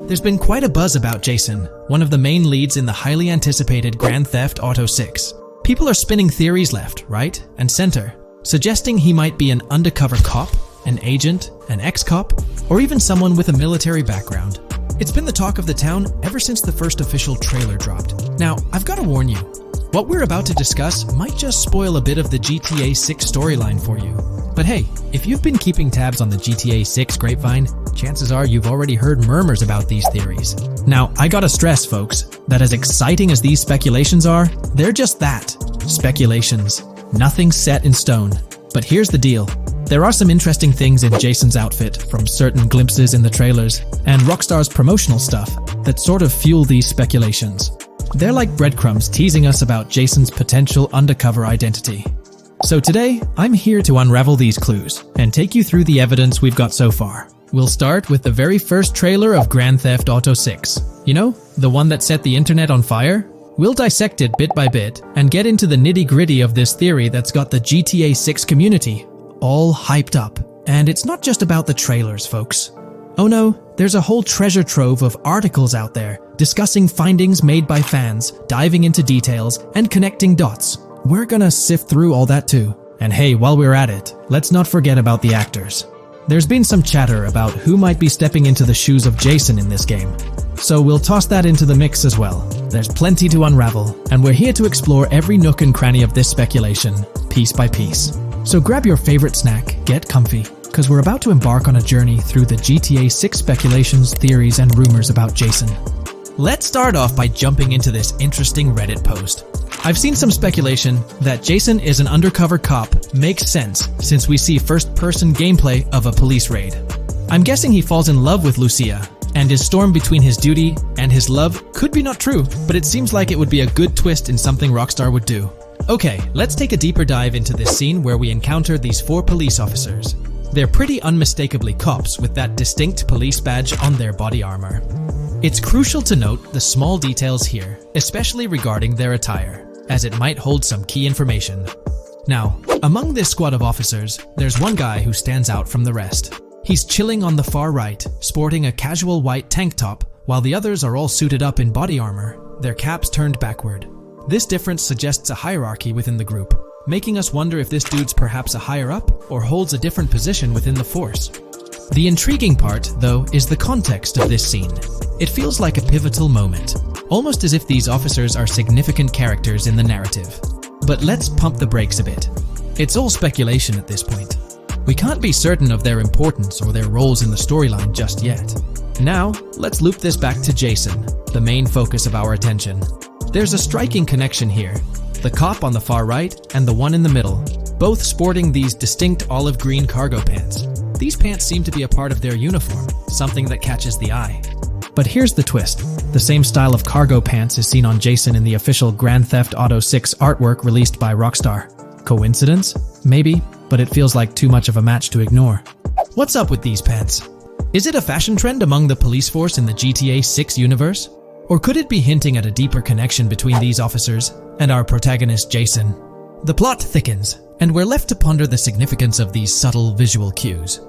There's been quite a buzz about Jason, one of the main leads in the highly anticipated Grand Theft Auto 6. People are spinning theories left, right, and center, suggesting he might be an undercover cop, an agent, an ex-cop, or even someone with a military background. It's been the talk of the town ever since the first official trailer dropped. Now, I've got to warn you, what we're about to discuss might just spoil a bit of the GTA 6 storyline for you. But hey, if you've been keeping tabs on the GTA 6 grapevine, chances are you've already heard murmurs about these theories. Now, I gotta stress, folks, that as exciting as these speculations are, they're just that, speculations. Nothing set in stone. But here's the deal. There are some interesting things in Jason's outfit from certain glimpses in the trailers and Rockstar's promotional stuff that sort of fuel these speculations. They're like breadcrumbs teasing us about Jason's potential undercover identity. So today, I'm here to unravel these clues and take you through the evidence we've got so far. We'll start with the very first trailer of Grand Theft Auto 6. You know, the one that set the internet on fire? We'll dissect it bit by bit and get into the nitty-gritty of this theory that's got the GTA 6 community all hyped up. And it's not just about the trailers, folks. Oh no, there's a whole treasure trove of articles out there discussing findings made by fans, diving into details, and connecting dots. We're gonna sift through all that too. And hey, while we're at it, let's not forget about the actors. There's been some chatter about who might be stepping into the shoes of Jason in this game. So we'll toss that into the mix as well. There's plenty to unravel, and we're here to explore every nook and cranny of this speculation, piece by piece. So grab your favorite snack, get comfy, because we're about to embark on a journey through the GTA 6 speculations, theories, and rumors about Jason. Let's start off by jumping into this interesting Reddit post. I've seen some speculation that Jason is an undercover cop makes sense since we see first-person gameplay of a police raid. I'm guessing he falls in love with Lucia, and his storm between his duty and his love could be not true, but it seems like it would be a good twist in something Rockstar would do. Okay, let's take a deeper dive into this scene where we encounter these 4 police officers. They're pretty unmistakably cops with that distinct police badge on their body armor. It's crucial to note the small details here, especially regarding their attire, as it might hold some key information. Now, among this squad of officers, there's one guy who stands out from the rest. He's chilling on the far right, sporting a casual white tank top, while the others are all suited up in body armor, their caps turned backward. This difference suggests a hierarchy within the group, making us wonder if this dude's perhaps a higher up or holds a different position within the force. The intriguing part, though, is the context of this scene. It feels like a pivotal moment, almost as if these officers are significant characters in the narrative. But let's pump the brakes a bit. It's all speculation at this point. We can't be certain of their importance or their roles in the storyline just yet. Now, let's loop this back to Jason, the main focus of our attention. There's a striking connection here. The cop on the far right and the one in the middle, both sporting these distinct olive green cargo pants. These pants seem to be a part of their uniform, something that catches the eye. But here's the twist. The same style of cargo pants is seen on Jason in the official Grand Theft Auto 6 artwork released by Rockstar. Coincidence? Maybe, but it feels like too much of a match to ignore. What's up with these pants? Is it a fashion trend among the police force in the GTA 6 universe? Or could it be hinting at a deeper connection between these officers and our protagonist Jason? The plot thickens, and we're left to ponder the significance of these subtle visual cues.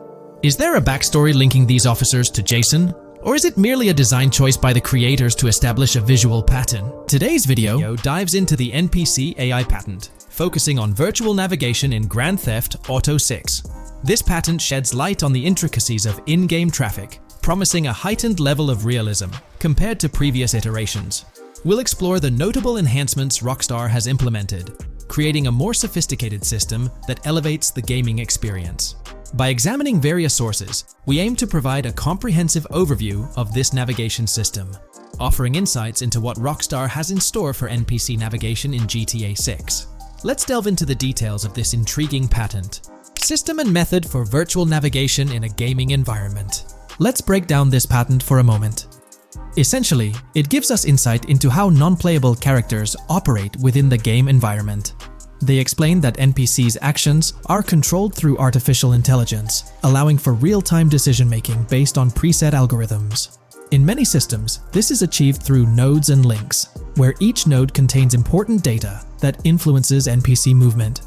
Is there a backstory linking these officers to Jason? Or is it merely a design choice by the creators to establish a visual pattern? Today's video dives into the NPC AI patent, focusing on virtual navigation in Grand Theft Auto 6. This patent sheds light on the intricacies of in-game traffic, promising a heightened level of realism compared to previous iterations. We'll explore the notable enhancements Rockstar has implemented, creating a more sophisticated system that elevates the gaming experience. By examining various sources, we aim to provide a comprehensive overview of this navigation system, offering insights into what Rockstar has in store for NPC navigation in GTA 6. Let's delve into the details of this intriguing patent. System and method for virtual navigation in a gaming environment. Let's break down this patent for a moment. Essentially, it gives us insight into how non-playable characters operate within the game environment. They explain that NPCs' actions are controlled through artificial intelligence, allowing for real-time decision-making based on preset algorithms. In many systems, this is achieved through nodes and links, where each node contains important data that influences NPC movement.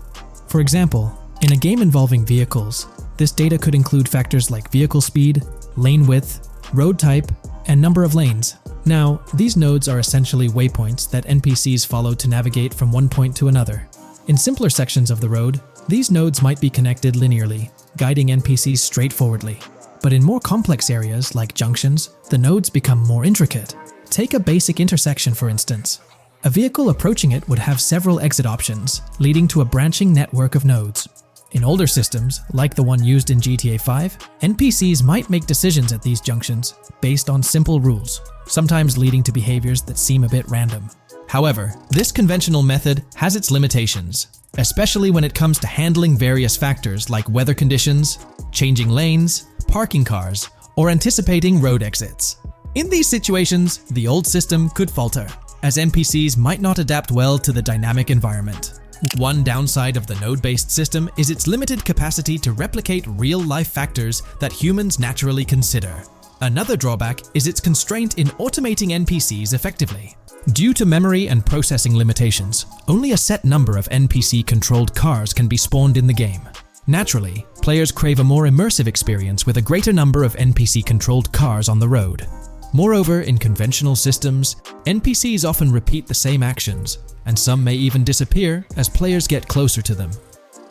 For example, in a game involving vehicles, this data could include factors like vehicle speed, lane width, road type, and number of lanes. Now, these nodes are essentially waypoints that NPCs follow to navigate from one point to another. In simpler sections of the road, these nodes might be connected linearly, guiding NPCs straightforwardly. But in more complex areas, like junctions, the nodes become more intricate. Take a basic intersection, for instance. A vehicle approaching it would have several exit options, leading to a branching network of nodes. In older systems, like the one used in GTA 5, NPCs might make decisions at these junctions based on simple rules, sometimes leading to behaviors that seem a bit random. However, this conventional method has its limitations, especially when it comes to handling various factors like weather conditions, changing lanes, parking cars, or anticipating road exits. In these situations, the old system could falter, as NPCs might not adapt well to the dynamic environment. One downside of the node-based system is its limited capacity to replicate real-life factors that humans naturally consider. Another drawback is its constraint in automating NPCs effectively. Due to memory and processing limitations, only a set number of NPC-controlled cars can be spawned in the game. Naturally, players crave a more immersive experience with a greater number of NPC-controlled cars on the road. Moreover, in conventional systems, NPCs often repeat the same actions, and some may even disappear as players get closer to them.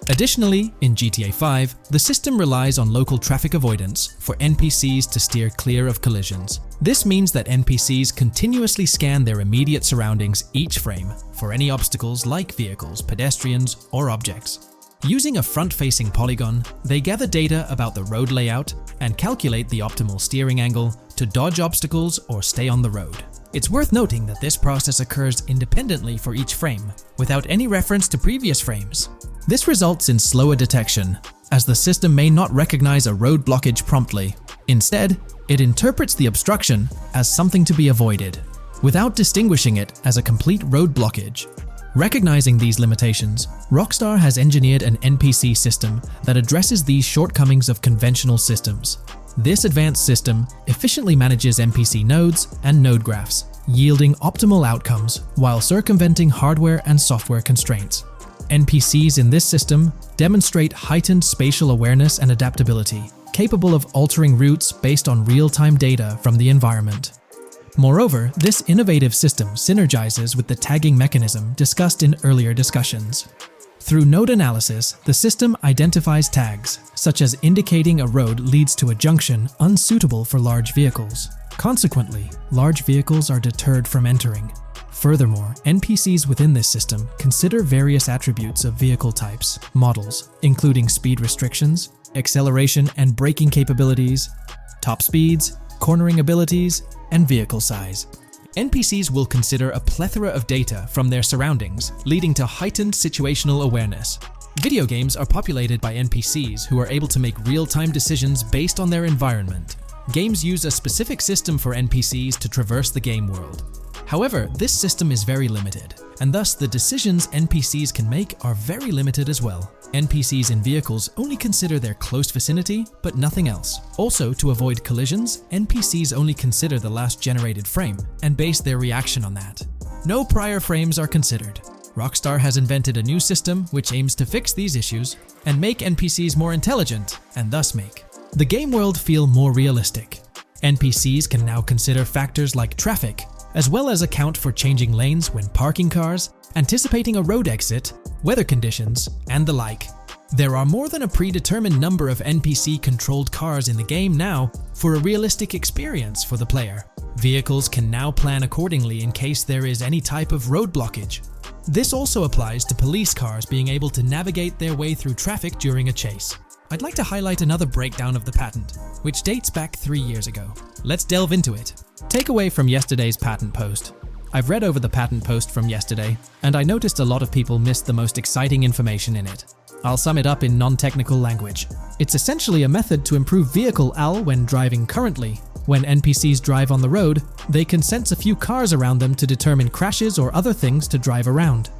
Additionally, in GTA 5, the system relies on local traffic avoidance for NPCs to steer clear of collisions. This means that NPCs continuously scan their immediate surroundings each frame for any obstacles like vehicles, pedestrians, or objects. Using a front-facing polygon, they gather data about the road layout and calculate the optimal steering angle to dodge obstacles or stay on the road. It's worth noting that this process occurs independently for each frame, without any reference to previous frames. This results in slower detection, as the system may not recognize a road blockage promptly. Instead, it interprets the obstruction as something to be avoided, without distinguishing it as a complete road blockage. Recognizing these limitations, Rockstar has engineered an NPC system that addresses these shortcomings of conventional systems. This advanced system efficiently manages NPC nodes and node graphs, yielding optimal outcomes while circumventing hardware and software constraints. NPCs in this system demonstrate heightened spatial awareness and adaptability, capable of altering routes based on real-time data from the environment. Moreover, this innovative system synergizes with the tagging mechanism discussed in earlier discussions. Through node analysis, the system identifies tags, such as indicating a road leads to a junction unsuitable for large vehicles. Consequently, large vehicles are deterred from entering. Furthermore, NPCs within this system consider various attributes of vehicle types, models, including speed restrictions, acceleration and braking capabilities, top speeds, cornering abilities, and vehicle size. NPCs will consider a plethora of data from their surroundings, leading to heightened situational awareness. Video games are populated by NPCs who are able to make real-time decisions based on their environment. Games use a specific system for NPCs to traverse the game world. However, this system is very limited, and thus the decisions NPCs can make are very limited as well. NPCs in vehicles only consider their close vicinity, but nothing else. Also, to avoid collisions, NPCs only consider the last generated frame and base their reaction on that. No prior frames are considered. Rockstar has invented a new system which aims to fix these issues and make NPCs more intelligent, and thus make the game world feel more realistic. NPCs can now consider factors like traffic, as well as account for changing lanes when parking cars, anticipating a road exit, weather conditions, and the like. There are more than a predetermined number of NPC-controlled cars in the game now for a realistic experience for the player. Vehicles can now plan accordingly in case there is any type of road blockage. This also applies to police cars being able to navigate their way through traffic during a chase. I'd like to highlight another breakdown of the patent, which dates back 3 years ago. Let's delve into it. Takeaway from yesterday's patent post. I've read over the patent post from yesterday, and I noticed a lot of people missed the most exciting information in it. I'll sum it up in non-technical language. It's essentially a method to improve vehicle AL when driving currently. When NPCs drive on the road, they can sense a few cars around them to determine crashes or other things to drive around.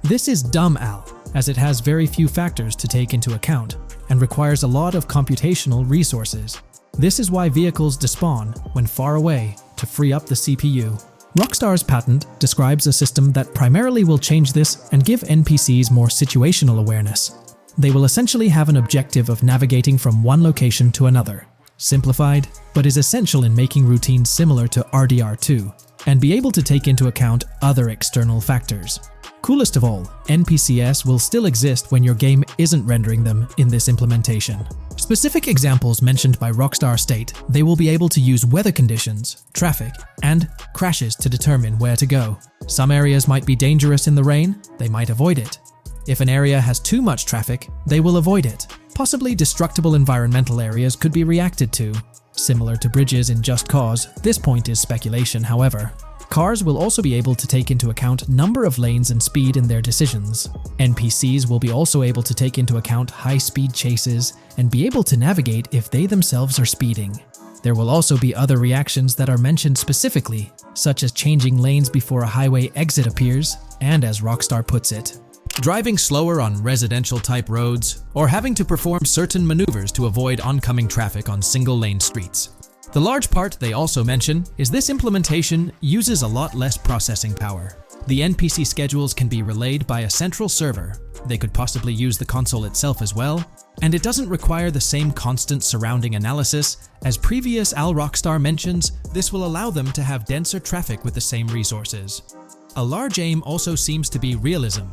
This is dumb AL, as it has very few factors to take into account, and requires a lot of computational resources. This is why vehicles despawn when far away to free up the CPU. Rockstar's patent describes a system that primarily will change this and give NPCs more situational awareness. They will essentially have an objective of navigating from one location to another. simplified, but is essential in making routines similar to RDR2, and be able to take into account other external factors. Coolest of all, NPCs will still exist when your game isn't rendering them in this implementation. Specific examples mentioned by Rockstar state they will be able to use weather conditions, traffic, and crashes to determine where to go. Some areas might be dangerous in the rain, they might avoid it. If an area has too much traffic, they will avoid it. Possibly destructible environmental areas could be reacted to. Similar to bridges in Just Cause, this point is speculation, however. Cars will also be able to take into account number of lanes and speed in their decisions. NPCs will be also able to take into account high-speed chases and be able to navigate if they themselves are speeding. There will also be other reactions that are mentioned specifically, such as changing lanes before a highway exit appears, and as Rockstar puts it, driving slower on residential-type roads, or having to perform certain maneuvers to avoid oncoming traffic on single-lane streets. The large part they also mention is this implementation uses a lot less processing power. The NPC schedules can be relayed by a central server. They could possibly use the console itself as well, and it doesn't require the same constant surrounding analysis. As previous Rockstar mentions, this will allow them to have denser traffic with the same resources. A large aim also seems to be realism.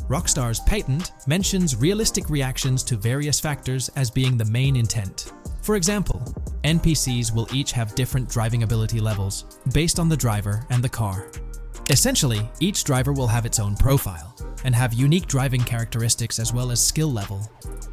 Rockstar's patent mentions realistic reactions to various factors as being the main intent. For example, NPCs will each have different driving ability levels based on the driver and the car. Essentially, each driver will have its own profile and have unique driving characteristics as well as skill level.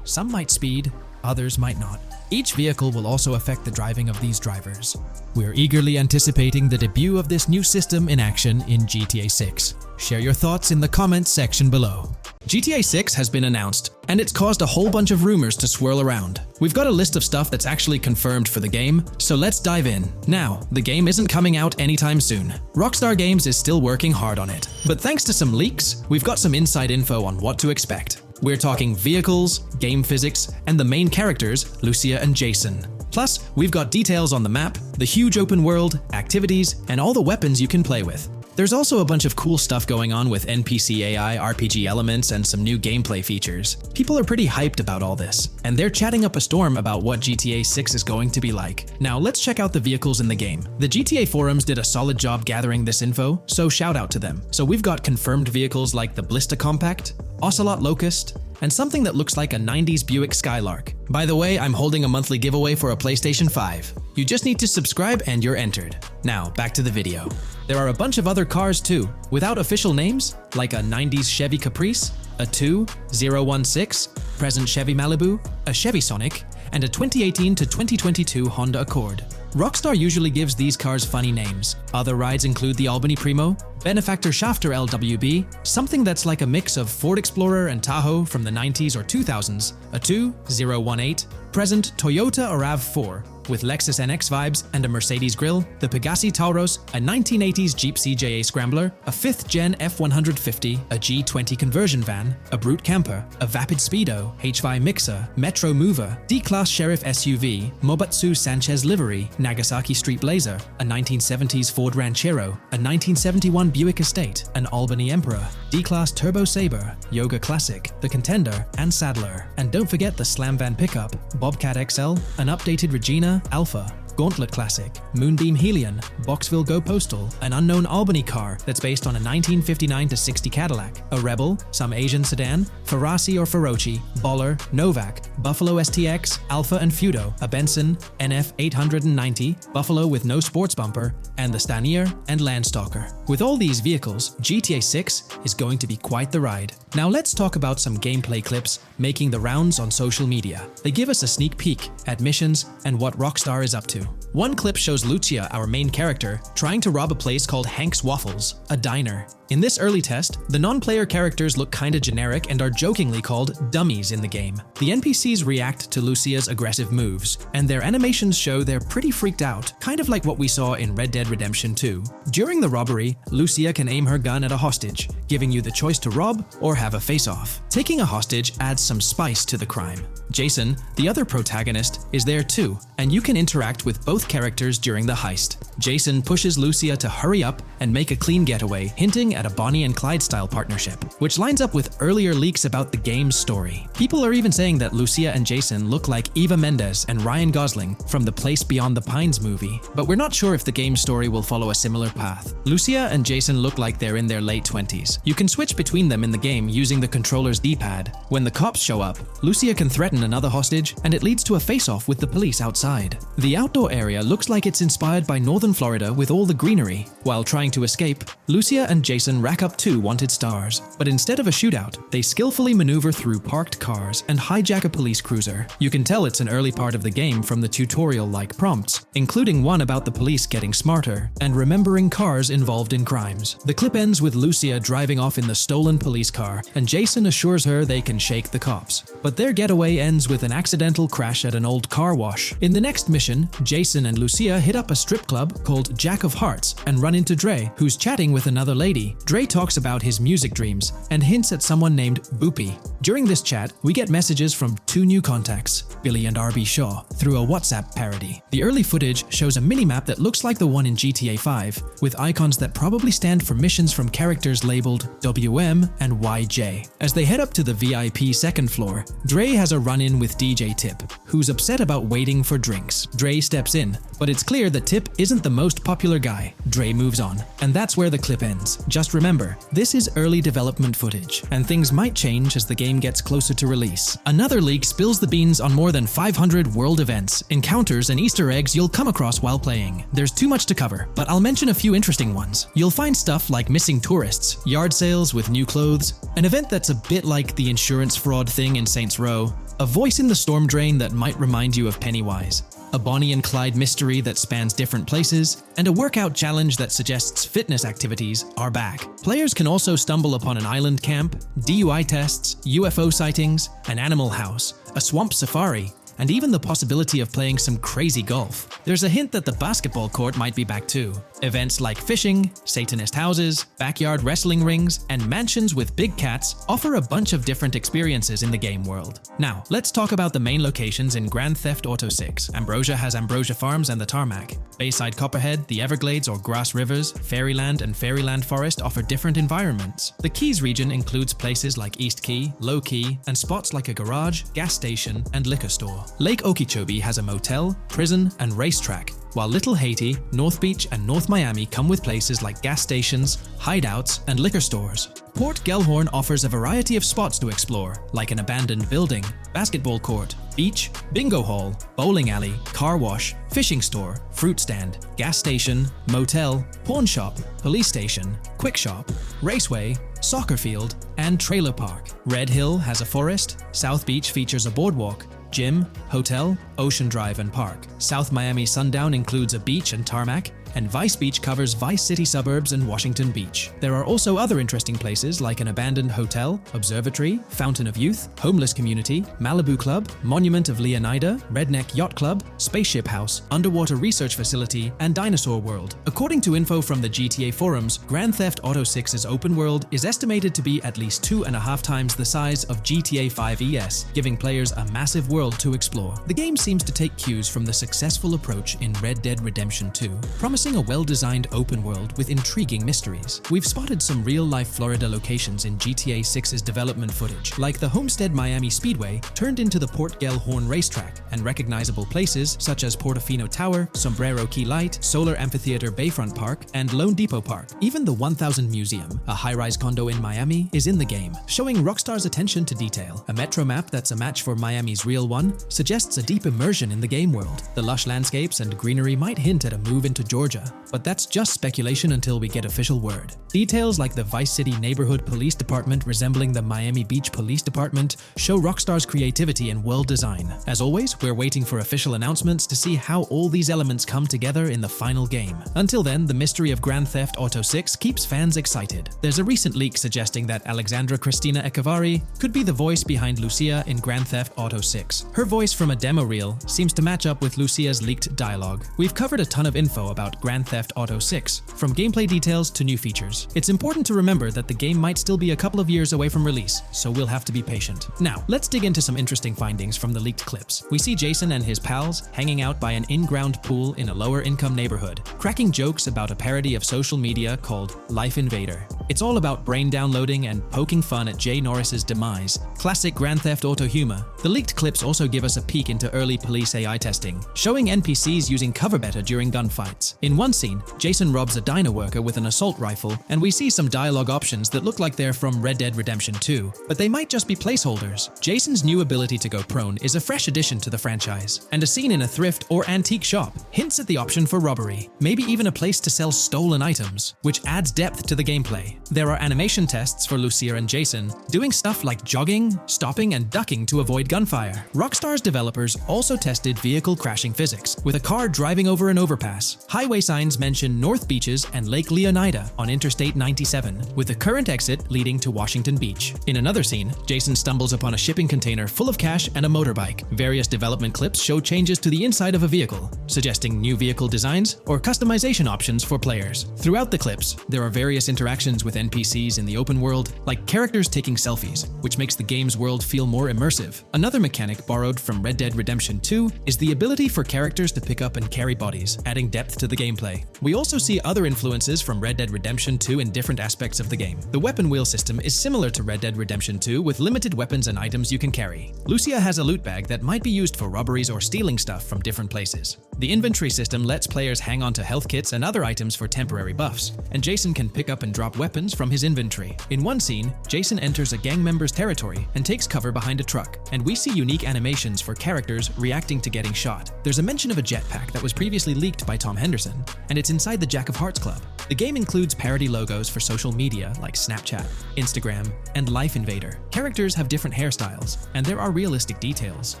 Some might speed, others might not. Each vehicle will also affect the driving of these drivers. We're eagerly anticipating the debut of this new system in action in GTA 6. Share your thoughts in the comments section below. GTA 6 has been announced, and it's caused a whole bunch of rumors to swirl around. We've got a list of stuff that's actually confirmed for the game, so let's dive in. Now, the game isn't coming out anytime soon. Rockstar Games is still working hard on it, but thanks to some leaks, we've got some inside info on what to expect. We're talking vehicles, game physics, and the main characters, Lucia and Jason. Plus, we've got details on the map, the huge open world, activities, and all the weapons you can play with. There's also a bunch of cool stuff going on with NPC AI, RPG elements, and some new gameplay features. People are pretty hyped about all this, and they're chatting up a storm about what GTA 6 is going to be like. Now let's check out the vehicles in the game. The GTA forums did a solid job gathering this info, so shout out to them. So we've got confirmed vehicles like the Blista Compact, Ocelot Locust, and something that looks like a 90s Buick Skylark. By the way, I'm holding a monthly giveaway for a PlayStation 5. You just need to subscribe and you're entered. Now, back to the video. There are a bunch of other cars too, without official names, like a 90s Chevy Caprice, a 2016 present Chevy Malibu, a Chevy Sonic, and a 2018 to 2022 Honda Accord. Rockstar usually gives these cars funny names. Other rides include the Albany Primo, Benefactor Shafter LWB, something that's like a mix of Ford Explorer and Tahoe from the 90s or 2000s, a 2018 present Toyota RAV4, with Lexus NX vibes and a Mercedes grille, the Pegassi Tauros, a 1980s Jeep CJA Scrambler, a 5th Gen F150, a G20 conversion van, a Brute Camper, a Vapid Speedo, HY Mixer, Metro Mover, D-Class Sheriff SUV, Mobatsu Sanchez Livery, Nagasaki Street Blazer, a 1970s Ford Ranchero, a 1971 Buick Estate, an Albany Emperor, D-Class Turbo Sabre, Yoga Classic, the Contender, and Sadler. And don't forget the Slam Van Pickup, Bobcat XL, an updated Regina Alpha, Gauntlet Classic, Moonbeam Helion, Boxville Go Postal, an unknown Albany car that's based on a 1959-60 Cadillac, a Rebel, some Asian sedan, Ferrari or Feroci, Baller, Novak, Buffalo STX, Alpha and Feudo, a Benson NF 890, Buffalo with no sports bumper, and the Stanier and Landstalker. With all these vehicles, GTA 6 is going to be quite the ride. Now let's talk about some gameplay clips making the rounds on social media. They give us a sneak peek at missions and what Rockstar is up to. One clip shows Lucia, our main character, trying to rob a place called Hank's Waffles, a diner. In this early test, the non-player characters look kinda generic and are jokingly called dummies in the game. The NPCs react to Lucia's aggressive moves, and their animations show they're pretty freaked out, kind of like what we saw in Red Dead Redemption 2. During the robbery, Lucia can aim her gun at a hostage, giving you the choice to rob or have a face-off. Taking a hostage adds some spice to the crime. Jason, the other protagonist, is there too, and you can interact with both characters during the heist. Jason pushes Lucia to hurry up and make a clean getaway, hinting at a Bonnie and Clyde-style partnership, which lines up with earlier leaks about the game's story. People are even saying that Lucia and Jason look like Eva Mendes and Ryan Gosling from the Place Beyond the Pines movie, but we're not sure if the game's story will follow a similar path. Lucia and Jason look like they're in their late 20s. You can switch between them in the game using the controller's D-pad. When the cops show up, Lucia can threaten another hostage, and it leads to a face-off with the police outside. The outdoor area looks like it's inspired by northern Florida with all the greenery. While trying to escape, Lucia and Jason rack up 2 wanted stars, but instead of a shootout, they skillfully maneuver through parked cars and hijack a police cruiser. You can tell it's an early part of the game from the tutorial-like prompts, including one about the police getting smarter and remembering cars involved in crimes. The clip ends with Lucia driving off in the stolen police car, and Jason assures her they can shake the cops. But their getaway ends with an accidental crash at an old car wash. In the next mission, Jason and Lucia hit up a strip club called Jack of Hearts and run into Dre, who's chatting with another lady. Dre talks about his music dreams and hints at someone named Boopy. During this chat, we get messages from 2 new contacts, Billy and RB Shaw, through a WhatsApp parody. The early footage shows a minimap that looks like the one in GTA 5, with icons that probably stand for missions from characters labeled WM and YJ. As they head up to the VIP second floor, Dre has a run-in with DJ Tip, who's upset about waiting for drinks. Dre steps in, but it's clear that Tip isn't the most popular guy. Dre moves on, and that's where the clip ends. Just remember, this is early development footage, and things might change as the game gets closer to release. Another leak spills the beans on more than 500 world events, encounters, and Easter eggs you'll come across while playing. There's too much to cover, but I'll mention a few interesting ones. You'll find stuff like missing tourists, yard sales with new clothes, an event that's a bit like the insurance fraud thing in Saints Row, a voice in the storm drain that might remind you of Pennywise, a Bonnie and Clyde mystery that spans different places, and a workout challenge that suggests fitness activities are back. Players can also stumble upon an island camp, DUI tests, UFO sightings, an animal house, a swamp safari, and even the possibility of playing some crazy golf. There's a hint that the basketball court might be back too. Events like fishing, Satanist houses, backyard wrestling rings, and mansions with big cats offer a bunch of different experiences in the game world. Now, let's talk about the main locations in Grand Theft Auto 6. Ambrosia has Ambrosia Farms and the Tarmac. Bayside Copperhead, the Everglades or Grass Rivers, Fairyland, and Fairyland Forest offer different environments. The Keys region includes places like East Key, Low Key, and spots like a garage, gas station, and liquor store. Lake Okeechobee has a motel, prison, and racetrack, while Little Haiti, North Beach, and North Miami come with places like gas stations, hideouts, and liquor stores. Port Gellhorn offers a variety of spots to explore, like an abandoned building, basketball court, beach, bingo hall, bowling alley, car wash, fishing store, fruit stand, gas station, motel, pawn shop, police station, quick shop, raceway, soccer field, and trailer park. Red Hill has a forest, South Beach features a boardwalk, gym, hotel, Ocean Drive, and park. South Miami Sundown includes a beach and tarmac, and Vice Beach covers Vice City suburbs and Washington Beach. There are also other interesting places like an abandoned hotel, observatory, Fountain of Youth, homeless community, Malibu Club, Monument of Leonida, Redneck Yacht Club, Spaceship House, underwater research facility, and Dinosaur World. According to info from the GTA forums, Grand Theft Auto 6's open world is estimated to be at least 2.5 times the size of GTA 5 ES, giving players a massive world to explore. The game seems to take cues from the successful approach in Red Dead Redemption 2, promising a well-designed open world with intriguing mysteries. We've spotted some real-life Florida locations in GTA 6's development footage, like the Homestead Miami Speedway turned into the Port Gellhorn racetrack, and recognizable places such as Portofino Tower, Sombrero Key Light, Solar Amphitheater Bayfront Park, and Lone Depot Park. Even the 1000 Museum, a high-rise condo in Miami, is in the game, showing Rockstar's attention to detail. A metro map that's a match for Miami's real one suggests a deep immersion in the game world. The lush landscapes and greenery might hint at a move into Georgia, but that's just speculation until we get official word. Details like the Vice City Neighborhood Police Department resembling the Miami Beach Police Department show Rockstar's creativity and world design. As always, we're waiting for official announcements to see how all these elements come together in the final game. Until then, the mystery of Grand Theft Auto 6 keeps fans excited. There's a recent leak suggesting that Alexandra Christina Echevarri could be the voice behind Lucia in Grand Theft Auto 6. Her voice from a demo reel seems to match up with Lucia's leaked dialogue. We've covered a ton of info about Grand Theft Auto 6, from gameplay details to new features. It's important to remember that the game might still be a couple of years away from release, so we'll have to be patient. Now, let's dig into some interesting findings from the leaked clips. We see Jason and his pals hanging out by an in-ground pool in a lower-income neighborhood, cracking jokes about a parody of social media called Life Invader. It's all about brain downloading and poking fun at Jay Norris's demise. Classic Grand Theft Auto humor. The leaked clips also give us a peek into early police AI testing, showing NPCs using cover better during gunfights. In one scene, Jason robs a diner worker with an assault rifle, and we see some dialogue options that look like they're from Red Dead Redemption 2, but they might just be placeholders. Jason's new ability to go prone is a fresh addition to the franchise, and a scene in a thrift or antique shop hints at the option for robbery, maybe even a place to sell stolen items, which adds depth to the gameplay. There are animation tests for Lucia and Jason, doing stuff like jogging, stopping, and ducking to avoid gunfire. Rockstar's developers also tested vehicle crashing physics, with a car driving over an overpass. Highway signs mention North Beaches and Lake Leonida on Interstate 97, with the current exit leading to Washington Beach. In another scene, Jason stumbles upon a shipping container full of cash and a motorbike. Various development clips show changes to the inside of a vehicle, suggesting new vehicle designs or customization options for players. Throughout the clips, there are various interactions with NPCs in the open world, like characters taking selfies, which makes the game's world feel more immersive. Another mechanic borrowed from Red Dead Redemption 2 is the ability for characters to pick up and carry bodies, adding depth to the gameplay. We also see other influences from Red Dead Redemption 2 in different aspects of the game. The weapon wheel system is similar to Red Dead Redemption 2 with limited weapons and items you can carry. Lucia has a loot bag that might be used for robberies or stealing stuff from different places. The inventory system lets players hang on to health kits and other items for temporary buffs, and Jason can pick up and drop weapons from his inventory. In one scene, Jason enters a gang member's territory and takes cover behind a truck, and we see unique animations for characters reacting to getting shot. There's a mention of a jetpack that was previously leaked by Tom Henderson, and it's inside the Jack of Hearts Club. The game includes parody logos for social media like Snapchat, Instagram, and Life Invader. Characters have different hairstyles, and there are realistic details,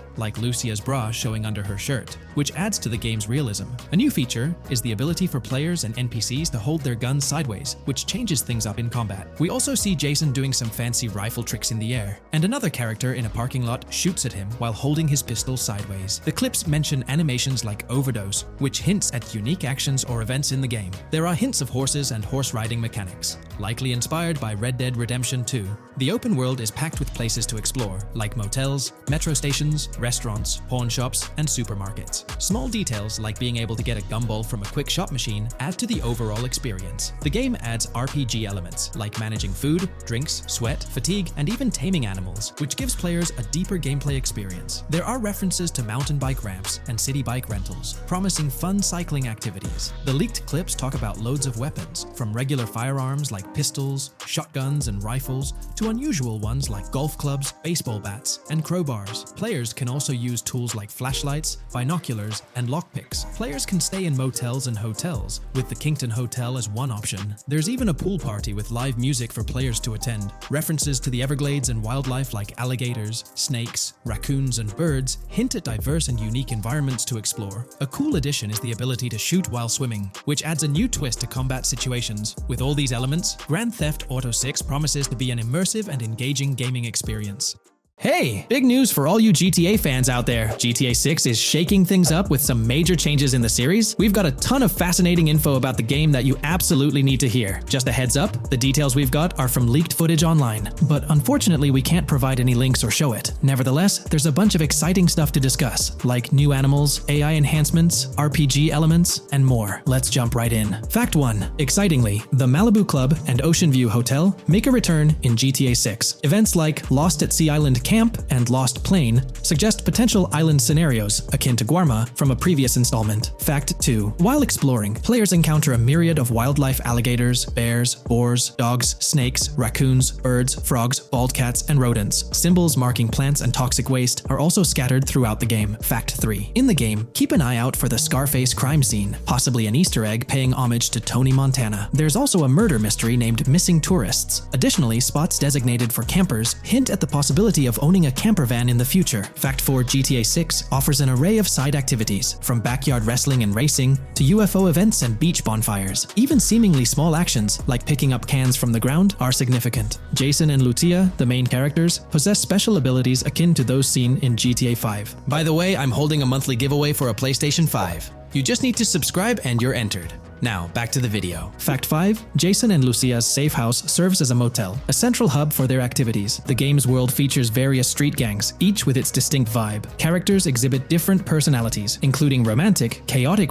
like Lucia's bra showing under her shirt, which adds to the game's realism. A new feature is the ability for players and NPCs to hold their guns sideways, which changes things up in combat. We also see Jason doing some fancy rifle tricks in the air, and another character in a parking lot shoots at him while holding his pistol sideways. The clips mention animations like Overdose, which hints at unique actions or events in the game. There are hints of horses and horse riding mechanics, likely inspired by Red Dead Redemption 2. The open world is packed with places to explore, like motels, metro stations, restaurants, pawn shops, and supermarkets. Small details like being able to get a gumball from a quick shop machine add to the overall experience. The game adds RPG elements, like managing food, drinks, sweat, fatigue, and even taming animals, which gives players a deeper gameplay experience. There are references to mountain bike ramps and city bike rentals, promising fun cycling activities. The leaked clips talk about loads of weapons, from regular firearms like pistols, shotguns, and rifles, to unusual ones like golf clubs, baseball bats, and crowbars. Players can also use tools like flashlights, binoculars, and lockpicks. Players can stay in motels and hotels, with the Kington Hotel as one option. There's even a pool party with live music for players to attend. References to the Everglades and wildlife like alligators, snakes, raccoons, and birds hint at diverse and unique environments to explore. A cool addition is the ability to shoot while swimming, which adds a new twist to combat situations. With all these elements, Grand Theft Auto 6 promises to be an immersive and engaging gaming experience. Hey, big news for all you GTA fans out there. GTA 6 is shaking things up with some major changes in the series. We've got a ton of fascinating info about the game that you absolutely need to hear. Just a heads up, the details we've got are from leaked footage online, but unfortunately we can't provide any links or show it. Nevertheless, there's a bunch of exciting stuff to discuss, like new animals, AI enhancements, RPG elements, and more. Let's jump right in. Fact 1. Excitingly, the Malibu Club and Ocean View Hotel make a return in GTA 6. Events like Lost at Sea Island Camp and Lost Plane suggest potential island scenarios akin to Guarma from a previous installment. Fact 2. While exploring, players encounter a myriad of wildlife: alligators, bears, boars, dogs, snakes, raccoons, birds, frogs, bald cats, and rodents. Symbols marking plants and toxic waste are also scattered throughout the game. Fact 3. In the game, keep an eye out for the Scarface crime scene, possibly an Easter egg paying homage to Tony Montana. There's also a murder mystery named Missing Tourists. Additionally, spots designated for campers hint at the possibility of owning a camper van in the future. Fact 4. GTA 6 offers an array of side activities, from backyard wrestling and racing to UFO events and beach bonfires. Even seemingly small actions, like picking up cans from the ground, are significant. Jason and Lucia, the main characters, possess special abilities akin to those seen in GTA 5. By the way, I'm holding a monthly giveaway for a PlayStation 5. You just need to subscribe and you're entered. Now, back to the video. Fact 5. Jason and Lucia's safe house serves as a motel, a central hub for their activities. The game's world features various street gangs, each with its distinct vibe. Characters exhibit different personalities, including romantic, chaotic,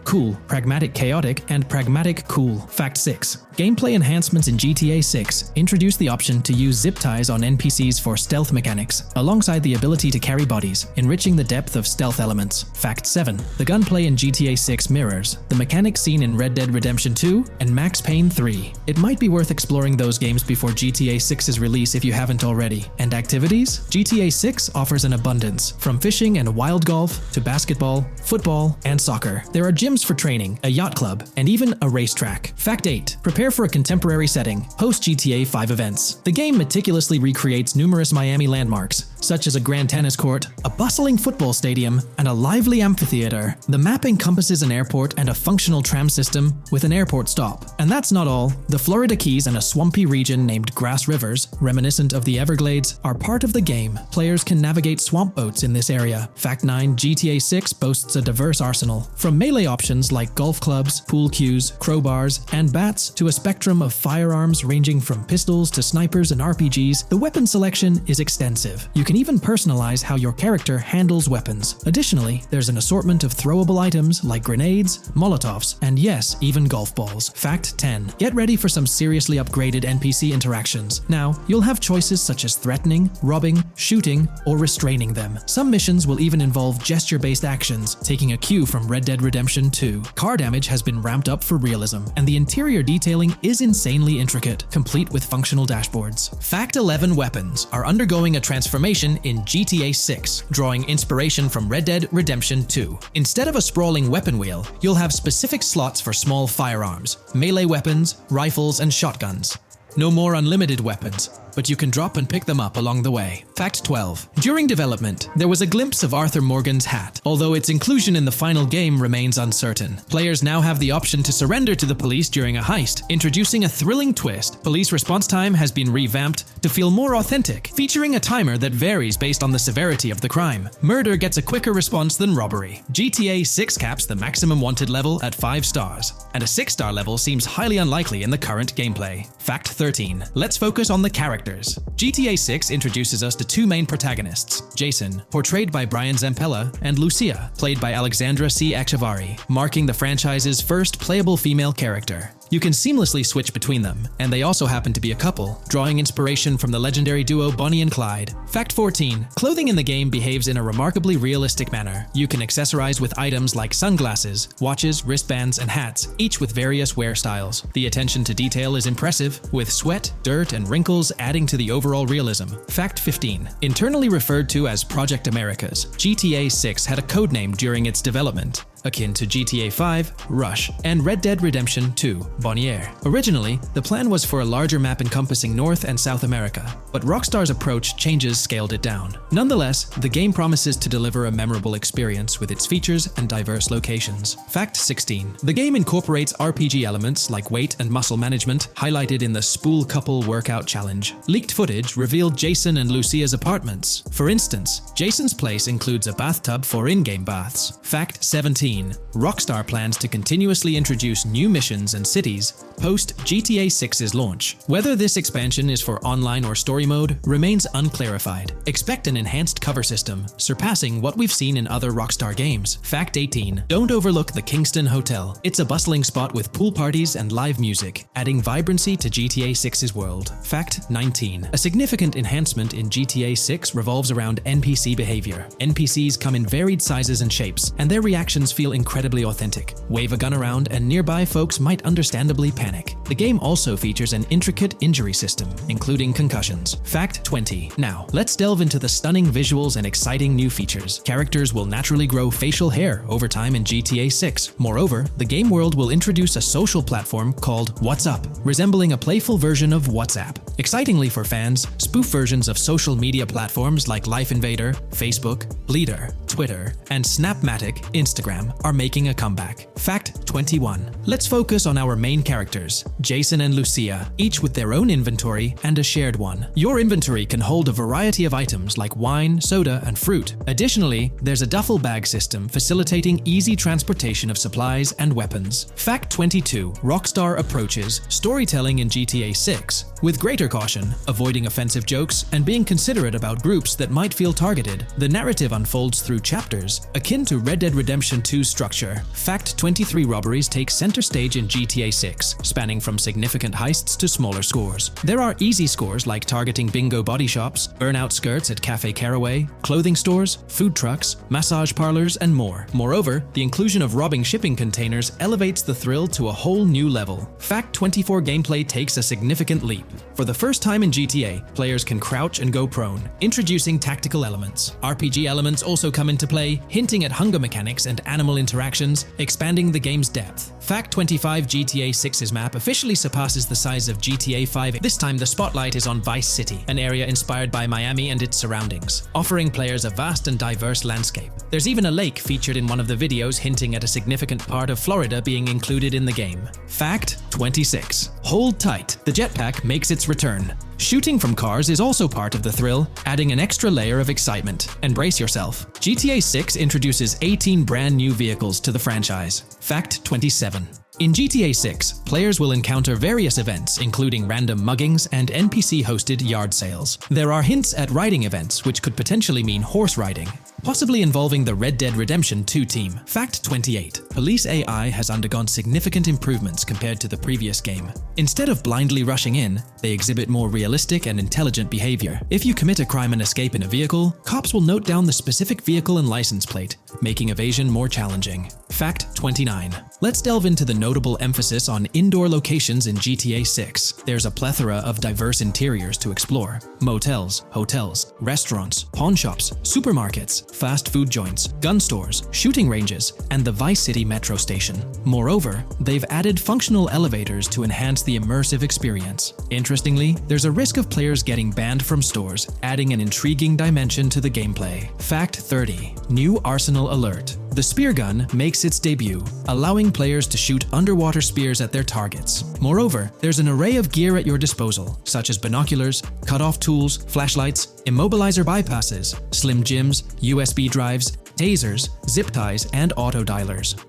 cool, pragmatic chaotic, and pragmatic cool. Fact 6. Gameplay enhancements in GTA 6 introduce the option to use zip ties on NPCs for stealth mechanics, alongside the ability to carry bodies, enriching the depth of stealth elements. Fact 7. The gunplay in GTA 6 mirrors the mechanics seen in Red Dead Redemption 2 and Max Payne 3. It might be worth exploring those games before GTA 6's release if you haven't already. And activities? GTA 6 offers an abundance, from fishing and wild golf to basketball, football, and soccer. There are gyms for training, a yacht club, and even a racetrack. Fact 8. Prepare for a contemporary setting, post-GTA 5 events. The game meticulously recreates numerous Miami landmarks, such as a grand tennis court, a bustling football stadium, and a lively amphitheater. The map encompasses an airport and a functional tram system with an airport stop. And that's not all. The Florida Keys and a swampy region named Grass Rivers, reminiscent of the Everglades, are part of the game. Players can navigate swamp boats in this area. Fact 9. GTA 6 boasts a diverse arsenal, from melee options like golf clubs, pool cues, crowbars, and bats to a spectrum of firearms ranging from pistols to snipers and RPGs. The weapon selection is extensive. You can even personalize how your character handles weapons. Additionally, there's an assortment of throwable items like grenades, Molotovs, and yes, even golf balls. Fact 10. Get ready for some seriously upgraded NPC interactions. Now, you'll have choices such as threatening, robbing, shooting, or restraining them. Some missions will even involve gesture-based actions, taking a cue from Red Dead Redemption 2. Car damage has been ramped up for realism, and the interior detailing is insanely intricate, complete with functional dashboards. Fact 11. Weapons are undergoing a transformation in GTA 6, drawing inspiration from Red Dead Redemption 2. Instead of a sprawling weapon wheel, you'll have specific slots for small firearms, melee weapons, rifles, and shotguns. No more unlimited weapons, but you can drop and pick them up along the way. Fact 12. During development, there was a glimpse of Arthur Morgan's hat, although its inclusion in the final game remains uncertain. Players now have the option to surrender to the police during a heist, introducing a thrilling twist. Police response time has been revamped to feel more authentic, featuring a timer that varies based on the severity of the crime. Murder gets a quicker response than robbery. GTA 6 caps the maximum wanted level at 5 stars, and a 6-star level seems highly unlikely in the current gameplay. Fact 13. Let's focus on the characters. GTA 6 introduces us to two main protagonists, Jason, portrayed by Brian Zampella, and Lucia, played by Alexandra C. Echevarri, marking the franchise's first playable female character. You can seamlessly switch between them, and they also happen to be a couple, drawing inspiration from the legendary duo Bonnie and Clyde. Fact 14. Clothing in the game behaves in a remarkably realistic manner. You can accessorize with items like sunglasses, watches, wristbands, and hats, each with various wear styles. The attention to detail is impressive, with sweat, dirt, and wrinkles adding to the overall realism. Fact 15. Internally referred to as Project Americas, GTA 6 had a codename during its development, akin to GTA 5, Rush, and Red Dead Redemption 2, Bonnier. Originally, the plan was for a larger map encompassing North and South America, but Rockstar's approach changes scaled it down. Nonetheless, the game promises to deliver a memorable experience with its features and diverse locations. Fact 16. The game incorporates RPG elements like weight and muscle management, highlighted in the Spool Couple Workout Challenge. Leaked footage revealed Jason and Lucia's apartments. For instance, Jason's place includes a bathtub for in-game baths. Fact 17. Rockstar plans to continuously introduce new missions and cities post GTA 6's launch. Whether this expansion is for online or story mode remains unclarified. Expect an enhanced cover system, surpassing what we've seen in other Rockstar games. Fact 18. Don't overlook the Kingston Hotel. It's a bustling spot with pool parties and live music, adding vibrancy to GTA 6's world. Fact 19. A significant enhancement in GTA 6 revolves around NPC behavior. NPCs come in varied sizes and shapes, and their reactions feel incredibly authentic. Wave a gun around and nearby folks might understandably panic. The game also features an intricate injury system, including concussions. Fact 20. Now, let's delve into the stunning visuals and exciting new features. Characters will naturally grow facial hair over time in GTA 6. Moreover, the game world will introduce a social platform called WhatsUp, resembling a playful version of WhatsApp. Excitingly for fans, spoof versions of social media platforms like Life Invader, Facebook, Bleeder, Twitter, and Snapmatic, Instagram are making a comeback. Fact 21. Let's focus on our main characters, Jason and Lucia, each with their own inventory and a shared one. Your inventory can hold a variety of items like wine, soda, and fruit. Additionally, there's a duffel bag system facilitating easy transportation of supplies and weapons. Fact 22. Rockstar approaches storytelling in GTA 6 with greater caution, avoiding offensive jokes, and being considerate about groups that might feel targeted. The narrative unfolds through chapters, akin to Red Dead Redemption 2's structure. Fact 23. Robberies take center stage in GTA 6, spanning from significant heists to smaller scores. There are easy scores like targeting bingo body shops, burnout skirts at Cafe Caraway, clothing stores, food trucks, massage parlors, and more. Moreover, the inclusion of robbing shipping containers elevates the thrill to a whole new level. Fact 24. Gameplay takes a significant leap. For the first time in GTA, players can crouch and go prone, introducing tactical elements. RPG elements also come into play, hinting at hunger mechanics and animal interactions, expanding the game's depth. Fact 25. GTA 6's map officially surpasses the size of GTA 5. This time the spotlight is on Vice City, an area inspired by Miami and its surroundings, offering players a vast and diverse landscape. There's even a lake featured in one of the videos, hinting at a significant part of Florida being included in the game. Fact 26. Hold tight, the jetpack makes its return. Shooting from cars is also part of the thrill, adding an extra layer of excitement. And brace yourself. GTA 6 introduces 18 brand new vehicles to the franchise. Fact 27. In GTA 6, players will encounter various events, including random muggings and NPC-hosted yard sales. There are hints at riding events, which could potentially mean horse riding, possibly involving the Red Dead Redemption 2 team. Fact 28. Police AI has undergone significant improvements compared to the previous game. Instead of blindly rushing in, they exhibit more realistic and intelligent behavior. If you commit a crime and escape in a vehicle, cops will note down the specific vehicle and license plate, making evasion more challenging. Fact 29. Let's delve into the notable emphasis on indoor locations in GTA 6. There's a plethora of diverse interiors to explore. Motels, hotels, restaurants, pawn shops, supermarkets, fast food joints, gun stores, shooting ranges, and the Vice City metro station. Moreover, they've added functional elevators to enhance the immersive experience. Interestingly, there's a risk of players getting banned from stores, adding an intriguing dimension to the gameplay. Fact 30. New arsenal alert. The spear gun makes its debut, allowing players to shoot underwater spears at their targets. Moreover, there's an array of gear at your disposal, such as binoculars, cut-off tools, flashlights, immobilizer bypasses, slim jims, USB drives, tasers, zip ties, and auto dialers.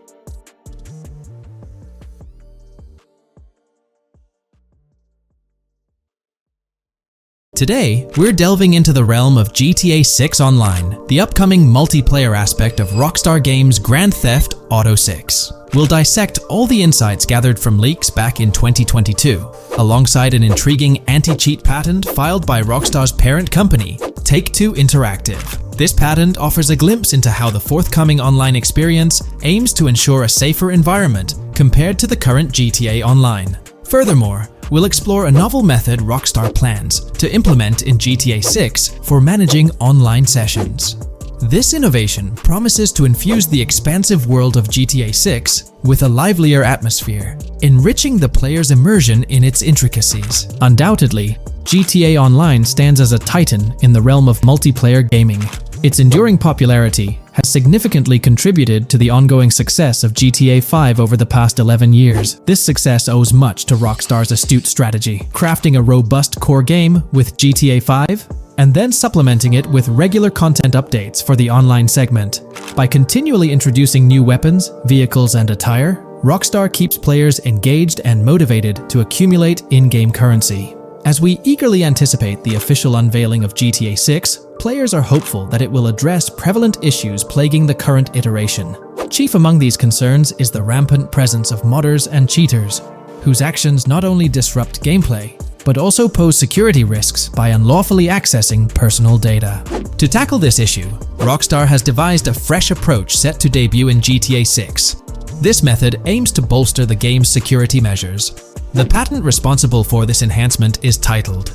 Today, we're delving into the realm of GTA 6 Online, the upcoming multiplayer aspect of Rockstar Games' Grand Theft Auto 6. We'll dissect all the insights gathered from leaks back in 2022, alongside an intriguing anti-cheat patent filed by Rockstar's parent company, Take-Two Interactive. This patent offers a glimpse into how the forthcoming online experience aims to ensure a safer environment compared to the current GTA Online. Furthermore, we'll explore a novel method Rockstar plans to implement in GTA 6 for managing online sessions. This innovation promises to infuse the expansive world of GTA 6 with a livelier atmosphere, enriching the player's immersion in its intricacies. Undoubtedly, GTA Online stands as a titan in the realm of multiplayer gaming. Its enduring popularity has significantly contributed to the ongoing success of GTA 5 over the past 11 years. This success owes much to Rockstar's astute strategy, crafting a robust core game with GTA 5 and then supplementing it with regular content updates for the online segment. By continually introducing new weapons, vehicles, and attire, Rockstar keeps players engaged and motivated to accumulate in-game currency. As we eagerly anticipate the official unveiling of GTA 6, players are hopeful that it will address prevalent issues plaguing the current iteration. Chief among these concerns is the rampant presence of modders and cheaters, whose actions not only disrupt gameplay, but also pose security risks by unlawfully accessing personal data. To tackle this issue, Rockstar has devised a fresh approach set to debut in GTA 6. This method aims to bolster the game's security measures. The patent responsible for this enhancement is titled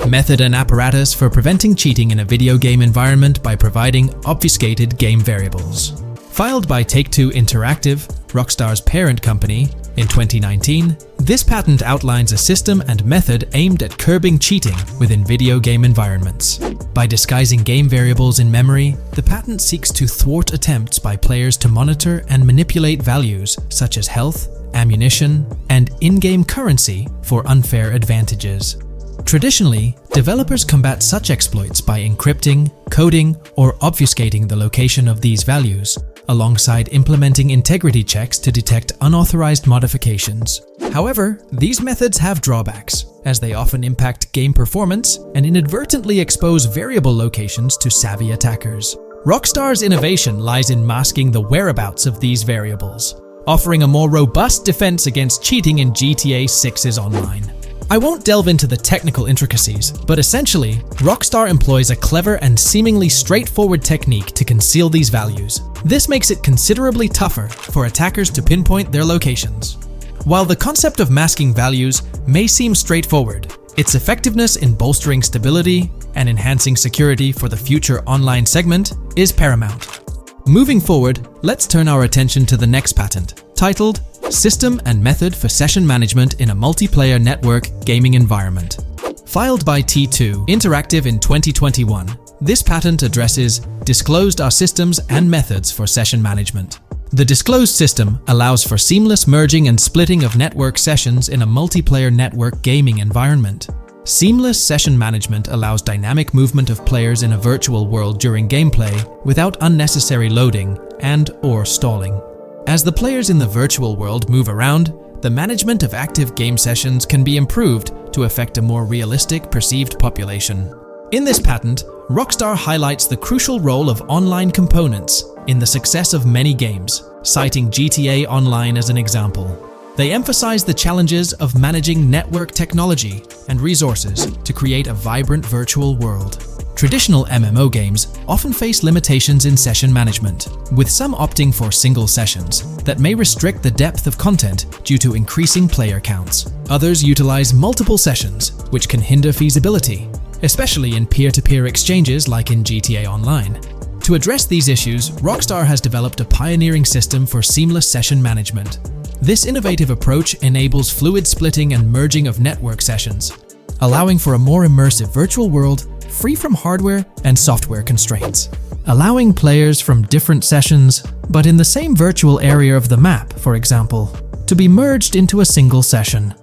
Method and Apparatus for Preventing Cheating in a Video Game Environment by Providing Obfuscated Game Variables. Filed by Take-Two Interactive, Rockstar's parent company, In 2019, this patent outlines a system and method aimed at curbing cheating within video game environments. By disguising game variables in memory, the patent seeks to thwart attempts by players to monitor and manipulate values such as health, ammunition, and in-game currency for unfair advantages. Traditionally, developers combat such exploits by encrypting, coding, or obfuscating the location of these values, alongside implementing integrity checks to detect unauthorized modifications. However, these methods have drawbacks, as they often impact game performance and inadvertently expose variable locations to savvy attackers. Rockstar's innovation lies in masking the whereabouts of these variables, offering a more robust defense against cheating in GTA 6's online. I won't delve into the technical intricacies, but essentially, Rockstar employs a clever and seemingly straightforward technique to conceal these values. This makes it considerably tougher for attackers to pinpoint their locations. While the concept of masking values may seem straightforward, its effectiveness in bolstering stability and enhancing security for the future online segment is paramount. Moving forward, let's turn our attention to the next patent, titled System and Method for Session Management in a Multiplayer Network Gaming Environment. Filed by T2 Interactive in 2021, this patent addresses disclosed are systems and methods for session management. The disclosed system allows for seamless merging and splitting of network sessions in a multiplayer network gaming environment. Seamless session management allows dynamic movement of players in a virtual world during gameplay without unnecessary loading and/or stalling. As the players in the virtual world move around, the management of active game sessions can be improved to affect a more realistic perceived population. In this patent, Rockstar highlights the crucial role of online components in the success of many games, citing GTA Online as an example. They emphasize the challenges of managing network technology and resources to create a vibrant virtual world. Traditional MMO games often face limitations in session management, with some opting for single sessions that may restrict the depth of content due to increasing player counts. Others utilize multiple sessions, which can hinder feasibility, especially in peer-to-peer exchanges like in GTA Online. To address these issues, Rockstar has developed a pioneering system for seamless session management. This innovative approach enables fluid splitting and merging of network sessions, allowing for a more immersive virtual world free from hardware and software constraints. Allowing players from different sessions, but in the same virtual area of the map, for example, to be merged into a single session.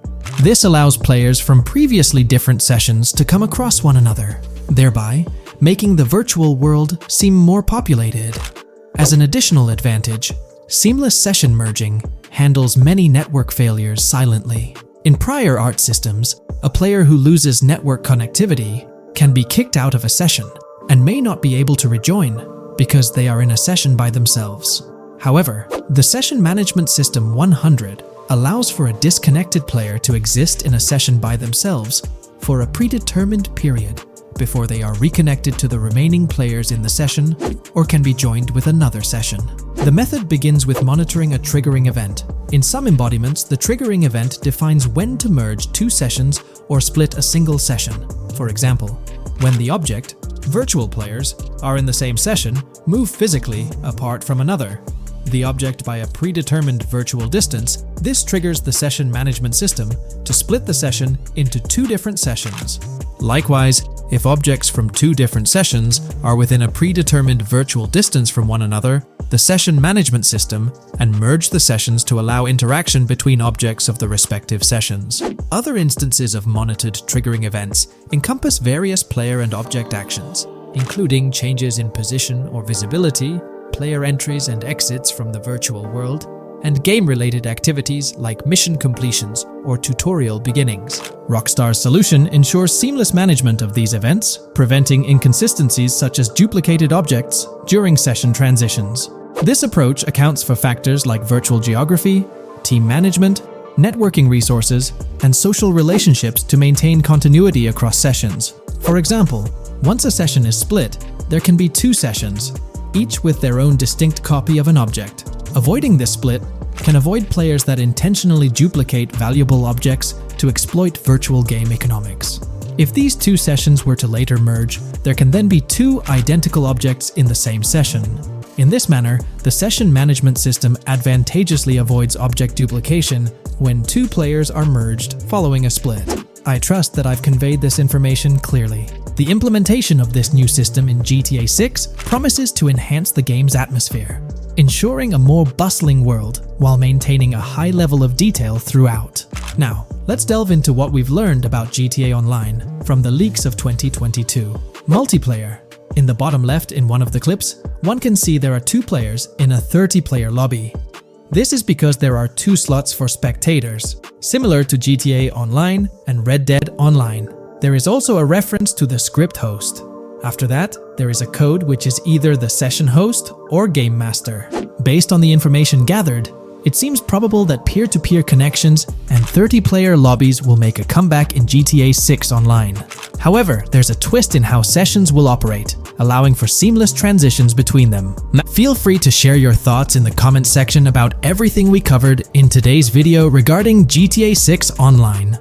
This allows players from previously different sessions to come across one another, thereby making the virtual world seem more populated. As an additional advantage, seamless session merging handles many network failures silently. In prior art systems, a player who loses network connectivity can be kicked out of a session and may not be able to rejoin because they are in a session by themselves. However, the Session Management System 100 allows for a disconnected player to exist in a session by themselves for a predetermined period before they are reconnected to the remaining players in the session or can be joined with another session. The method begins with monitoring a triggering event. In some embodiments, the triggering event defines when to merge two sessions or split a single session. For example, when the object, virtual players, are in the same session, move physically apart from another, the object by a predetermined virtual distance, this triggers the session management system to split the session into two different sessions. Likewise, if objects from two different sessions are within a predetermined virtual distance from one another, the session management system and merge the sessions to allow interaction between objects of the respective sessions. Other instances of monitored triggering events encompass various player and object actions, including changes in position or visibility, player entries and exits from the virtual world, and game-related activities like mission completions or tutorial beginnings. Rockstar's solution ensures seamless management of these events, preventing inconsistencies such as duplicated objects during session transitions. This approach accounts for factors like virtual geography, team management, networking resources, and social relationships to maintain continuity across sessions. For example, once a session is split, there can be two sessions, each with their own distinct copy of an object. Avoiding this split can avoid players that intentionally duplicate valuable objects to exploit virtual game economics. If these two sessions were to later merge, there can then be two identical objects in the same session. In this manner, the session management system advantageously avoids object duplication when two players are merged following a split. I trust that I've conveyed this information clearly. The implementation of this new system in GTA 6 promises to enhance the game's atmosphere, ensuring a more bustling world while maintaining a high level of detail throughout. Now, let's delve into what we've learned about GTA Online from the leaks of 2022. Multiplayer. In the bottom left in one of the clips, one can see there are 2 players in a 30-player lobby. This is because there are 2 slots for spectators, similar to GTA Online and Red Dead Online. There is also a reference to the script host. After that, there is a code which is either the session host or game master. Based on the information gathered, it seems probable that peer-to-peer connections and 30-player lobbies will make a comeback in GTA 6 Online. However, there's a twist in how sessions will operate, allowing for seamless transitions between them. Feel free to share your thoughts in the comment section about everything we covered in today's video regarding GTA 6 Online.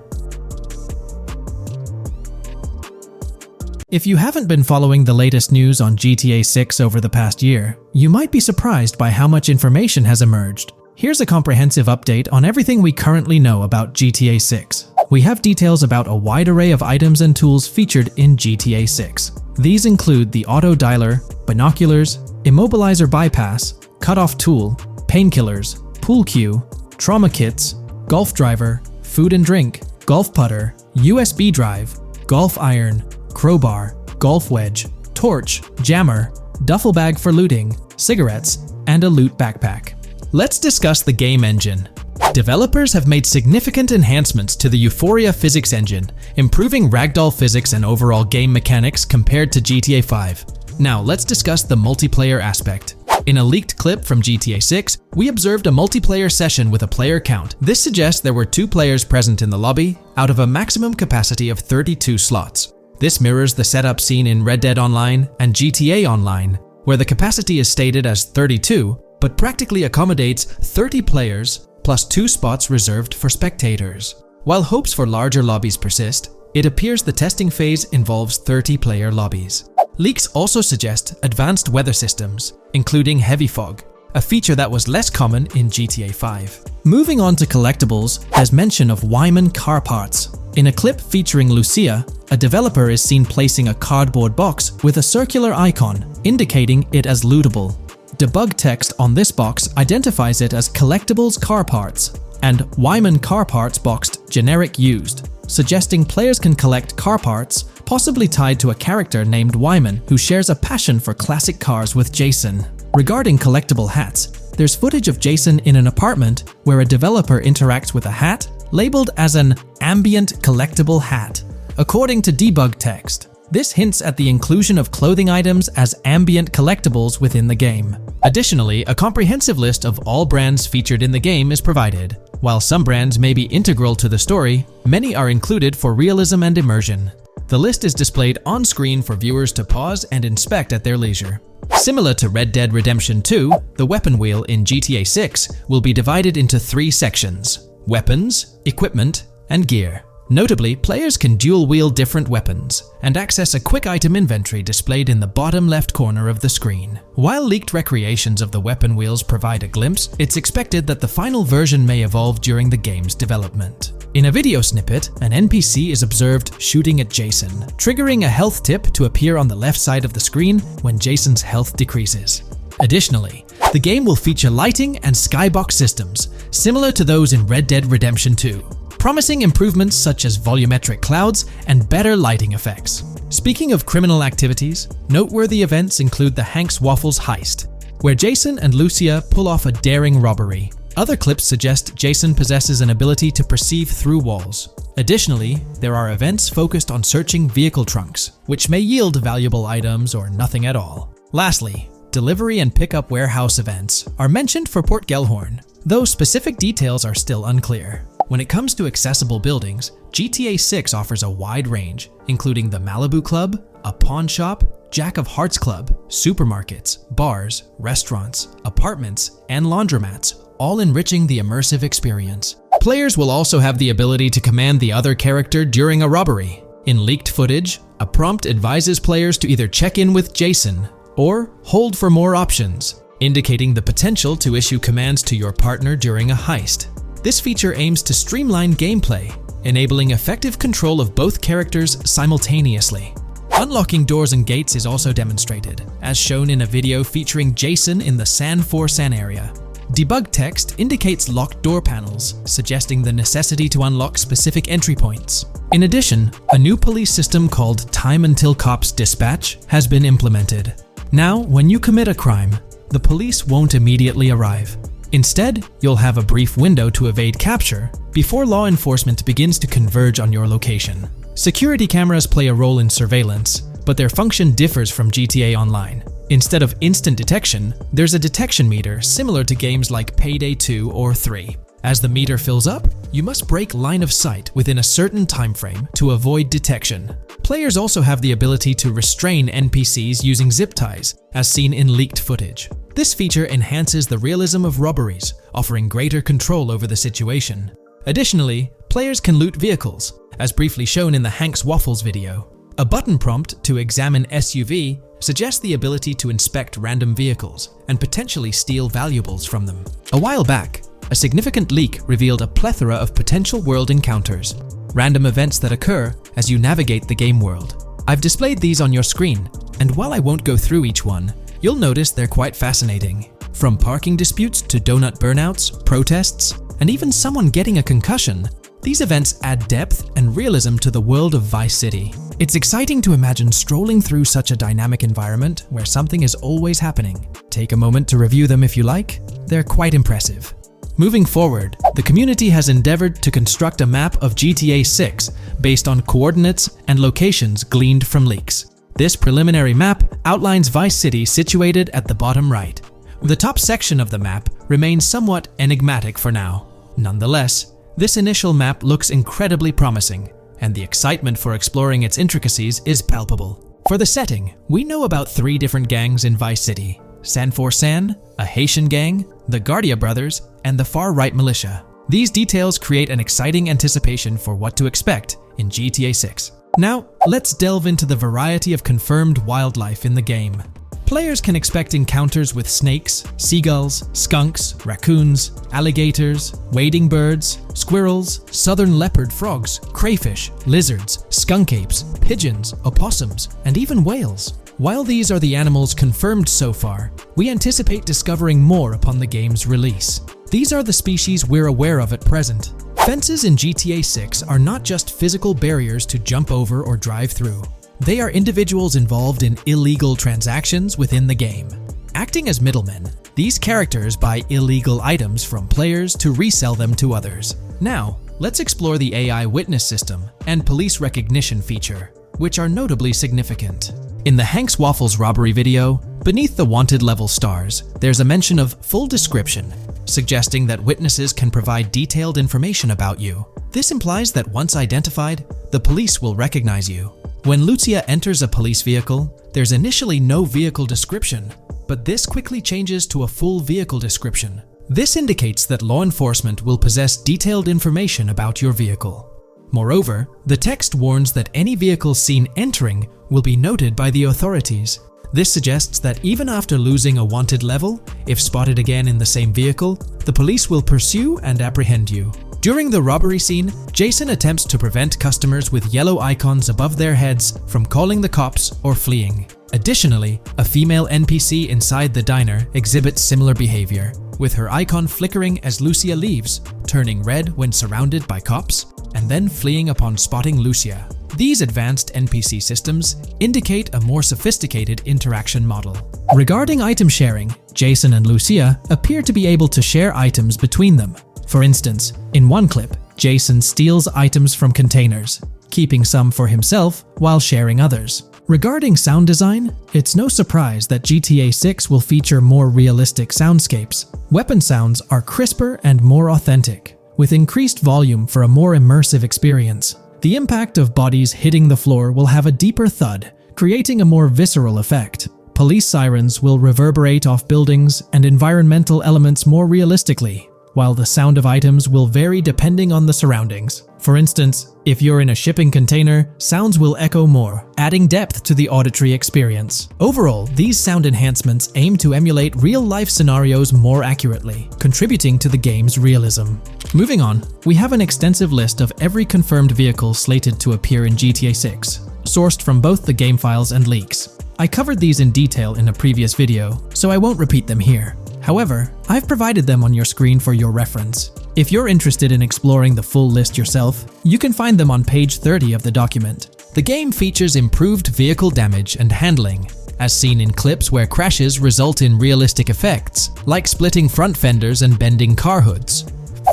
If you haven't been following the latest news on GTA 6 over the past year, you might be surprised by how much information has emerged. Here's a comprehensive update on everything we currently know about GTA 6. We have details about a wide array of items and tools featured in GTA 6. These include the auto dialer, binoculars, immobilizer bypass, cutoff tool, painkillers, pool cue, trauma kits, golf driver, food and drink, golf putter, USB drive, golf iron, crowbar, golf wedge, torch, jammer, duffel bag for looting, cigarettes, and a loot backpack. Let's discuss the game engine. Developers have made significant enhancements to the Euphoria physics engine, improving ragdoll physics and overall game mechanics compared to GTA 5. Now let's discuss the multiplayer aspect. In a leaked clip from GTA 6, we observed a multiplayer session with a player count. This suggests there were 2 players present in the lobby, out of a maximum capacity of 32 slots. This mirrors the setup seen in Red Dead Online and GTA Online, where the capacity is stated as 32, but practically accommodates 30 players plus 2 spots reserved for spectators. While hopes for larger lobbies persist, it appears the testing phase involves 30-player lobbies. Leaks also suggest advanced weather systems, including heavy fog, a feature that was less common in GTA 5. Moving on to collectibles, there's mention of Wyman car parts. In a clip featuring Lucia, a developer is seen placing a cardboard box with a circular icon, indicating it as lootable. Debug text on this box identifies it as Collectibles Car Parts and Wyman Car Parts boxed Generic Used, suggesting players can collect car parts, possibly tied to a character named Wyman who shares a passion for classic cars with Jason. Regarding collectible hats, there's footage of Jason in an apartment where a developer interacts with a hat labeled as an ambient collectible hat, according to debug text. This hints at the inclusion of clothing items as ambient collectibles within the game. Additionally, a comprehensive list of all brands featured in the game is provided. While some brands may be integral to the story, many are included for realism and immersion. The list is displayed on screen for viewers to pause and inspect at their leisure. Similar to Red Dead Redemption 2, the weapon wheel in GTA 6 will be divided into 3 sections: weapons, equipment, and gear. Notably, players can dual-wield different weapons and access a quick item inventory displayed in the bottom left corner of the screen. While leaked recreations of the weapon wheels provide a glimpse, it's expected that the final version may evolve during the game's development. In a video snippet, an NPC is observed shooting at Jason, triggering a health tip to appear on the left side of the screen when Jason's health decreases. Additionally, the game will feature lighting and skybox systems, similar to those in Red Dead Redemption 2. Promising improvements such as volumetric clouds and better lighting effects. Speaking of criminal activities, noteworthy events include the Hank's Waffles heist, where Jason and Lucia pull off a daring robbery. Other clips suggest Jason possesses an ability to perceive through walls. Additionally, there are events focused on searching vehicle trunks, which may yield valuable items or nothing at all. Lastly, delivery and pickup warehouse events are mentioned for Port Gellhorn, though specific details are still unclear. When it comes to accessible buildings, GTA 6 offers a wide range, including the Malibu Club, a pawn shop, Jack of Hearts Club, supermarkets, bars, restaurants, apartments, and laundromats, all enriching the immersive experience. Players will also have the ability to command the other character during a robbery. In leaked footage, a prompt advises players to either check in with Jason or hold for more options, indicating the potential to issue commands to your partner during a heist. This feature aims to streamline gameplay, enabling effective control of both characters simultaneously. Unlocking doors and gates is also demonstrated, as shown in a video featuring Jason in the San For-San area. Debug text indicates locked door panels, suggesting the necessity to unlock specific entry points. In addition, a new police system called Time Until Cops Dispatch has been implemented. Now, when you commit a crime, the police won't immediately arrive. Instead, you'll have a brief window to evade capture before law enforcement begins to converge on your location. Security cameras play a role in surveillance, but their function differs from GTA Online. Instead of instant detection, there's a detection meter similar to games like Payday 2 or 3. As the meter fills up, you must break line of sight within a certain time frame to avoid detection. Players also have the ability to restrain NPCs using zip ties, as seen in leaked footage. This feature enhances the realism of robberies, offering greater control over the situation. Additionally, players can loot vehicles, as briefly shown in the Hank's Waffles video. A button prompt to examine SUV suggests the ability to inspect random vehicles and potentially steal valuables from them. A while back, a significant leak revealed a plethora of potential world encounters, random events that occur as you navigate the game world. I've displayed these on your screen, and while I won't go through each one, you'll notice they're quite fascinating. From parking disputes to donut burnouts, protests, and even someone getting a concussion, these events add depth and realism to the world of Vice City. It's exciting to imagine strolling through such a dynamic environment where something is always happening. Take a moment to review them if you like. They're quite impressive. Moving forward, the community has endeavored to construct a map of GTA 6 based on coordinates and locations gleaned from leaks. This preliminary map outlines Vice City situated at the bottom right. The top section of the map remains somewhat enigmatic for now. Nonetheless, this initial map looks incredibly promising, and the excitement for exploring its intricacies is palpable. For the setting, we know about 3 different gangs in Vice City: San For-San, a Haitian gang, the Guardia Brothers, and the far-right militia. These details create an exciting anticipation for what to expect in GTA 6. Now, let's delve into the variety of confirmed wildlife in the game. Players can expect encounters with snakes, seagulls, skunks, raccoons, alligators, wading birds, squirrels, southern leopard frogs, crayfish, lizards, skunk apes, pigeons, opossums, and even whales. While these are the animals confirmed so far, we anticipate discovering more upon the game's release. These are the species we're aware of at present. Fences in GTA 6 are not just physical barriers to jump over or drive through. They are individuals involved in illegal transactions within the game. Acting as middlemen, these characters buy illegal items from players to resell them to others. Now, let's explore the AI witness system and police recognition feature, which are notably significant. In the Hank's Waffles robbery video, beneath the wanted level stars, there's a mention of full description, suggesting that witnesses can provide detailed information about you. This implies that once identified, the police will recognize you. When Lucia enters a police vehicle, there's initially no vehicle description, but this quickly changes to a full vehicle description. This indicates that law enforcement will possess detailed information about your vehicle. Moreover, the text warns that any vehicle seen entering will be noted by the authorities. This suggests that even after losing a wanted level, if spotted again in the same vehicle, the police will pursue and apprehend you. During the robbery scene, Jason attempts to prevent customers with yellow icons above their heads from calling the cops or fleeing. Additionally, a female NPC inside the diner exhibits similar behavior, with her icon flickering as Lucia leaves, turning red when surrounded by cops, and then fleeing upon spotting Lucia. These advanced NPC systems indicate a more sophisticated interaction model. Regarding item sharing, Jason and Lucia appear to be able to share items between them. For instance, in one clip, Jason steals items from containers, keeping some for himself while sharing others. Regarding sound design, it's no surprise that GTA 6 will feature more realistic soundscapes. Weapon sounds are crisper and more authentic, with increased volume for a more immersive experience. The impact of bodies hitting the floor will have a deeper thud, creating a more visceral effect. Police sirens will reverberate off buildings and environmental elements more realistically. while the sound of items will vary depending on the surroundings. For instance, if you're in a shipping container, sounds will echo more, adding depth to the auditory experience. Overall, these sound enhancements aim to emulate real-life scenarios more accurately, contributing to the game's realism. Moving on, we have an extensive list of every confirmed vehicle slated to appear in GTA 6, sourced from both the game files and leaks. I covered these in detail in a previous video, so I won't repeat them here. However, I've provided them on your screen for your reference. If you're interested in exploring the full list yourself, you can find them on page 30 of the document. The game features improved vehicle damage and handling, as seen in clips where crashes result in realistic effects, like splitting front fenders and bending car hoods.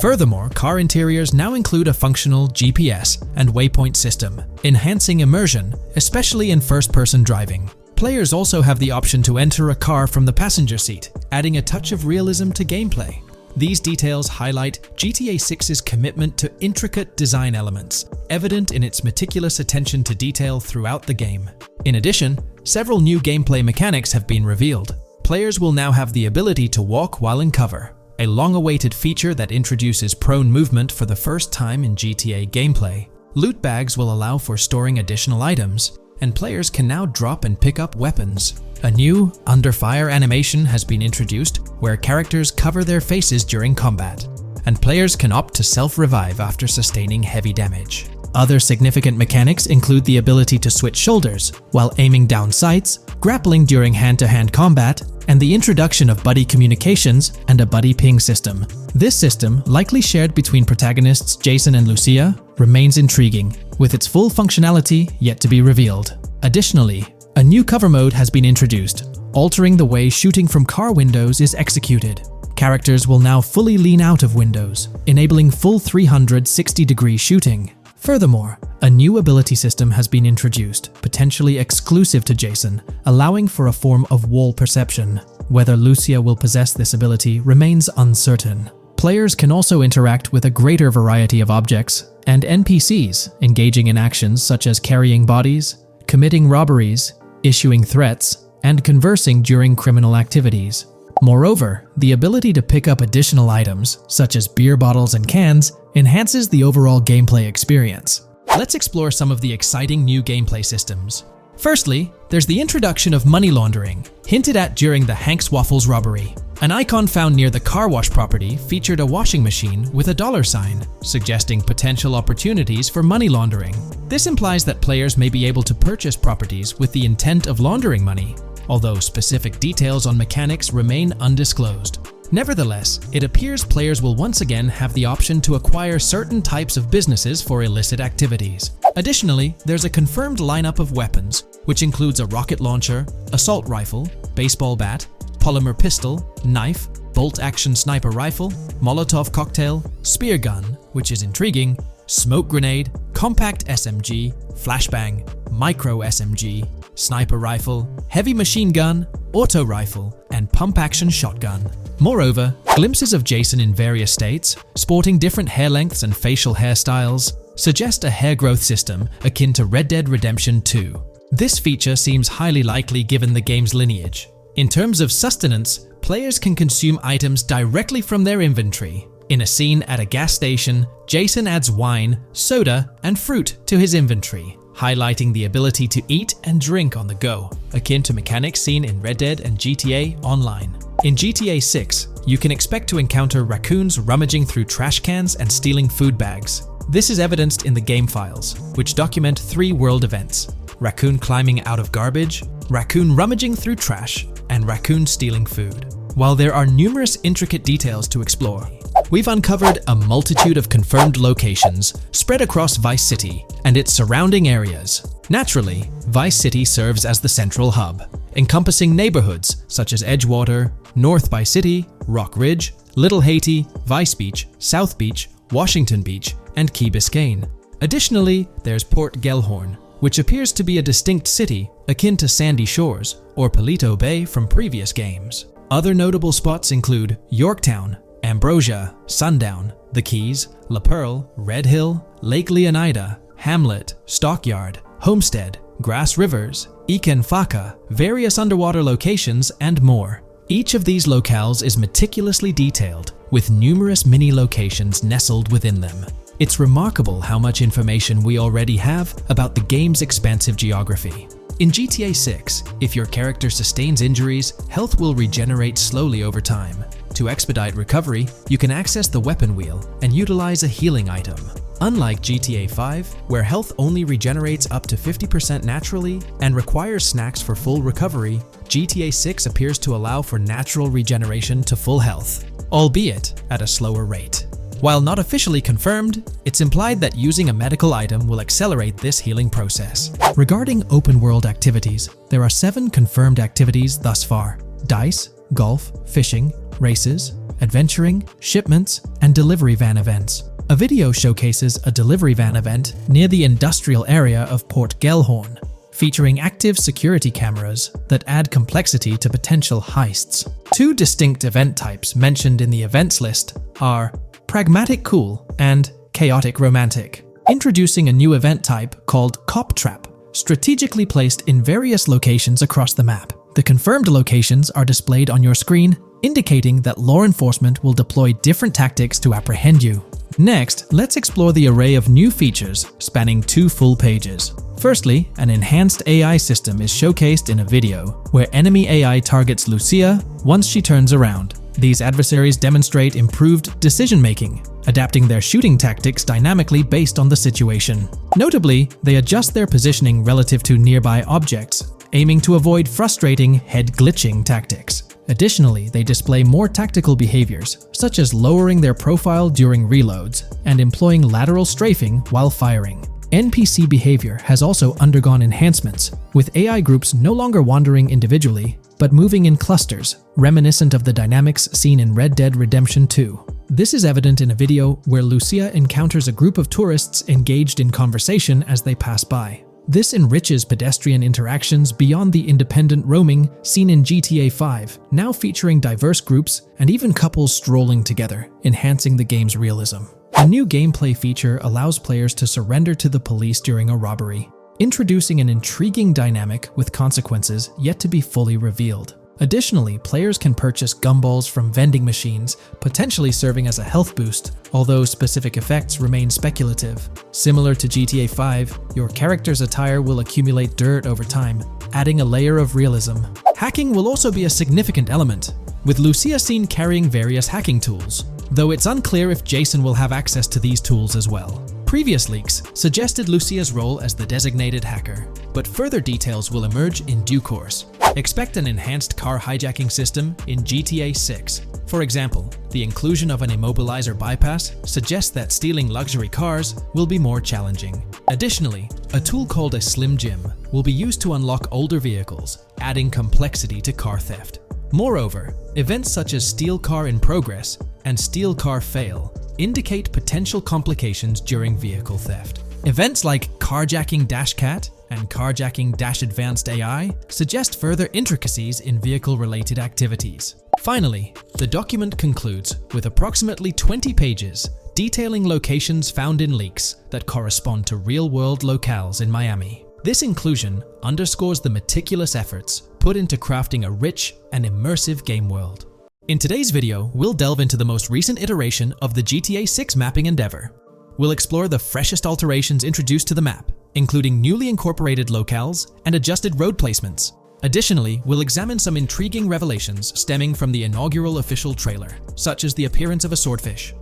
Furthermore, car interiors now include a functional GPS and waypoint system, enhancing immersion, especially in first-person driving. Players also have the option to enter a car from the passenger seat, adding a touch of realism to gameplay. These details highlight GTA 6's commitment to intricate design elements, evident in its meticulous attention to detail throughout the game. In addition, several new gameplay mechanics have been revealed. Players will now have the ability to walk while in cover, a long-awaited feature that introduces prone movement for the first time in GTA gameplay. Loot bags will allow for storing additional items, and players can now drop and pick up weapons. A new under fire animation has been introduced where characters cover their faces during combat, and players can opt to self-revive after sustaining heavy damage. Other significant mechanics include the ability to switch shoulders while aiming down sights, grappling during hand-to-hand combat, and the introduction of buddy communications and a buddy ping system. This system, likely shared between protagonists Jason and Lucia, remains intriguing, with its full functionality yet to be revealed. Additionally, a new cover mode has been introduced, altering the way shooting from car windows is executed. Characters will now fully lean out of windows, enabling full 360-degree shooting. Furthermore, a new ability system has been introduced, potentially exclusive to Jason, allowing for a form of wall perception. Whether Lucia will possess this ability remains uncertain. Players can also interact with a greater variety of objects and NPCs, engaging in actions such as carrying bodies, committing robberies, issuing threats, and conversing during criminal activities. Moreover, the ability to pick up additional items, such as beer bottles and cans, enhances the overall gameplay experience. Let's explore some of the exciting new gameplay systems. Firstly, there's the introduction of money laundering, hinted at during the Hank's Waffles robbery. An icon found near the car wash property featured a washing machine with a dollar sign, suggesting potential opportunities for money laundering. This implies that players may be able to purchase properties with the intent of laundering money, although specific details on mechanics remain undisclosed. Nevertheless, it appears players will once again have the option to acquire certain types of businesses for illicit activities. Additionally, there's a confirmed lineup of weapons, which includes a rocket launcher, assault rifle, baseball bat, polymer pistol, knife, bolt-action sniper rifle, Molotov cocktail, spear gun, which is intriguing, smoke grenade, compact SMG, flashbang, micro SMG, sniper rifle, heavy machine gun, auto rifle, and pump-action shotgun. Moreover, glimpses of Jason in various states, sporting different hair lengths and facial hairstyles, suggest a hair growth system akin to Red Dead Redemption 2. This feature seems highly likely given the game's lineage. In terms of sustenance, players can consume items directly from their inventory. In a scene at a gas station, Jason adds wine, soda, and fruit to his inventory, highlighting the ability to eat and drink on the go, akin to mechanics seen in Red Dead and GTA Online. In GTA 6, you can expect to encounter raccoons rummaging through trash cans and stealing food bags. This is evidenced in the game files, which document 3 world events: raccoon climbing out of garbage, raccoon rummaging through trash, and raccoon stealing food. While there are numerous intricate details to explore, we've uncovered a multitude of confirmed locations spread across Vice City and its surrounding areas. Naturally, Vice City serves as the central hub, encompassing neighborhoods such as Edgewater, North Vice City, Rock Ridge, Little Haiti, Vice Beach, South Beach, Washington Beach, and Key Biscayne. Additionally, there's Port Gellhorn, which appears to be a distinct city akin to Sandy Shores or Paleto Bay from previous games. Other notable spots include Yorktown, Ambrosia, Sundown, The Keys, La Pearl, Red Hill, Lake Leonida, Hamlet, Stockyard, Homestead, Grass Rivers, Iken Faka, various underwater locations, and more. Each of these locales is meticulously detailed, with numerous mini locations nestled within them. It's remarkable how much information we already have about the game's expansive geography. In GTA 6, if your character sustains injuries, health will regenerate slowly over time. To expedite recovery, you can access the weapon wheel and utilize a healing item. Unlike GTA 5, where health only regenerates up to 50% naturally and requires snacks for full recovery, GTA 6 appears to allow for natural regeneration to full health, albeit at a slower rate. While not officially confirmed, it's implied that using a medical item will accelerate this healing process. Regarding open-world activities, there are 7 confirmed activities thus far: dice, golf, fishing, races, adventuring, shipments, and delivery van events. A video showcases a delivery van event near the industrial area of Port Gellhorn, featuring active security cameras that add complexity to potential heists. 2 distinct event types mentioned in the events list are Pragmatic Cool and Chaotic Romantic, introducing a new event type called Cop Trap, strategically placed in various locations across the map. The confirmed locations are displayed on your screen, indicating that law enforcement will deploy different tactics to apprehend you. Next, let's explore the array of new features spanning 2 full pages. Firstly, an enhanced AI system is showcased in a video, where enemy AI targets Lucia once she turns around. These adversaries demonstrate improved decision-making, adapting their shooting tactics dynamically based on the situation. Notably, they adjust their positioning relative to nearby objects, aiming to avoid frustrating head-glitching tactics. Additionally, they display more tactical behaviors, such as lowering their profile during reloads and employing lateral strafing while firing. NPC behavior has also undergone enhancements, with AI groups no longer wandering individually, but moving in clusters, reminiscent of the dynamics seen in Red Dead Redemption 2. This is evident in a video where Lucia encounters a group of tourists engaged in conversation as they pass by. This enriches pedestrian interactions beyond the independent roaming seen in GTA 5, now featuring diverse groups and even couples strolling together, enhancing the game's realism. A new gameplay feature allows players to surrender to the police during a robbery, introducing an intriguing dynamic with consequences yet to be fully revealed. Additionally, players can purchase gumballs from vending machines, potentially serving as a health boost, although specific effects remain speculative. Similar to GTA 5, your character's attire will accumulate dirt over time, adding a layer of realism. Hacking will also be a significant element, with Lucia seen carrying various hacking tools, though it's unclear if Jason will have access to these tools as well. Previous leaks suggested Lucia's role as the designated hacker, but further details will emerge in due course. Expect an enhanced car hijacking system in GTA 6. For example, the inclusion of an immobilizer bypass suggests that stealing luxury cars will be more challenging. Additionally, a tool called a Slim Jim will be used to unlock older vehicles, adding complexity to car theft. Moreover, events such as Steal Car in Progress and Steal Car Fail indicate potential complications during vehicle theft. Events like Carjacking Cat and Carjacking Advanced AI suggest further intricacies in vehicle-related activities. Finally, the document concludes with approximately 20 pages detailing locations found in leaks that correspond to real-world locales in Miami. This inclusion underscores the meticulous efforts put into crafting a rich and immersive game world. In today's video, we'll delve into the most recent iteration of the GTA 6 mapping endeavor. We'll explore the freshest alterations introduced to the map, including newly incorporated locales and adjusted road placements. Additionally, we'll examine some intriguing revelations stemming from the inaugural official trailer, such as the appearance of a swordfish.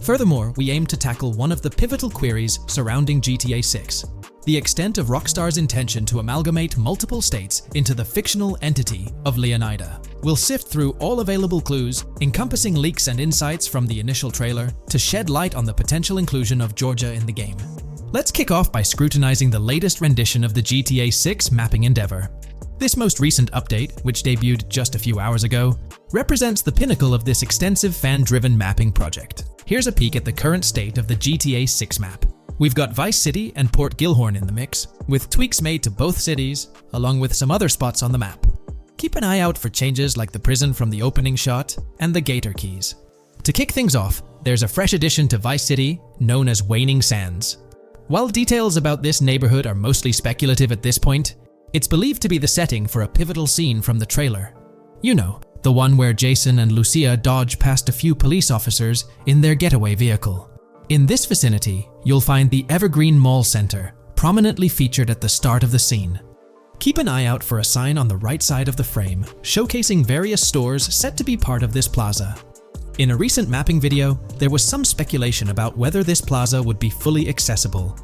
Furthermore, we aim to tackle one of the pivotal queries surrounding GTA 6, the extent of Rockstar's intention to amalgamate multiple states into the fictional entity of Leonida. We'll sift through all available clues, encompassing leaks and insights from the initial trailer, to shed light on the potential inclusion of Georgia in the game. Let's kick off by scrutinizing the latest rendition of the GTA 6 mapping endeavor. This most recent update, which debuted just a few hours ago, represents the pinnacle of this extensive fan-driven mapping project. Here's a peek at the current state of the GTA 6 map. We've got Vice City and Port Gellhorn in the mix, with tweaks made to both cities, along with some other spots on the map. Keep an eye out for changes like the prison from the opening shot and the Gator Keys. To kick things off, there's a fresh addition to Vice City known as Waning Sands. While details about this neighborhood are mostly speculative at this point, it's believed to be the setting for a pivotal scene from the trailer. You know, the one where Jason and Lucia dodge past a few police officers in their getaway vehicle. In this vicinity, you'll find the Evergreen Mall Center, prominently featured at the start of the scene. Keep an eye out for a sign on the right side of the frame, showcasing various stores set to be part of this plaza. In a recent mapping video, there was some speculation about whether this plaza would be fully accessible.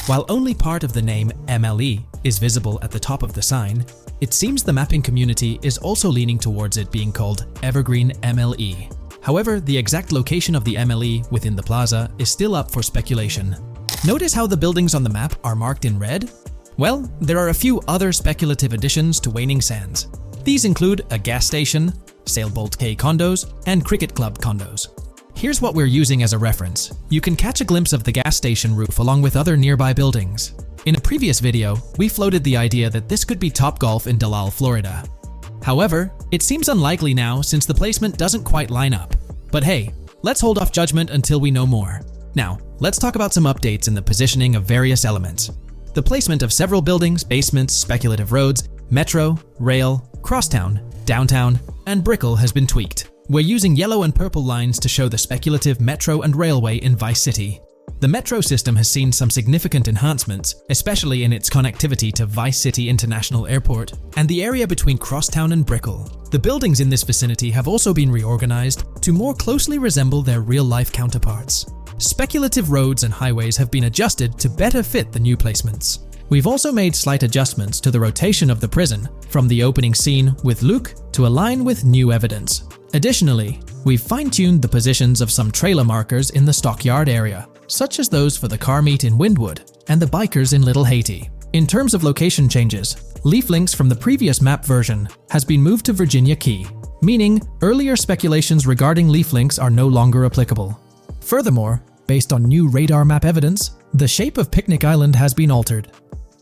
While only part of the name MLE is visible at the top of the sign, it seems the mapping community is also leaning towards it being called Evergreen MLE. However, the exact location of the MLE within the plaza is still up for speculation. Notice how the buildings on the map are marked in red? Well, there are a few other speculative additions to Waning Sands. These include a gas station, Sailbolt K condos, and Cricket Club condos. Here's what we're using as a reference. You can catch a glimpse of the gas station roof along with other nearby buildings. In a previous video, we floated the idea that this could be Topgolf in Dalal, Florida. However, it seems unlikely now since the placement doesn't quite line up. But hey, let's hold off judgment until we know more. Now, let's talk about some updates in the positioning of various elements. The placement of several buildings, basements, speculative roads, metro, rail, crosstown, downtown, and Brickell has been tweaked. We're using yellow and purple lines to show the speculative metro and railway in Vice City. The metro system has seen some significant enhancements, especially in its connectivity to Vice City International Airport and the area between Crosstown and Brickell. The buildings in this vicinity have also been reorganized to more closely resemble their real-life counterparts. Speculative roads and highways have been adjusted to better fit the new placements. We've also made slight adjustments to the rotation of the prison from the opening scene with Luke to align with new evidence. Additionally, we've fine-tuned the positions of some trailer markers in the stockyard area, such as those for the car meet in Windwood and the bikers in Little Haiti. In terms of location changes, Leaf Links from the previous map version has been moved to Virginia Key, meaning earlier speculations regarding Leaf Links are no longer applicable. Furthermore, based on new radar map evidence, the shape of Picnic Island has been altered.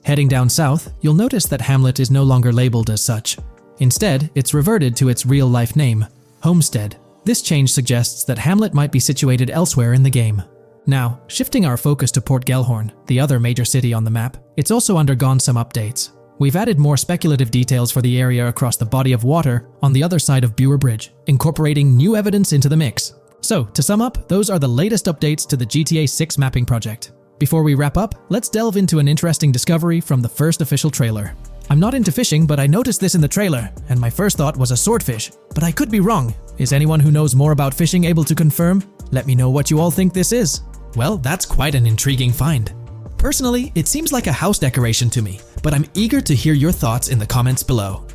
Heading down south, you'll notice that Hamlet is no longer labeled as such. Instead, it's reverted to its real-life name, Homestead. This change suggests that Hamlet might be situated elsewhere in the game. Now, shifting our focus to Port Gellhorn, the other major city on the map, it's also undergone some updates. We've added more speculative details for the area across the body of water on the other side of Buer Bridge, incorporating new evidence into the mix. So, to sum up, those are the latest updates to the GTA 6 mapping project. Before we wrap up, let's delve into an interesting discovery from the first official trailer. I'm not into fishing, but I noticed this in the trailer, and my first thought was a swordfish, but I could be wrong. Is anyone who knows more about fishing able to confirm? Let me know what you all think this is. Well, that's quite an intriguing find. Personally, it seems like a house decoration to me, but I'm eager to hear your thoughts in the comments below.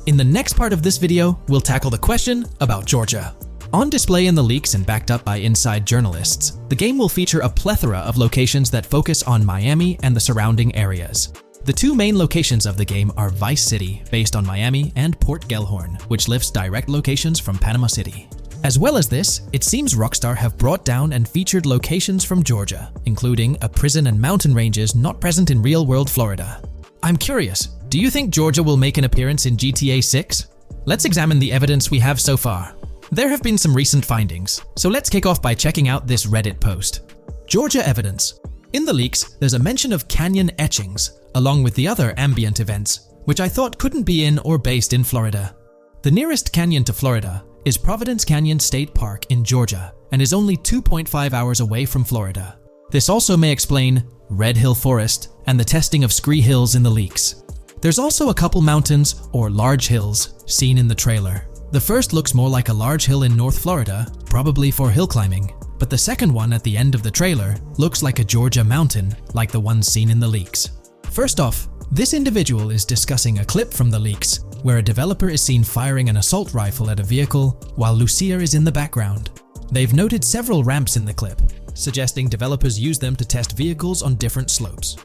In the next part of this video, we'll tackle the question about Georgia. On display in the leaks and backed up by inside journalists, the game will feature a plethora of locations that focus on Miami and the surrounding areas. The two main locations of the game are Vice City, based on Miami, and Port Gellhorn, which lifts direct locations from Panama City. As well as this, it seems Rockstar have brought down and featured locations from Georgia, including a prison and mountain ranges not present in real-world Florida. I'm curious, do you think Georgia will make an appearance in GTA 6? Let's examine the evidence we have so far. There have been some recent findings, so let's kick off by checking out this Reddit post. Georgia evidence. In the leaks, there's a mention of canyon etchings, along with the other ambient events, which I thought couldn't be in or based in Florida. The nearest canyon to Florida is Providence Canyon State Park in Georgia, and is only 2.5 hours away from Florida. This also may explain Red Hill Forest and the testing of Scree Hills in the leaks. There's also a couple mountains or large hills seen in the trailer. The first looks more like a large hill in North Florida, probably for hill climbing, but the second one at the end of the trailer looks like a Georgia mountain, like the one seen in the leaks. First off, this individual is discussing a clip from the leaks, where a developer is seen firing an assault rifle at a vehicle while Lucia is in the background. They've noted several ramps in the clip, suggesting developers use them to test vehicles on different slopes.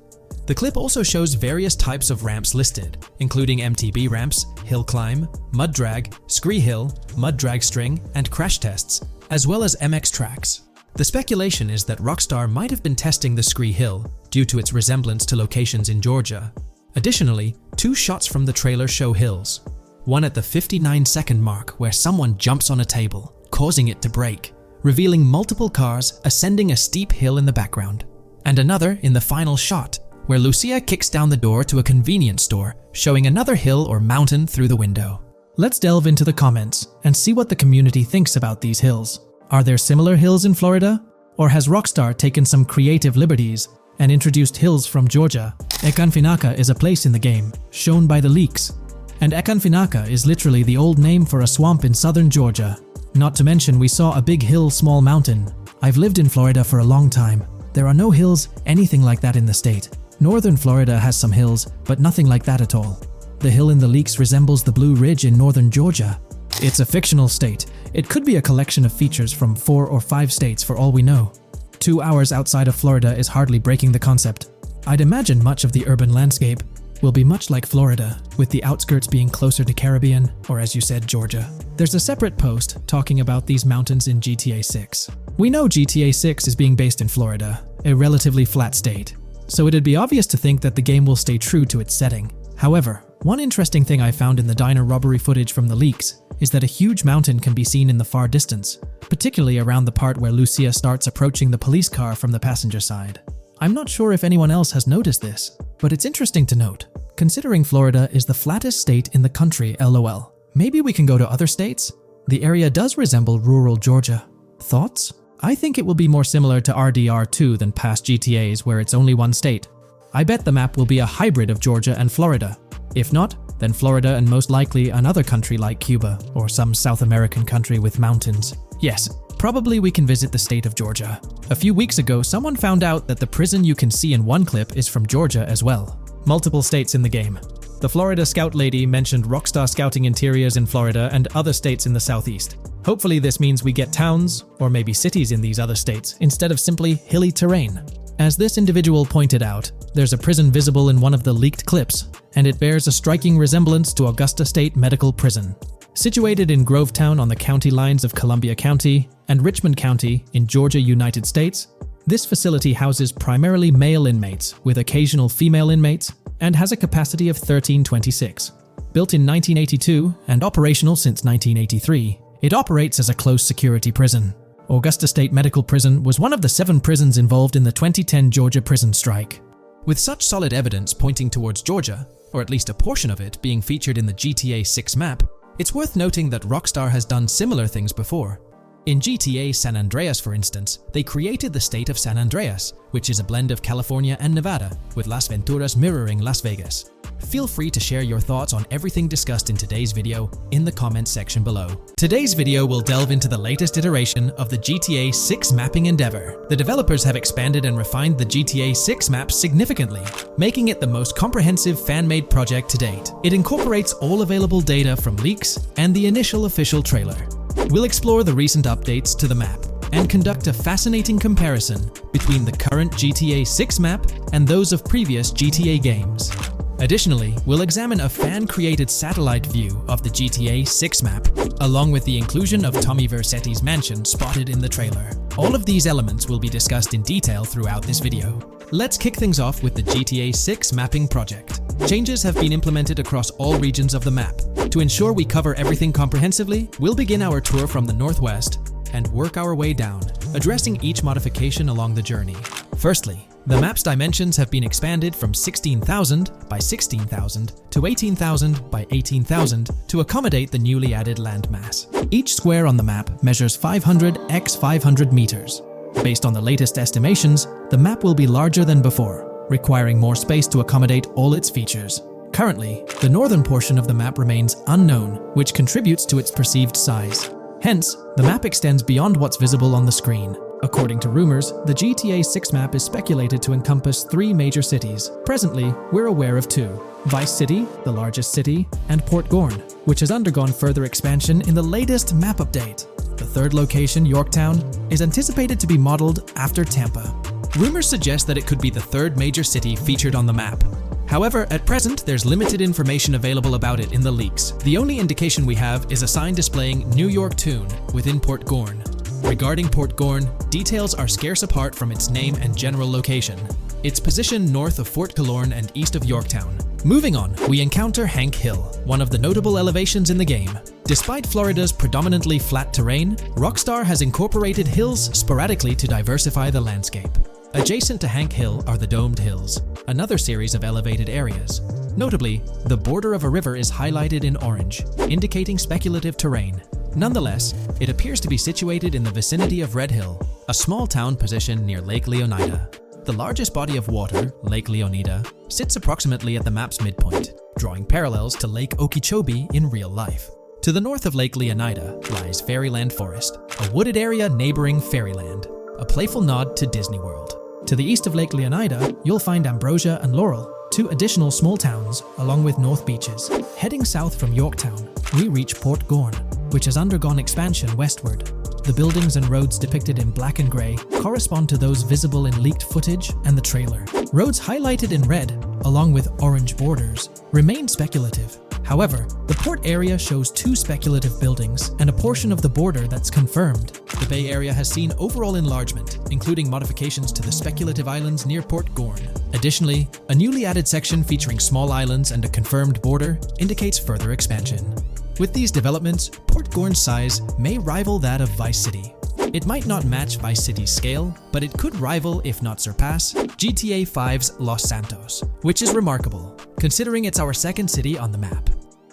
The clip also shows various types of ramps listed, including MTB ramps, hill climb, mud drag, Scree Hill, mud drag string, and crash tests, as well as MX tracks. The speculation is that Rockstar might have been testing the Scree Hill due to its resemblance to locations in Georgia. Additionally, two shots from the trailer show hills, one at the 59-second mark where someone jumps on a table, causing it to break, revealing multiple cars ascending a steep hill in the background, and another in the final shot, where Lucia kicks down the door to a convenience store, showing another hill or mountain through the window. Let's delve into the comments and see what the community thinks about these hills. Are there similar hills in Florida? Or has Rockstar taken some creative liberties and introduced hills from Georgia? Ekanfinaka is a place in the game, shown by the leaks. And Ekanfinaka is literally the old name for a swamp in southern Georgia. Not to mention we saw a big hill, small mountain. I've lived in Florida for a long time. There are no hills, anything like that in the state. Northern Florida has some hills, but nothing like that at all. The hill in the leaks resembles the Blue Ridge in northern Georgia. It's a fictional state. It could be a collection of features from 4 or 5 states for all we know. 2 hours outside of Florida is hardly breaking the concept. I'd imagine much of the urban landscape will be much like Florida, with the outskirts being closer to Caribbean, or as you said, Georgia. There's a separate post talking about these mountains in GTA 6. We know GTA 6 is being based in Florida, a relatively flat state, so it'd be obvious to think that the game will stay true to its setting. However, one interesting thing I found in the diner robbery footage from the leaks is that a huge mountain can be seen in the far distance, particularly around the part where Lucia starts approaching the police car from the passenger side. I'm not sure if anyone else has noticed this, but it's interesting to note, considering Florida is the flattest state in the country, LOL. Maybe we can go to other states? The area does resemble rural Georgia. Thoughts? I think it will be more similar to RDR2 than past GTAs where it's only one state. I bet the map will be a hybrid of Georgia and Florida. If not, then Florida and most likely another country like Cuba or some South American country with mountains. Yes, probably we can visit the state of Georgia. A few weeks ago, someone found out that the prison you can see in one clip is from Georgia as well. Multiple states in the game. The Florida Scout lady mentioned Rockstar Scouting interiors in Florida and other states in the southeast. Hopefully this means we get towns, or maybe cities in these other states, instead of simply hilly terrain. As this individual pointed out, there's a prison visible in one of the leaked clips, and it bears a striking resemblance to Augusta State Medical Prison. Situated in Grovetown on the county lines of Columbia County and Richmond County in Georgia, United States, this facility houses primarily male inmates with occasional female inmates and has a capacity of 1326. Built in 1982 and operational since 1983, it operates as a close security prison. Augusta State Medical Prison was one of the 7 prisons involved in the 2010 Georgia prison strike. With such solid evidence pointing towards Georgia, or at least a portion of it being featured in the GTA 6 map, it's worth noting that Rockstar has done similar things before. In GTA San Andreas, for instance, they created the state of San Andreas, which is a blend of California and Nevada, with Las Venturas mirroring Las Vegas. Feel free to share your thoughts on everything discussed in today's video in the comments section below. Today's video will delve into the latest iteration of the GTA 6 mapping endeavor. The developers have expanded and refined the GTA 6 map significantly, making it the most comprehensive fan-made project to date. It incorporates all available data from leaks and the initial official trailer. We'll explore the recent updates to the map and conduct a fascinating comparison between the current GTA 6 map and those of previous GTA games. Additionally, we'll examine a fan-created satellite view of the GTA 6 map, along with the inclusion of Tommy Vercetti's mansion spotted in the trailer. All of these elements will be discussed in detail throughout this video. Let's kick things off with the GTA 6 mapping project. Changes have been implemented across all regions of the map. To ensure we cover everything comprehensively, we'll begin our tour from the northwest and work our way down, addressing each modification along the journey. Firstly, the map's dimensions have been expanded from 16,000 by 16,000 to 18,000 by 18,000 to accommodate the newly added landmass. Each square on the map measures 500 x 500 meters. Based on the latest estimations, the map will be larger than before, requiring more space to accommodate all its features. Currently, the northern portion of the map remains unknown, which contributes to its perceived size. Hence, the map extends beyond what's visible on the screen. According to rumors, the GTA 6 map is speculated to encompass 3 major cities. Presently, we're aware of 2. Vice City, the largest city, and Port Gorn, which has undergone further expansion in the latest map update. The third location, Yorktown, is anticipated to be modeled after Tampa. Rumors suggest that it could be the 3rd major city featured on the map. However, at present, there's limited information available about it in the leaks. The only indication we have is a sign displaying New York Tune within Port Gorn. Regarding Port Gorn, details are scarce apart from its name and general location. It's positioned north of Fort Killorn and east of Yorktown. Moving on, we encounter Hank Hill, one of the notable elevations in the game. Despite Florida's predominantly flat terrain, Rockstar has incorporated hills sporadically to diversify the landscape. Adjacent to Hank Hill are the Domed Hills, another series of elevated areas. Notably, the border of a river is highlighted in orange, indicating speculative terrain. Nonetheless, it appears to be situated in the vicinity of Red Hill, a small town positioned near Lake Leonida. The largest body of water, Lake Leonida, sits approximately at the map's midpoint, drawing parallels to Lake Okeechobee in real life. To the north of Lake Leonida lies Fairyland Forest, a wooded area neighboring Fairyland, a playful nod to Disney World. To the east of Lake Leonida, you'll find Ambrosia and Laurel, two additional small towns, along with North Beaches. Heading south from Yorktown, we reach Port Gorn, which has undergone expansion westward. The buildings and roads depicted in black and grey correspond to those visible in leaked footage and the trailer. Roads highlighted in red, along with orange borders, remain speculative. However, the port area shows two speculative buildings and a portion of the border that's confirmed. The Bay Area has seen overall enlargement, including modifications to the speculative islands near Port Gorn. Additionally, a newly added section featuring small islands and a confirmed border indicates further expansion. With these developments, Port Gorn's size may rival that of Vice City. It might not match Vice City's scale, but it could rival, if not surpass, GTA 5's Los Santos, which is remarkable, considering it's our second city on the map.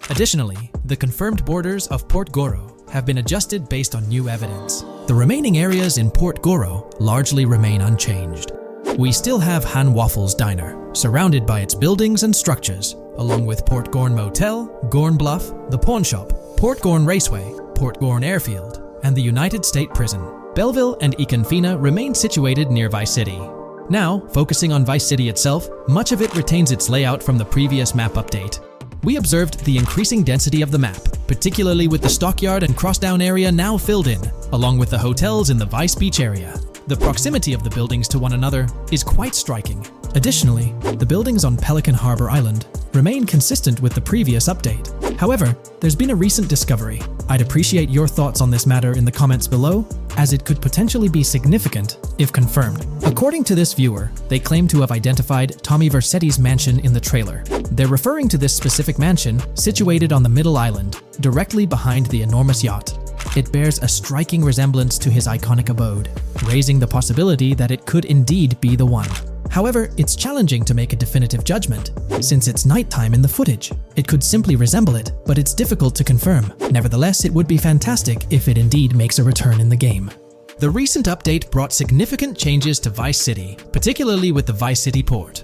Additionally, the confirmed borders of Port Goro have been adjusted based on new evidence. The remaining areas in Port Goro largely remain unchanged. We still have Han Waffles Diner, surrounded by its buildings and structures, along with Port Gorn Motel, Gorn Bluff, the Pawn Shop, Port Gorn Raceway, Port Gorn Airfield, and the United State Prison. Belleville and Econfina remain situated near Vice City. Now, focusing on Vice City itself, much of it retains its layout from the previous map update. We observed the increasing density of the map, particularly with the Stockyard and Crossdown area now filled in, along with the hotels in the Vice Beach area. The proximity of the buildings to one another is quite striking. Additionally, the buildings on Pelican Harbor Island remain consistent with the previous update. However, there's been a recent discovery. I'd appreciate your thoughts on this matter in the comments below, as it could potentially be significant if confirmed. According to this viewer, they claim to have identified Tommy Vercetti's mansion in the trailer. They're referring to this specific mansion situated on the middle island, directly behind the enormous yacht. It bears a striking resemblance to his iconic abode, raising the possibility that it could indeed be the one. However, it's challenging to make a definitive judgment, since it's nighttime in the footage. It could simply resemble it, but it's difficult to confirm. Nevertheless, it would be fantastic if it indeed makes a return in the game. The recent update brought significant changes to Vice City, particularly with the Vice City port.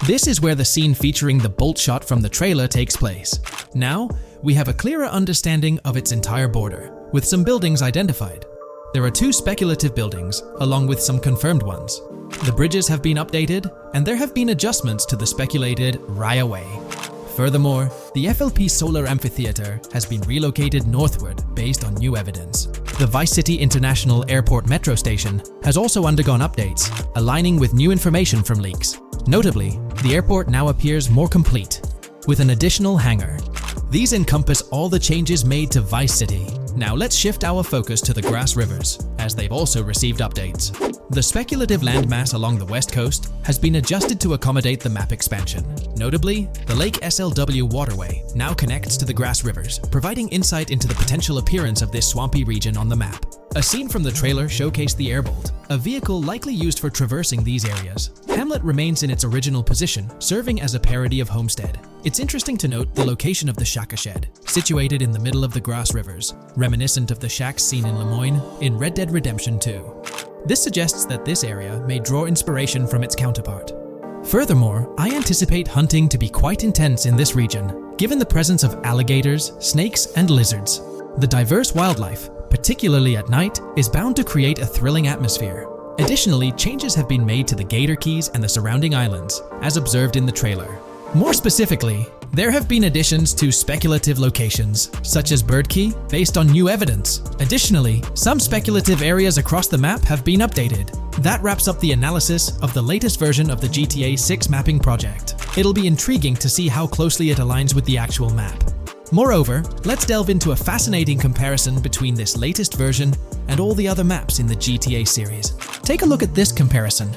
This is where the scene featuring the bolt shot from the trailer takes place. Now, we have a clearer understanding of its entire border, with some buildings identified. There are two speculative buildings, along with some confirmed ones. The bridges have been updated, and there have been adjustments to the speculated Raya Way. Furthermore, the FLP Solar Amphitheater has been relocated northward based on new evidence. The Vice City International Airport metro station has also undergone updates, aligning with new information from leaks. Notably, the airport now appears more complete, with an additional hangar. These encompass all the changes made to Vice City. Now let's shift our focus to the Grass Rivers, as they've also received updates. The speculative landmass along the west coast has been adjusted to accommodate the map expansion. Notably, the Lake SLW waterway now connects to the Grass Rivers, providing insight into the potential appearance of this swampy region on the map. A scene from the trailer showcased the Airbolt, a vehicle likely used for traversing these areas. Hamlet remains in its original position, serving as a parody of Homestead. It's interesting to note the location of the Shaka Shed, situated in the middle of the Grass Rivers, reminiscent of the shacks seen in Lemoyne in Red Dead Redemption 2. This suggests that this area may draw inspiration from its counterpart. Furthermore, I anticipate hunting to be quite intense in this region, given the presence of alligators, snakes, and lizards. The diverse wildlife, particularly at night, is bound to create a thrilling atmosphere. Additionally, changes have been made to the Gator Keys and the surrounding islands, as observed in the trailer. More specifically, there have been additions to speculative locations, such as Bird Key, based on new evidence. Additionally, some speculative areas across the map have been updated. That wraps up the analysis of the latest version of the GTA 6 mapping project. It'll be intriguing to see how closely it aligns with the actual map. Moreover, let's delve into a fascinating comparison between this latest version and all the other maps in the GTA series. Take a look at this comparison.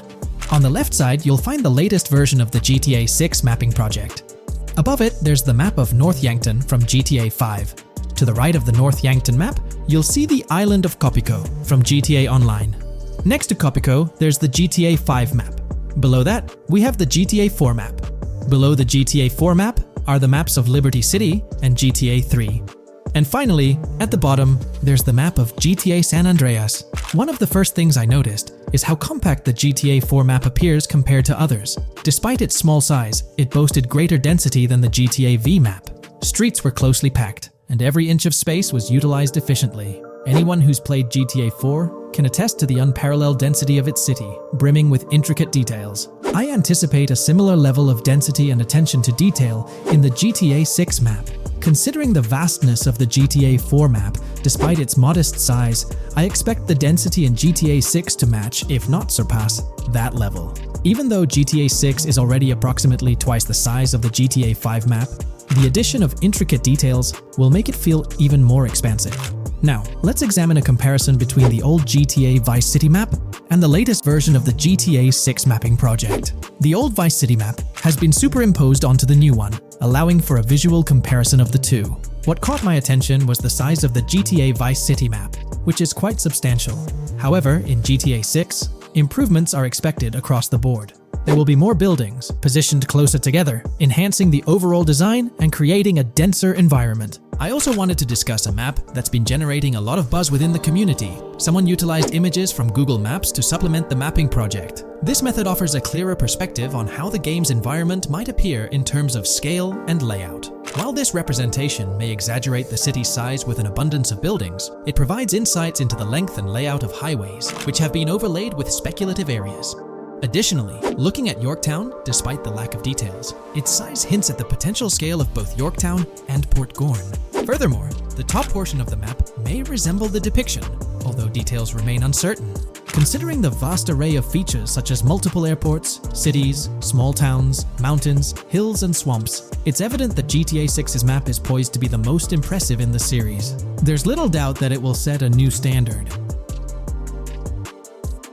On the left side, you'll find the latest version of the GTA 6 mapping project. Above it, there's the map of North Yankton from GTA 5. To the right of the North Yankton map, you'll see the island of Copico from GTA Online. Next to Copico, there's the GTA 5 map. Below that, we have the GTA 4 map. Below the GTA 4 map, are the maps of Liberty City and GTA 3. And finally, at the bottom, there's the map of GTA San Andreas. One of the first things I noticed is how compact the GTA 4 map appears compared to others. Despite its small size, it boasted greater density than the GTA V map. Streets were closely packed, and every inch of space was utilized efficiently. Anyone who's played GTA 4 can attest to the unparalleled density of its city, brimming with intricate details. I anticipate a similar level of density and attention to detail in the GTA 6 map. Considering the vastness of the GTA 4 map, despite its modest size, I expect the density in GTA 6 to match, if not surpass, that level. Even though GTA 6 is already approximately twice the size of the GTA 5 map, the addition of intricate details will make it feel even more expansive. Now, let's examine a comparison between the old GTA Vice City map and the latest version of the GTA 6 mapping project. The old Vice City map has been superimposed onto the new one, allowing for a visual comparison of the two. What caught my attention was the size of the GTA Vice City map, which is quite substantial. However, in GTA 6, improvements are expected across the board. There will be more buildings, positioned closer together, enhancing the overall design and creating a denser environment. I also wanted to discuss a map that's been generating a lot of buzz within the community. Someone utilized images from Google Maps to supplement the mapping project. This method offers a clearer perspective on how the game's environment might appear in terms of scale and layout. While this representation may exaggerate the city's size with an abundance of buildings, it provides insights into the length and layout of highways, which have been overlaid with speculative areas. Additionally, looking at Yorktown, despite the lack of details, its size hints at the potential scale of both Yorktown and Port Gorn. Furthermore, the top portion of the map may resemble the depiction, although details remain uncertain. Considering the vast array of features such as multiple airports, cities, small towns, mountains, hills, and swamps, it's evident that GTA 6's map is poised to be the most impressive in the series. There's little doubt that it will set a new standard.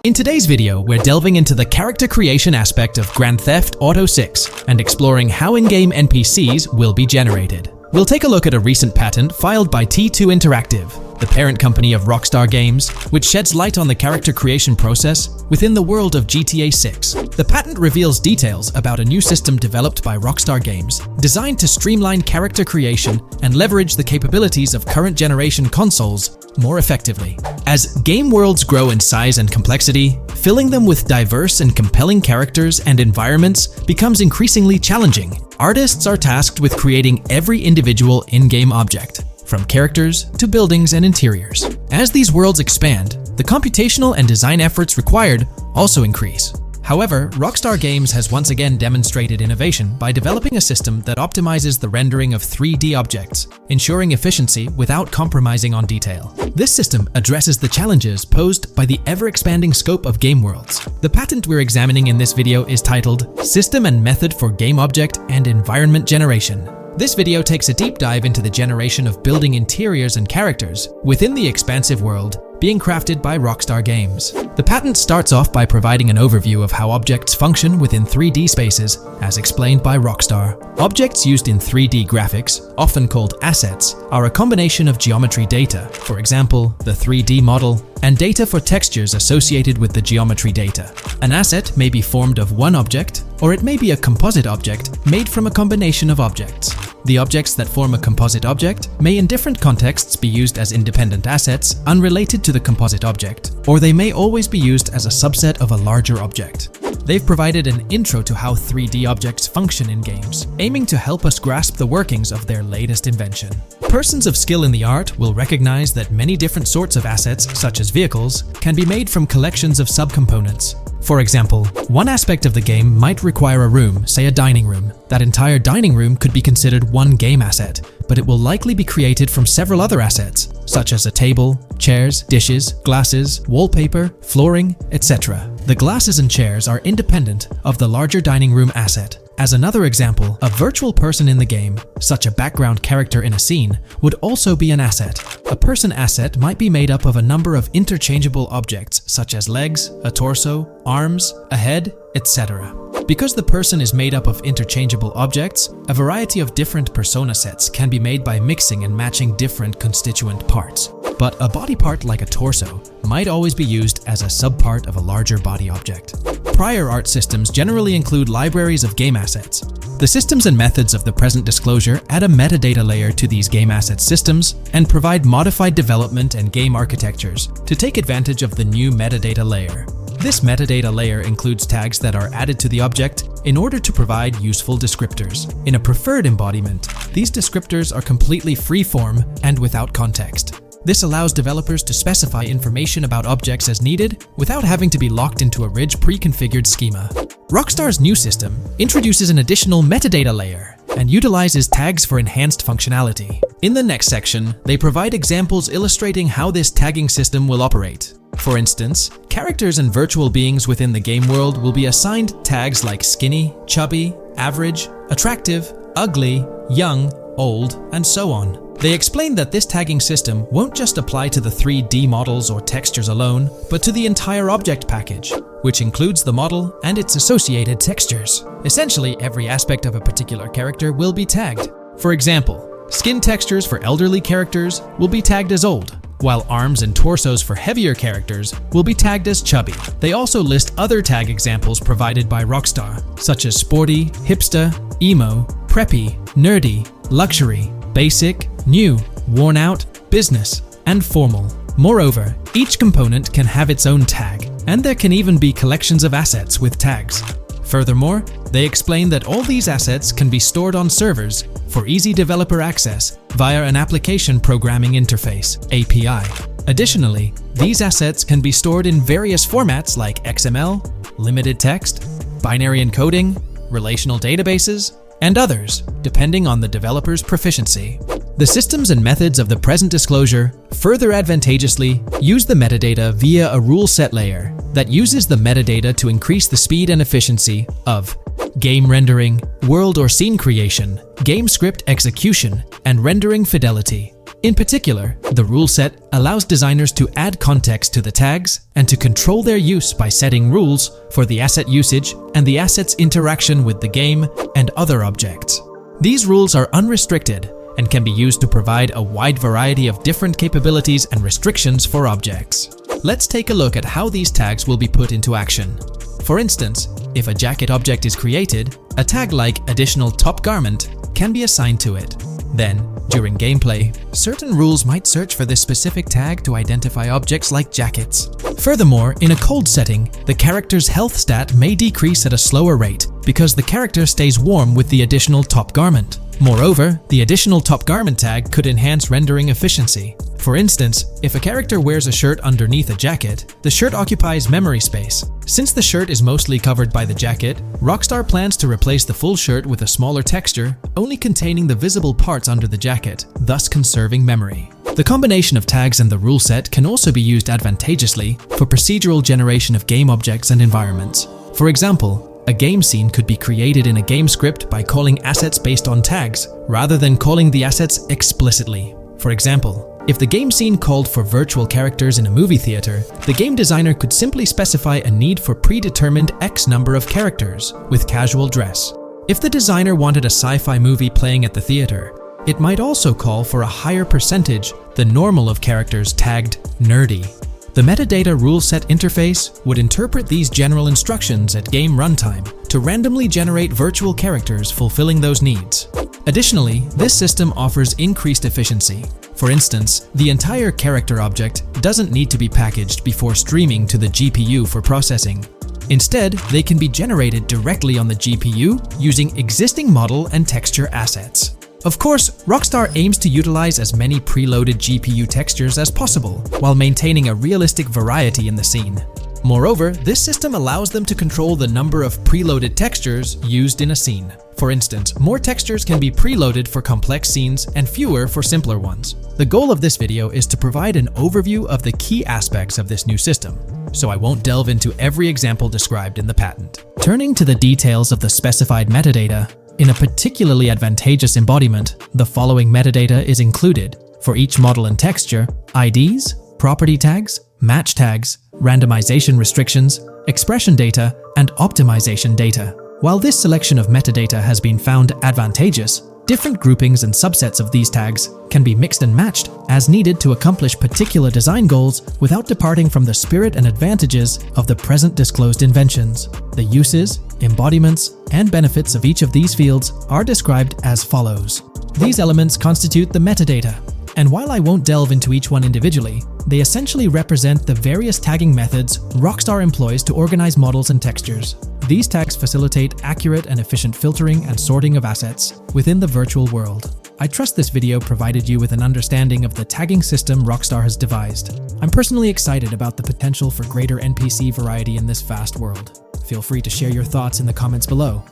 In today's video, we're delving into the character creation aspect of Grand Theft Auto 6 and exploring how in-game NPCs will be generated. We'll take a look at a recent patent filed by T2 Interactive, the parent company of Rockstar Games, which sheds light on the character creation process within the world of GTA 6. The patent reveals details about a new system developed by Rockstar Games, designed to streamline character creation and leverage the capabilities of current generation consoles more effectively. As game worlds grow in size and complexity, filling them with diverse and compelling characters and environments becomes increasingly challenging. Artists are tasked with creating every individual in-game object, from characters to buildings and interiors. As these worlds expand, the computational and design efforts required also increase. However, Rockstar Games has once again demonstrated innovation by developing a system that optimizes the rendering of 3D objects, ensuring efficiency without compromising on detail. This system addresses the challenges posed by the ever-expanding scope of game worlds. The patent we're examining in this video is titled System and Method for Game Object and Environment Generation. This video takes a deep dive into the generation of building interiors and characters within the expansive world being crafted by Rockstar Games. The patent starts off by providing an overview of how objects function within 3D spaces, as explained by Rockstar. Objects used in 3D graphics, often called assets, are a combination of geometry data, for example, the 3D model, and data for textures associated with the geometry data. An asset may be formed of one object, or it may be a composite object made from a combination of objects. The objects that form a composite object may in different contexts be used as independent assets unrelated to the composite object, or they may always be used as a subset of a larger object. They've provided an intro to how 3D objects function in games, aiming to help us grasp the workings of their latest invention. Persons of skill in the art will recognize that many different sorts of assets, such as vehicles, can be made from collections of subcomponents. For example, one aspect of the game might require a room, say a dining room. That entire dining room could be considered one game asset, but it will likely be created from several other assets, such as a table, chairs, dishes, glasses, wallpaper, flooring, etc. The glasses and chairs are independent of the larger dining room asset. As another example, a virtual person in the game, such a background character in a scene, would also be an asset. A person asset might be made up of a number of interchangeable objects, such as legs, a torso, arms, a head, etc. Because the person is made up of interchangeable objects, a variety of different persona sets can be made by mixing and matching different constituent parts. But a body part like a torso might always be used as a subpart of a larger body object. Prior art systems generally include libraries of game assets. The systems and methods of the present disclosure add a metadata layer to these game asset systems and provide modified development and game architectures to take advantage of the new metadata layer. This metadata layer includes tags that are added to the object in order to provide useful descriptors. In a preferred embodiment, these descriptors are completely free-form and without context. This allows developers to specify information about objects as needed without having to be locked into a rich pre-configured schema. Rockstar's new system introduces an additional metadata layer and utilizes tags for enhanced functionality. In the next section, they provide examples illustrating how this tagging system will operate. For instance, characters and virtual beings within the game world will be assigned tags like skinny, chubby, average, attractive, ugly, young, old, and so on. They explain that this tagging system won't just apply to the 3D models or textures alone, but to the entire object package, which includes the model and its associated textures. Essentially, every aspect of a particular character will be tagged. For example, skin textures for elderly characters will be tagged as old, while arms and torsos for heavier characters will be tagged as chubby. They also list other tag examples provided by Rockstar, such as sporty, hipster, emo, preppy, nerdy, luxury, basic, new, worn out, business, and formal. Moreover, each component can have its own tag, and there can even be collections of assets with tags. Furthermore, they explain that all these assets can be stored on servers for easy developer access via an application programming interface (API). Additionally, these assets can be stored in various formats like XML, limited text, binary encoding, relational databases, and others, depending on the developer's proficiency. The systems and methods of the present disclosure further advantageously use the metadata via a rule set layer that uses the metadata to increase the speed and efficiency of game rendering, world or scene creation, game script execution, and rendering fidelity. In particular, the rule set allows designers to add context to the tags and to control their use by setting rules for the asset usage and the asset's interaction with the game and other objects. These rules are unrestricted and can be used to provide a wide variety of different capabilities and restrictions for objects. Let's take a look at how these tags will be put into action. For instance, if a jacket object is created, a tag like additional top garment can be assigned to it. Then, during gameplay, certain rules might search for this specific tag to identify objects like jackets. Furthermore, in a cold setting, the character's health stat may decrease at a slower rate because the character stays warm with the additional top garment. Moreover, the additional top garment tag could enhance rendering efficiency. For instance, if a character wears a shirt underneath a jacket, the shirt occupies memory space. Since the shirt is mostly covered by the jacket, Rockstar plans to replace the full shirt with a smaller texture, only containing the visible parts under the jacket, thus conserving memory. The combination of tags and the rule set can also be used advantageously for procedural generation of game objects and environments. For example, a game scene could be created in a game script by calling assets based on tags, rather than calling the assets explicitly. For example, if the game scene called for virtual characters in a movie theater, the game designer could simply specify a need for predetermined X number of characters with casual dress. If the designer wanted a sci-fi movie playing at the theater, it might also call for a higher percentage than normal of characters tagged nerdy. The metadata rule set interface would interpret these general instructions at game runtime to randomly generate virtual characters fulfilling those needs. Additionally, this system offers increased efficiency. For instance, the entire character object doesn't need to be packaged before streaming to the GPU for processing. Instead, they can be generated directly on the GPU using existing model and texture assets. Of course, Rockstar aims to utilize as many preloaded GPU textures as possible, while maintaining a realistic variety in the scene. Moreover, this system allows them to control the number of preloaded textures used in a scene. For instance, more textures can be preloaded for complex scenes and fewer for simpler ones. The goal of this video is to provide an overview of the key aspects of this new system, so I won't delve into every example described in the patent. Turning to the details of the specified metadata, in a particularly advantageous embodiment, the following metadata is included for each model and texture: IDs, property tags, match tags, randomization restrictions, expression data, and optimization data. While this selection of metadata has been found advantageous, different groupings and subsets of these tags can be mixed and matched as needed to accomplish particular design goals without departing from the spirit and advantages of the present disclosed inventions. The uses embodiments, and benefits of each of these fields are described as follows. These elements constitute the metadata, and while I won't delve into each one individually, they essentially represent the various tagging methods Rockstar employs to organize models and textures. These tags facilitate accurate and efficient filtering and sorting of assets within the virtual world. I trust this video provided you with an understanding of the tagging system Rockstar has devised. I'm personally excited about the potential for greater NPC variety in this vast world. Feel free to share your thoughts in the comments below.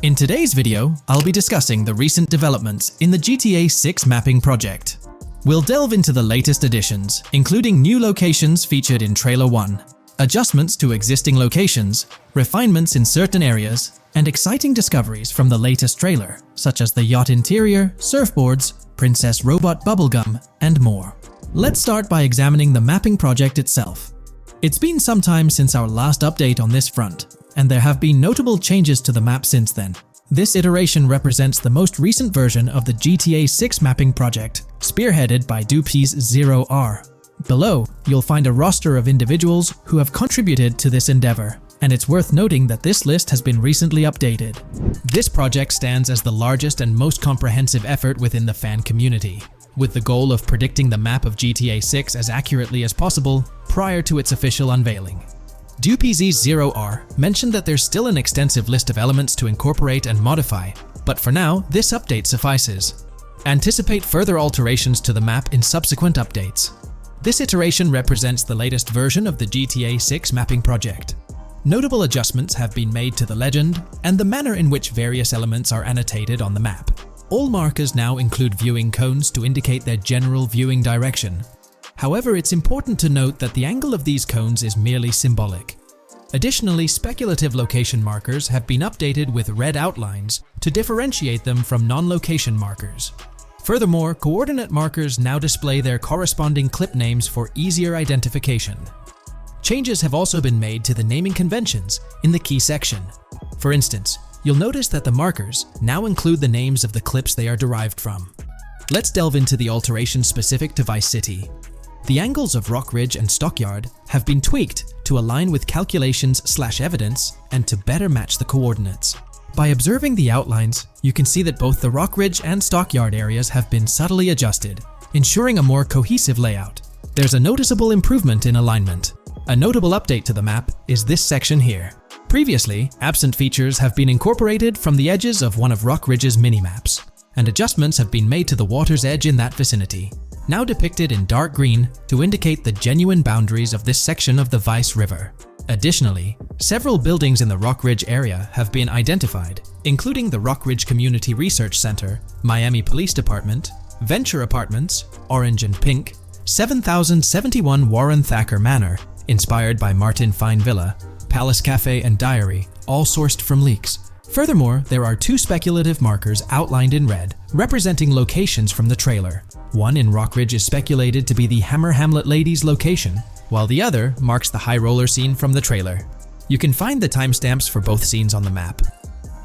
In today's video, I'll be discussing the recent developments in the GTA 6 mapping project. We'll delve into the latest additions, including new locations featured in Trailer 1, adjustments to existing locations, refinements in certain areas, and exciting discoveries from the latest trailer, such as the yacht interior, surfboards, Princess Robot Bubblegum, and more. Let's start by examining the mapping project itself. It's been some time since our last update on this front, and there have been notable changes to the map since then. This iteration represents the most recent version of the GTA 6 mapping project, spearheaded by Dupees Zero R. Below, you'll find a roster of individuals who have contributed to this endeavor, and it's worth noting that this list has been recently updated. This project stands as the largest and most comprehensive effort within the fan community, with the goal of predicting the map of GTA 6 as accurately as possible prior to its official unveiling. Dupees Zero R mentioned that there's still an extensive list of elements to incorporate and modify, but for now, this update suffices. Anticipate further alterations to the map in subsequent updates. This iteration represents the latest version of the GTA 6 mapping project. Notable adjustments have been made to the legend and the manner in which various elements are annotated on the map. All markers now include viewing cones to indicate their general viewing direction. However, it's important to note that the angle of these cones is merely symbolic. Additionally, speculative location markers have been updated with red outlines to differentiate them from non-location markers. Furthermore, coordinate markers now display their corresponding clip names for easier identification. Changes have also been made to the naming conventions in the key section. For instance, you'll notice that the markers now include the names of the clips they are derived from. Let's delve into the alterations specific to Vice City. The angles of Rock Ridge and Stockyard have been tweaked to align with calculations/evidence and to better match the coordinates. By observing the outlines, you can see that both the Rock Ridge and Stockyard areas have been subtly adjusted, ensuring a more cohesive layout. There's a noticeable improvement in alignment. A notable update to the map is this section here. Previously, absent features have been incorporated from the edges of one of Rock Ridge's mini-maps, and adjustments have been made to the water's edge in that vicinity, now depicted in dark green to indicate the genuine boundaries of this section of the Vice River. Additionally, several buildings in the Rock Ridge area have been identified, including the Rock Ridge Community Research Center, Miami Police Department, Venture Apartments, Orange and Pink, 7071 Warren Thacker Manor, inspired by Martin Fine Villa, Palace Cafe and Diary, all sourced from leaks. Furthermore, there are two speculative markers outlined in red, representing locations from the trailer. One in Rock Ridge is speculated to be the Hammer Hamlet Ladies location, while the other marks the high roller scene from the trailer. You can find the timestamps for both scenes on the map.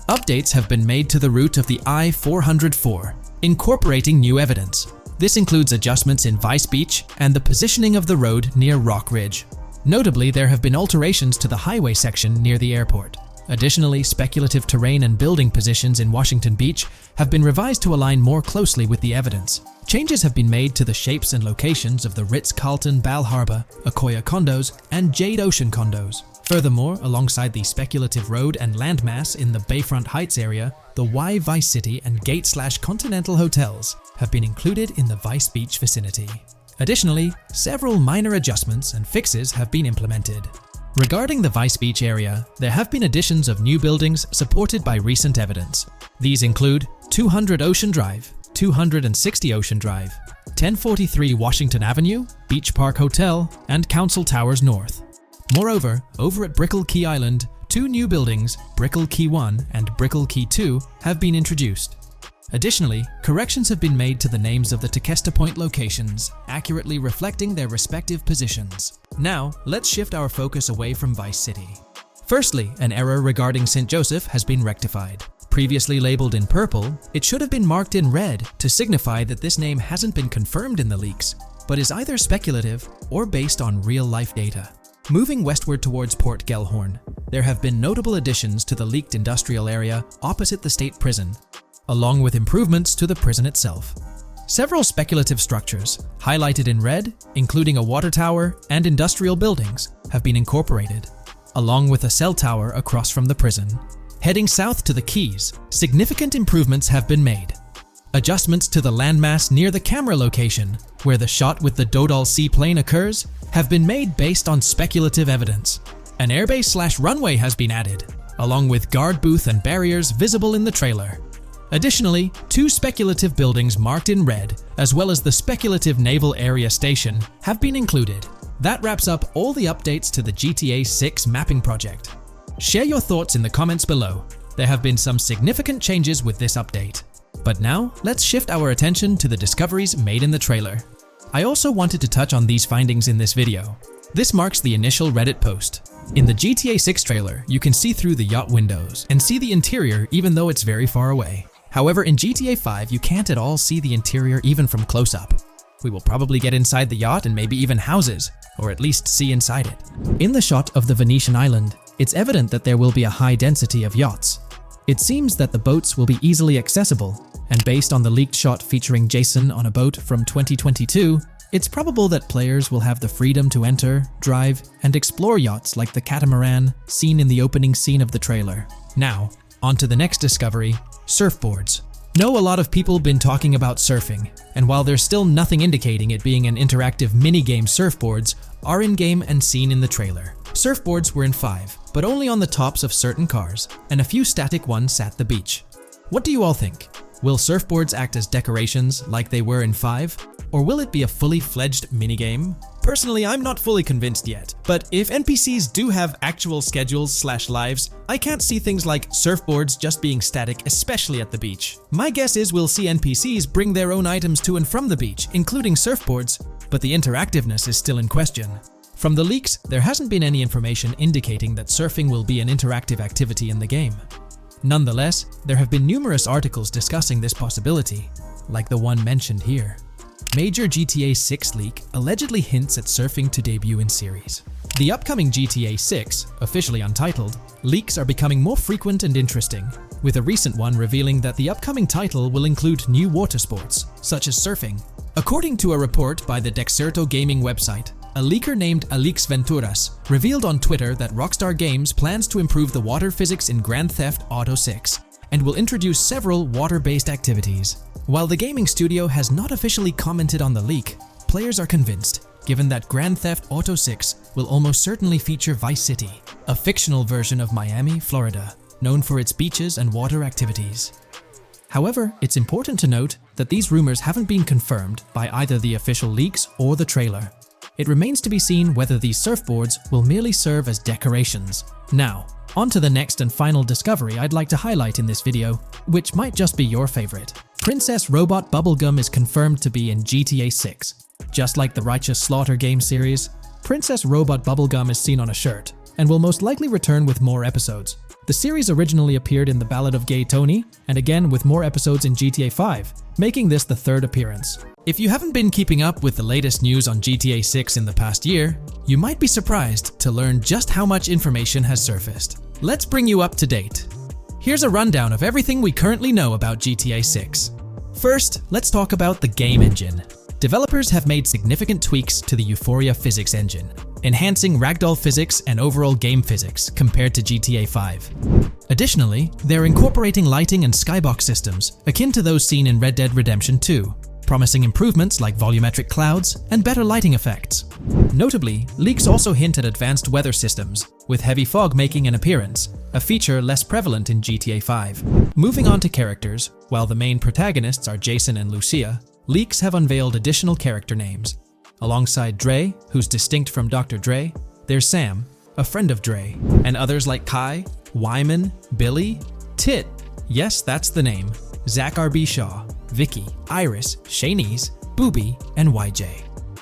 Updates have been made to the route of the I-404, incorporating new evidence. This includes adjustments in Vice Beach and the positioning of the road near Rock Ridge. Notably, there have been alterations to the highway section near the airport. Additionally, speculative terrain and building positions in Washington Beach have been revised to align more closely with the evidence. Changes have been made to the shapes and locations of the Ritz-Carlton Bal Harbour, Akoya condos, and Jade Ocean condos. Furthermore, alongside the speculative road and landmass in the Bayfront Heights area, the Y Vice City and Gate/Continental hotels have been included in the Vice Beach vicinity. Additionally, several minor adjustments and fixes have been implemented. Regarding the Vice Beach area, there have been additions of new buildings supported by recent evidence. These include 200 Ocean Drive, 260 Ocean Drive, 1043 Washington Avenue, Beach Park Hotel, and Council Towers North. Moreover, over at Brickell Key Island, two new buildings, Brickell Key 1 and Brickell Key 2, have been introduced. Additionally, corrections have been made to the names of the Tequesta Point locations, accurately reflecting their respective positions. Now, let's shift our focus away from Vice City. Firstly, an error regarding St. Joseph has been rectified. Previously labeled in purple, it should have been marked in red to signify that this name hasn't been confirmed in the leaks, but is either speculative or based on real-life data. Moving westward towards Port Gellhorn, there have been notable additions to the leaked industrial area opposite the state prison, along with improvements to the prison itself. Several speculative structures, highlighted in red, including a water tower and industrial buildings, have been incorporated, along with a cell tower across from the prison. Heading south to the quays, significant improvements have been made. Adjustments to the landmass near the camera location, where the shot with the Dodal seaplane occurs, have been made based on speculative evidence. An airbase/runway has been added, along with guard booth and barriers visible in the trailer. Additionally, 2 speculative buildings marked in red, as well as the speculative naval area station, have been included. That wraps up all the updates to the GTA 6 mapping project. Share your thoughts in the comments below. There have been some significant changes with this update. But now, let's shift our attention to the discoveries made in the trailer. I also wanted to touch on these findings in this video. This marks the initial Reddit post. In the GTA 6 trailer, you can see through the yacht windows and see the interior even though it's very far away. However, in GTA 5, you can't at all see the interior even from close-up. We will probably get inside the yacht and maybe even houses, or at least see inside it. In the shot of the Venetian island, it's evident that there will be a high density of yachts. It seems that the boats will be easily accessible, and based on the leaked shot featuring Jason on a boat from 2022, it's probable that players will have the freedom to enter, drive, and explore yachts like the catamaran seen in the opening scene of the trailer. Now, on to the next discovery, surfboards. Know a lot of people been talking about surfing, and while there's still nothing indicating it being an interactive minigame, surfboards are in-game and seen in the trailer. Surfboards were in 5, but only on the tops of certain cars, and a few static ones sat the beach. What do you all think? Will surfboards act as decorations like they were in 5? Or will it be a fully fledged minigame? Personally, I'm not fully convinced yet, but if NPCs do have actual schedules/lives, I can't see things like surfboards just being static, especially at the beach. My guess is we'll see NPCs bring their own items to and from the beach, including surfboards, but the interactiveness is still in question. From the leaks, there hasn't been any information indicating that surfing will be an interactive activity in the game. Nonetheless, there have been numerous articles discussing this possibility, like the one mentioned here. Major GTA 6 leak allegedly hints at surfing to debut in series. The upcoming GTA 6, officially untitled, leaks are becoming more frequent and interesting, with a recent one revealing that the upcoming title will include new water sports, such as surfing. According to a report by the Dexerto gaming website, a leaker named Alix Venturas revealed on Twitter that Rockstar Games plans to improve the water physics in Grand Theft Auto 6 and will introduce several water-based activities. While the gaming studio has not officially commented on the leak, players are convinced, given that Grand Theft Auto 6 will almost certainly feature Vice City, a fictional version of Miami, Florida, known for its beaches and water activities. However, it's important to note that these rumors haven't been confirmed by either the official leaks or the trailer. It remains to be seen whether these surfboards will merely serve as decorations. Now, on to the next and final discovery I'd like to highlight in this video, which might just be your favorite. Princess Robot Bubblegum is confirmed to be in GTA 6. Just like the Righteous Slaughter game series, Princess Robot Bubblegum is seen on a shirt, and will most likely return with more episodes. The series originally appeared in The Ballad of Gay Tony, and again with more episodes in GTA 5, making this the 3rd appearance. If you haven't been keeping up with the latest news on GTA 6 in the past year, you might be surprised to learn just how much information has surfaced. Let's bring you up to date. Here's a rundown of everything we currently know about GTA 6. First, let's talk about the game engine. Developers have made significant tweaks to the Euphoria physics engine, enhancing ragdoll physics and overall game physics compared to GTA 5. Additionally, they're incorporating lighting and skybox systems akin to those seen in Red Dead Redemption 2, promising improvements like volumetric clouds and better lighting effects. Notably, leaks also hint at advanced weather systems, with heavy fog making an appearance, a feature less prevalent in GTA 5. Moving on to characters, while the main protagonists are Jason and Lucia, leaks have unveiled additional character names. Alongside Dre, who's distinct from Dr. Dre, there's Sam, a friend of Dre, and others like Kai, Wyman, Billy, Tit, yes, that's the name, Zach R.B. Shaw, Vicky, Iris, Shanice, Booby, and YJ.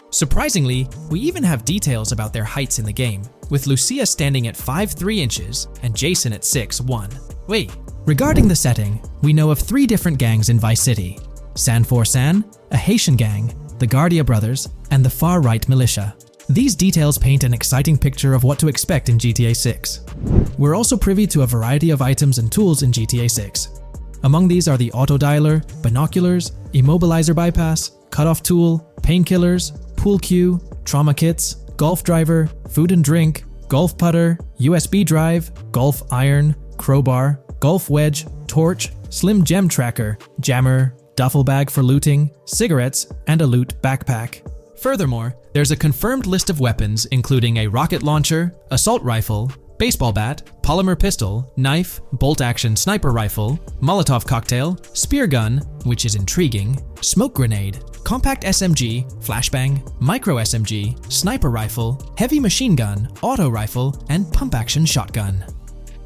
Surprisingly, we even have details about their heights in the game, with Lucia standing at 5'3" inches and Jason at 6'1". Wait, regarding the setting, we know of 3 different gangs in Vice City: San For San, a Haitian gang, the Guardia Brothers, and the Far Right Militia. These details paint an exciting picture of what to expect in GTA 6. We're also privy to a variety of items and tools in GTA 6. Among these are the auto dialer, binoculars, immobilizer bypass, cutoff tool, painkillers, pool cue, trauma kits, golf driver, food and drink, golf putter, USB drive, golf iron, crowbar, golf wedge, torch, slim gem tracker, jammer, duffel bag for looting, cigarettes, and a loot backpack. Furthermore, there's a confirmed list of weapons including a rocket launcher, assault rifle, baseball bat, polymer pistol, knife, bolt-action sniper rifle, Molotov cocktail, spear gun, which is intriguing, smoke grenade, compact SMG, flashbang, micro SMG, sniper rifle, heavy machine gun, auto rifle, and pump-action shotgun.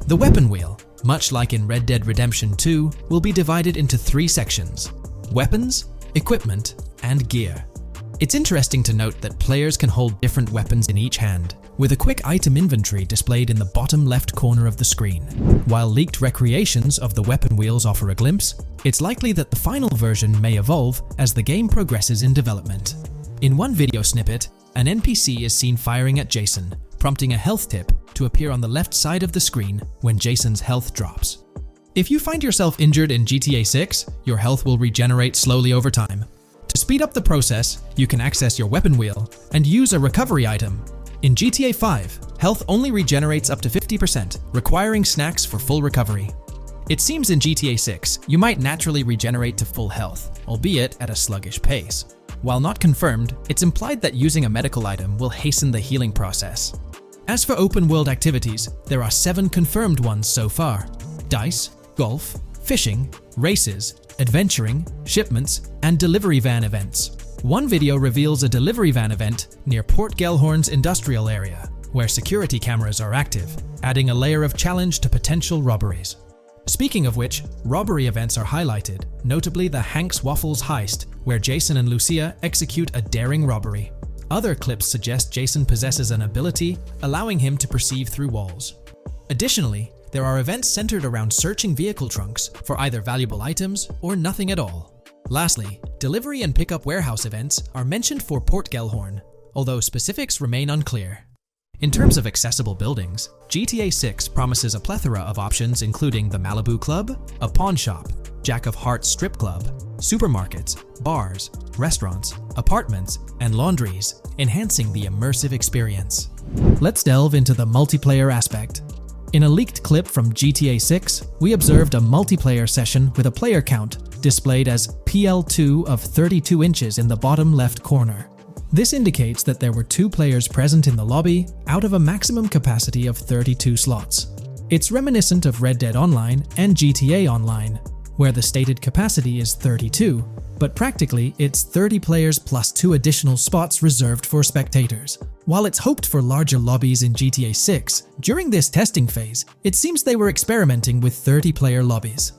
The weapon wheel, much like in Red Dead Redemption 2, will be divided into 3 sections: weapons, equipment, and gear. It's interesting to note that players can hold different weapons in each hand, with a quick item inventory displayed in the bottom left corner of the screen. While leaked recreations of the weapon wheels offer a glimpse, it's likely that the final version may evolve as the game progresses in development. In one video snippet, an NPC is seen firing at Jason, prompting a health tip to appear on the left side of the screen when Jason's health drops. If you find yourself injured in GTA 6, your health will regenerate slowly over time. To speed up the process, you can access your weapon wheel and use a recovery item. In GTA 5, health only regenerates up to 50%, requiring snacks for full recovery. It seems in GTA 6, you might naturally regenerate to full health, albeit at a sluggish pace. While not confirmed, it's implied that using a medical item will hasten the healing process. As for open-world activities, there are 7 confirmed ones so far: dice, golf, fishing, races, adventuring, shipments, and delivery van events. One video reveals a delivery van event near Port Gellhorn's industrial area, where security cameras are active, adding a layer of challenge to potential robberies. Speaking of which, robbery events are highlighted, notably the Hank's Waffles heist, where Jason and Lucia execute a daring robbery. Other clips suggest Jason possesses an ability allowing him to perceive through walls. Additionally, there are events centered around searching vehicle trunks for either valuable items or nothing at all. Lastly, delivery and pickup warehouse events are mentioned for Port Gellhorn, although specifics remain unclear. In terms of accessible buildings, GTA 6 promises a plethora of options including the Malibu Club, a pawn shop, Jack of Hearts strip club, supermarkets, bars, restaurants, apartments, and laundries, enhancing the immersive experience. Let's delve into the multiplayer aspect. In a leaked clip from GTA 6, we observed a multiplayer session with a player count displayed as PL2 of 32 inches in the bottom left corner. This indicates that there were 2 players present in the lobby out of a maximum capacity of 32 slots. It's reminiscent of Red Dead Online and GTA Online, where the stated capacity is 32, but practically it's 30 players plus 2 additional spots reserved for spectators. While it's hoped for larger lobbies in GTA 6, during this testing phase, it seems they were experimenting with 30-player lobbies.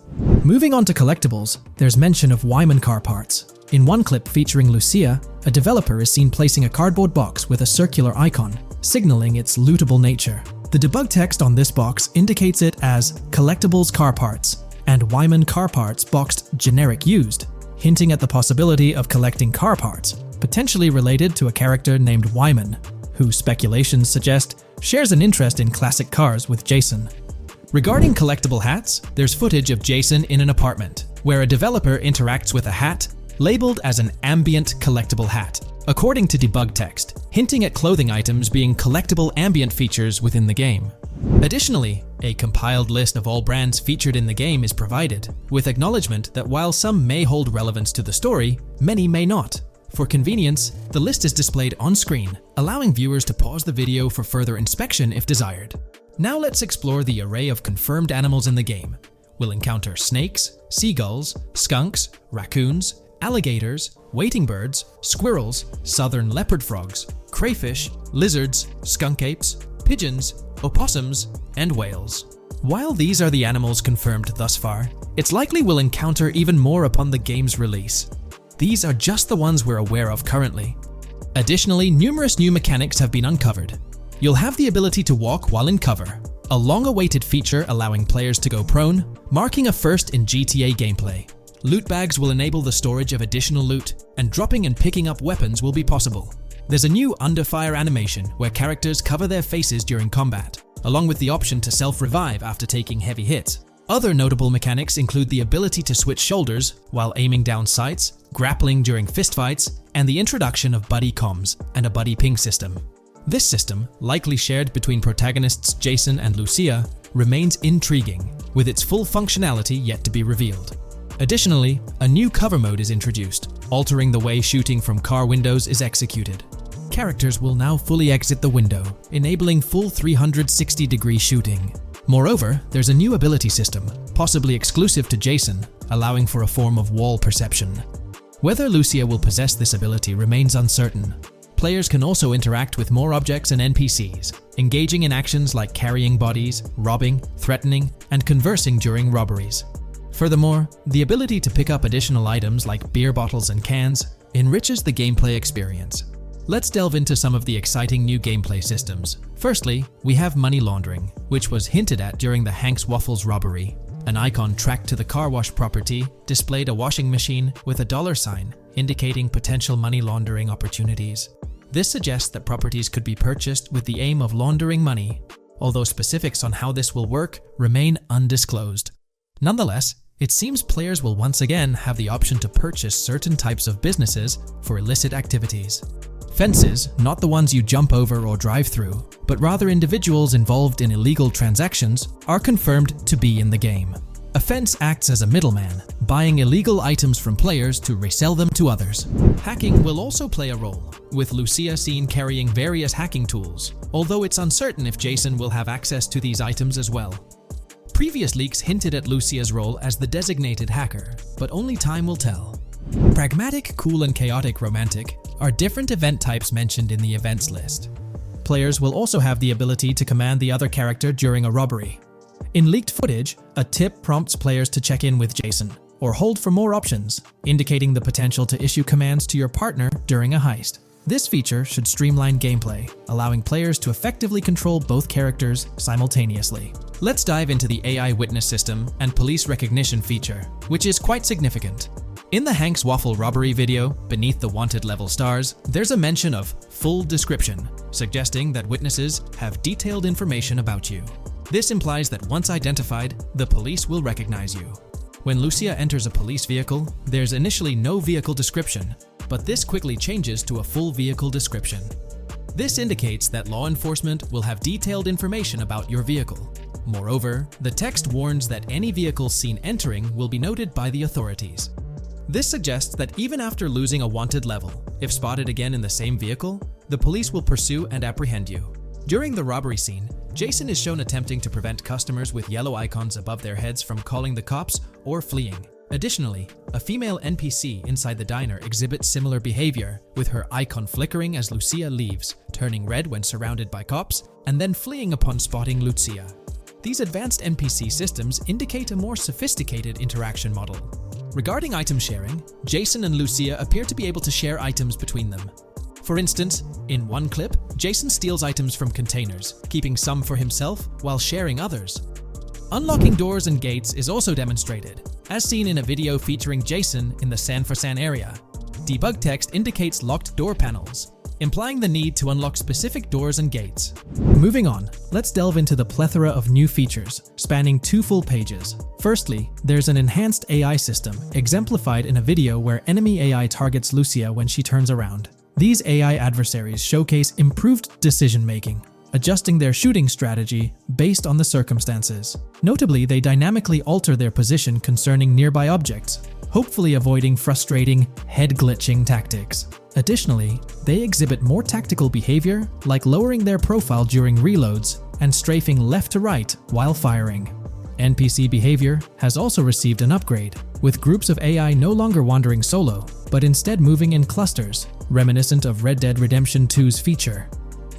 Moving on to collectibles, there's mention of Wyman car parts. In one clip featuring Lucia, a developer is seen placing a cardboard box with a circular icon, signaling its lootable nature. The debug text on this box indicates it as Collectibles Car Parts and Wyman Car Parts boxed Generic Used, hinting at the possibility of collecting car parts, potentially related to a character named Wyman, who speculations suggest shares an interest in classic cars with Jason. Regarding collectible hats, there's footage of Jason in an apartment, where a developer interacts with a hat labeled as an ambient collectible hat, according to debug text, hinting at clothing items being collectible ambient features within the game. Additionally, a compiled list of all brands featured in the game is provided, with acknowledgement that while some may hold relevance to the story, many may not. For convenience, the list is displayed on screen, allowing viewers to pause the video for further inspection if desired. Now let's explore the array of confirmed animals in the game. We'll encounter snakes, seagulls, skunks, raccoons, alligators, wading birds, squirrels, southern leopard frogs, crayfish, lizards, skunk apes, pigeons, opossums, and whales. While these are the animals confirmed thus far, it's likely we'll encounter even more upon the game's release. These are just the ones we're aware of currently. Additionally, numerous new mechanics have been uncovered. You'll have the ability to walk while in cover, a long-awaited feature allowing players to go prone, marking a first in GTA gameplay. Loot bags will enable the storage of additional loot, and dropping and picking up weapons will be possible. There's a new under fire animation where characters cover their faces during combat, along with the option to self-revive after taking heavy hits. Other notable mechanics include the ability to switch shoulders while aiming down sights, grappling during fistfights, and the introduction of buddy comms and a buddy ping system. This system, likely shared between protagonists Jason and Lucia, remains intriguing, with its full functionality yet to be revealed. Additionally, a new cover mode is introduced, altering the way shooting from car windows is executed. Characters will now fully exit the window, enabling full 360-degree shooting. Moreover, there's a new ability system, possibly exclusive to Jason, allowing for a form of wall perception. Whether Lucia will possess this ability remains uncertain. Players can also interact with more objects and NPCs, engaging in actions like carrying bodies, robbing, threatening, and conversing during robberies. Furthermore, the ability to pick up additional items like beer bottles and cans enriches the gameplay experience. Let's delve into some of the exciting new gameplay systems. Firstly, we have money laundering, which was hinted at during the Hank's Waffles robbery. An icon tracked to the car wash property displayed a washing machine with a $sign, indicating potential money laundering opportunities. This suggests that properties could be purchased with the aim of laundering money, although specifics on how this will work remain undisclosed. Nonetheless, it seems players will once again have the option to purchase certain types of businesses for illicit activities. Fences, not the ones you jump over or drive through, but rather individuals involved in illegal transactions, are confirmed to be in the game. A fence acts as a middleman, buying illegal items from players to resell them to others. Hacking will also play a role, with Lucia seen carrying various hacking tools, although it's uncertain if Jason will have access to these items as well. Previous leaks hinted at Lucia's role as the designated hacker, but only time will tell. Pragmatic, cool, and chaotic romantic are different event types mentioned in the events list. Players will also have the ability to command the other character during a robbery. In leaked footage, a tip prompts players to check in with Jason, or hold for more options, indicating the potential to issue commands to your partner during a heist. This feature should streamline gameplay, allowing players to effectively control both characters simultaneously. Let's dive into the AI witness system and police recognition feature, which is quite significant. In the Hank's Waffle robbery video, beneath the wanted level stars, there's a mention of full description, suggesting that witnesses have detailed information about you. This implies that once identified, the police will recognize you. When Lucia enters a police vehicle, there's initially no vehicle description, but this quickly changes to a full vehicle description. This indicates that law enforcement will have detailed information about your vehicle. Moreover, the text warns that any vehicle seen entering will be noted by the authorities. This suggests that even after losing a wanted level, if spotted again in the same vehicle, the police will pursue and apprehend you. During the robbery scene, Jason is shown attempting to prevent customers with yellow icons above their heads from calling the cops or fleeing. Additionally, a female NPC inside the diner exhibits similar behavior, with her icon flickering as Lucia leaves, turning red when surrounded by cops, and then fleeing upon spotting Lucia. These advanced NPC systems indicate a more sophisticated interaction model. Regarding item sharing, Jason and Lucia appear to be able to share items between them. For instance, in one clip, Jason steals items from containers, keeping some for himself while sharing others. Unlocking doors and gates is also demonstrated, as seen in a video featuring Jason in the San Fernando area. Debug text indicates locked door panels, implying the need to unlock specific doors and gates. Moving on, let's delve into the plethora of new features, spanning 2 full pages. Firstly, there's an enhanced AI system, exemplified in a video where enemy AI targets Lucia when she turns around. These AI adversaries showcase improved decision-making, adjusting their shooting strategy based on the circumstances. Notably, they dynamically alter their position concerning nearby objects, hopefully avoiding frustrating, head-glitching tactics. Additionally, they exhibit more tactical behavior, like lowering their profile during reloads and strafing left to right while firing. NPC behavior has also received an upgrade, with groups of AI no longer wandering solo, but instead moving in clusters, reminiscent of Red Dead Redemption 2's feature.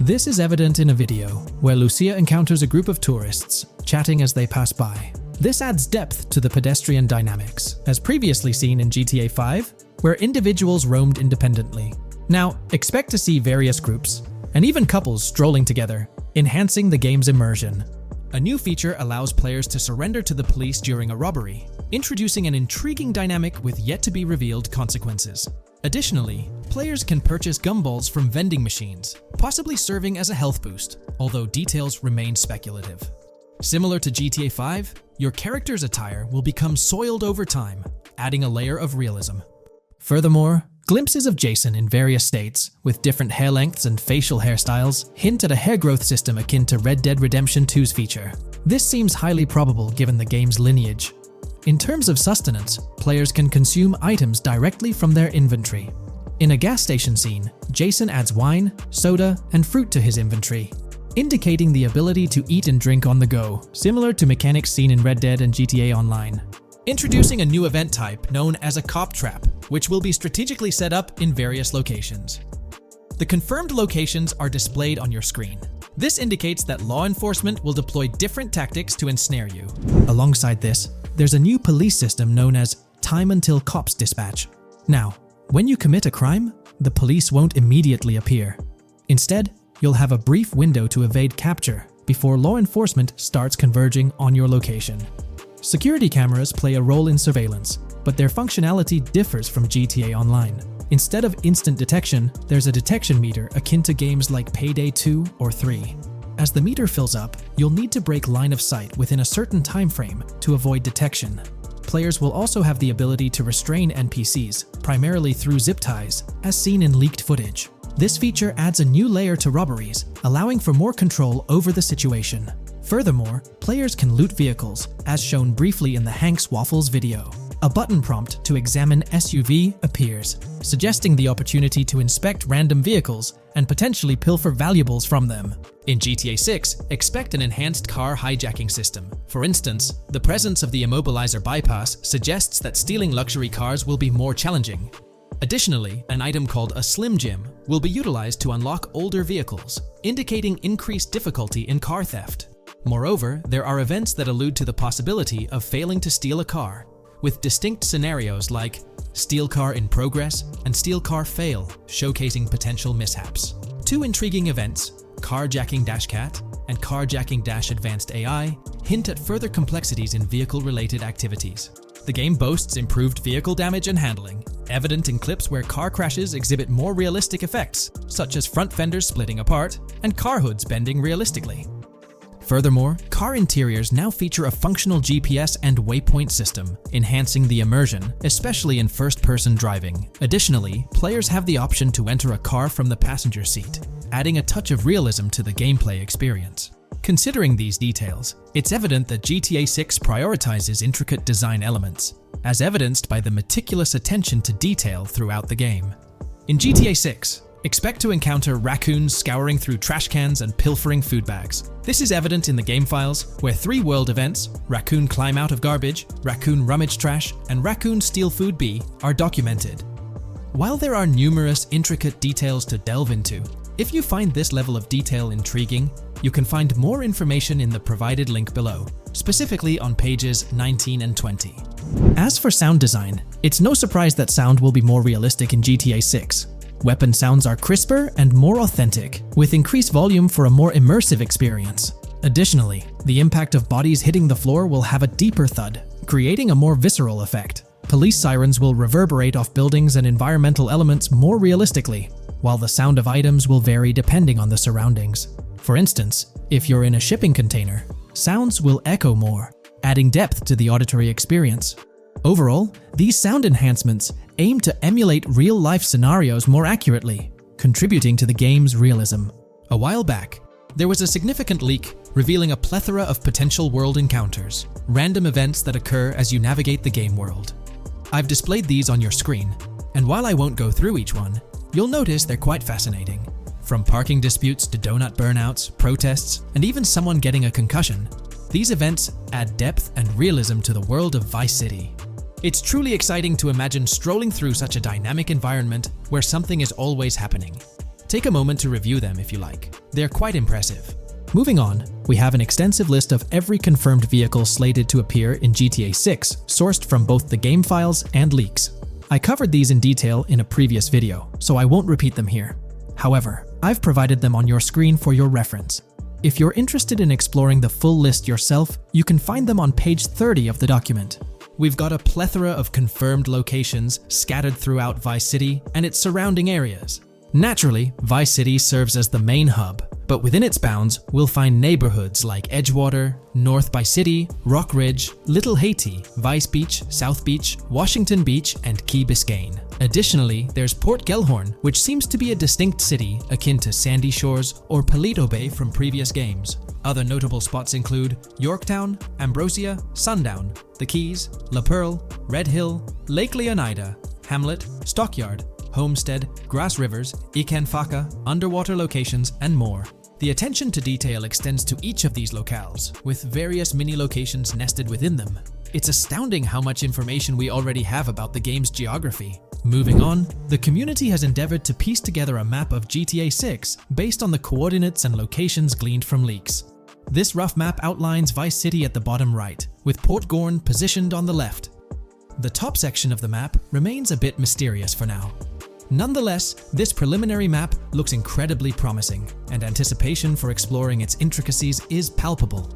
This is evident in a video, where Lucia encounters a group of tourists, chatting as they pass by. This adds depth to the pedestrian dynamics, as previously seen in GTA 5, where individuals roamed independently. Now, expect to see various groups, and even couples strolling together, enhancing the game's immersion. A new feature allows players to surrender to the police during a robbery, introducing an intriguing dynamic with yet-to-be-revealed consequences. Additionally, players can purchase gumballs from vending machines, possibly serving as a health boost, although details remain speculative. Similar to GTA 5, your character's attire will become soiled over time, adding a layer of realism. Furthermore, glimpses of Jason in various states, with different hair lengths and facial hairstyles, hint at a hair growth system akin to Red Dead Redemption 2's feature. This seems highly probable given the game's lineage. In terms of sustenance, players can consume items directly from their inventory. In a gas station scene, Jason adds wine, soda, and fruit to his inventory, indicating the ability to eat and drink on the go, similar to mechanics seen in Red Dead and GTA Online. Introducing a new event type known as a cop trap, which will be strategically set up in various locations. The confirmed locations are displayed on your screen. This indicates that law enforcement will deploy different tactics to ensnare you. Alongside this, there's a new police system known as Time Until Cops Dispatch. Now, when you commit a crime, the police won't immediately appear. Instead, you'll have a brief window to evade capture before law enforcement starts converging on your location. Security cameras play a role in surveillance, but their functionality differs from GTA Online. Instead of instant detection, there's a detection meter akin to games like Payday 2 or 3. As the meter fills up, you'll need to break line of sight within a certain time frame to avoid detection. Players will also have the ability to restrain NPCs, primarily through zip ties, as seen in leaked footage. This feature adds a new layer to robberies, allowing for more control over the situation. Furthermore, players can loot vehicles, as shown briefly in the Hank's Waffles video. A button prompt to examine SUV appears, suggesting the opportunity to inspect random vehicles and potentially pilfer valuables from them. In GTA 6, expect an enhanced car hijacking system. For instance, the presence of the immobilizer bypass suggests that stealing luxury cars will be more challenging. Additionally, an item called a Slim Jim will be utilized to unlock older vehicles, indicating increased difficulty in car theft. Moreover, there are events that allude to the possibility of failing to steal a car, with distinct scenarios like Steal Car in Progress and Steal Car Fail, showcasing potential mishaps. Two intriguing events, Carjacking-Cat and Carjacking-Advanced AI, hint at further complexities in vehicle-related activities. The game boasts improved vehicle damage and handling, evident in clips where car crashes exhibit more realistic effects, such as front fenders splitting apart and car hoods bending realistically. Furthermore, car interiors now feature a functional GPS and waypoint system, enhancing the immersion, especially in first-person driving. Additionally, players have the option to enter a car from the passenger seat, adding a touch of realism to the gameplay experience. Considering these details, it's evident that GTA 6 prioritizes intricate design elements, as evidenced by the meticulous attention to detail throughout the game. In GTA 6, expect to encounter raccoons scouring through trash cans and pilfering food bags. This is evident in the game files, where 3 world events, Raccoon Climb Out of Garbage, Raccoon Rummage Trash, and Raccoon Steal Food B, are documented. While there are numerous intricate details to delve into, if you find this level of detail intriguing, you can find more information in the provided link below, specifically on pages 19 and 20. As for sound design, it's no surprise that sound will be more realistic in GTA 6. Weapon sounds are crisper and more authentic, with increased volume for a more immersive experience. Additionally, the impact of bodies hitting the floor will have a deeper thud, creating a more visceral effect. Police sirens will reverberate off buildings and environmental elements more realistically, while the sound of items will vary depending on the surroundings. For instance, if you're in a shipping container, sounds will echo more, adding depth to the auditory experience. Overall, these sound enhancements aim to emulate real-life scenarios more accurately, contributing to the game's realism. A while back, there was a significant leak revealing a plethora of potential world encounters, random events that occur as you navigate the game world. I've displayed these on your screen, and while I won't go through each one, you'll notice they're quite fascinating. From parking disputes to donut burnouts, protests, and even someone getting a concussion, these events add depth and realism to the world of Vice City. It's truly exciting to imagine strolling through such a dynamic environment where something is always happening. Take a moment to review them if you like. They're quite impressive. Moving on, we have an extensive list of every confirmed vehicle slated to appear in GTA 6, sourced from both the game files and leaks. I covered these in detail in a previous video, so I won't repeat them here. However, I've provided them on your screen for your reference. If you're interested in exploring the full list yourself, you can find them on page 30 of the document. we've got a plethora of confirmed locations scattered throughout Vice City and its surrounding areas. Naturally, Vice City serves as the main hub, but within its bounds, we'll find neighborhoods like Edgewater, North Vice City, Rock Ridge, Little Haiti, Vice Beach, South Beach, Washington Beach, and Key Biscayne. Additionally, there's Port Gellhorn, which seems to be a distinct city akin to Sandy Shores or Paleto Bay from previous games. Other notable spots include Yorktown, Ambrosia, Sundown, The Keys, La Pearl, Red Hill, Lake Leonida, Hamlet, Stockyard, Homestead, Grass Rivers, Ikanfaka, underwater locations, and more. The attention to detail extends to each of these locales, with various mini locations nested within them. It's astounding how much information we already have about the game's geography. Moving on, the community has endeavored to piece together a map of GTA 6 based on the coordinates and locations gleaned from leaks. This rough map outlines Vice City at the bottom right, with Port Gorn positioned on the left. The top section of the map remains a bit mysterious for now. Nonetheless, this preliminary map looks incredibly promising, and anticipation for exploring its intricacies is palpable.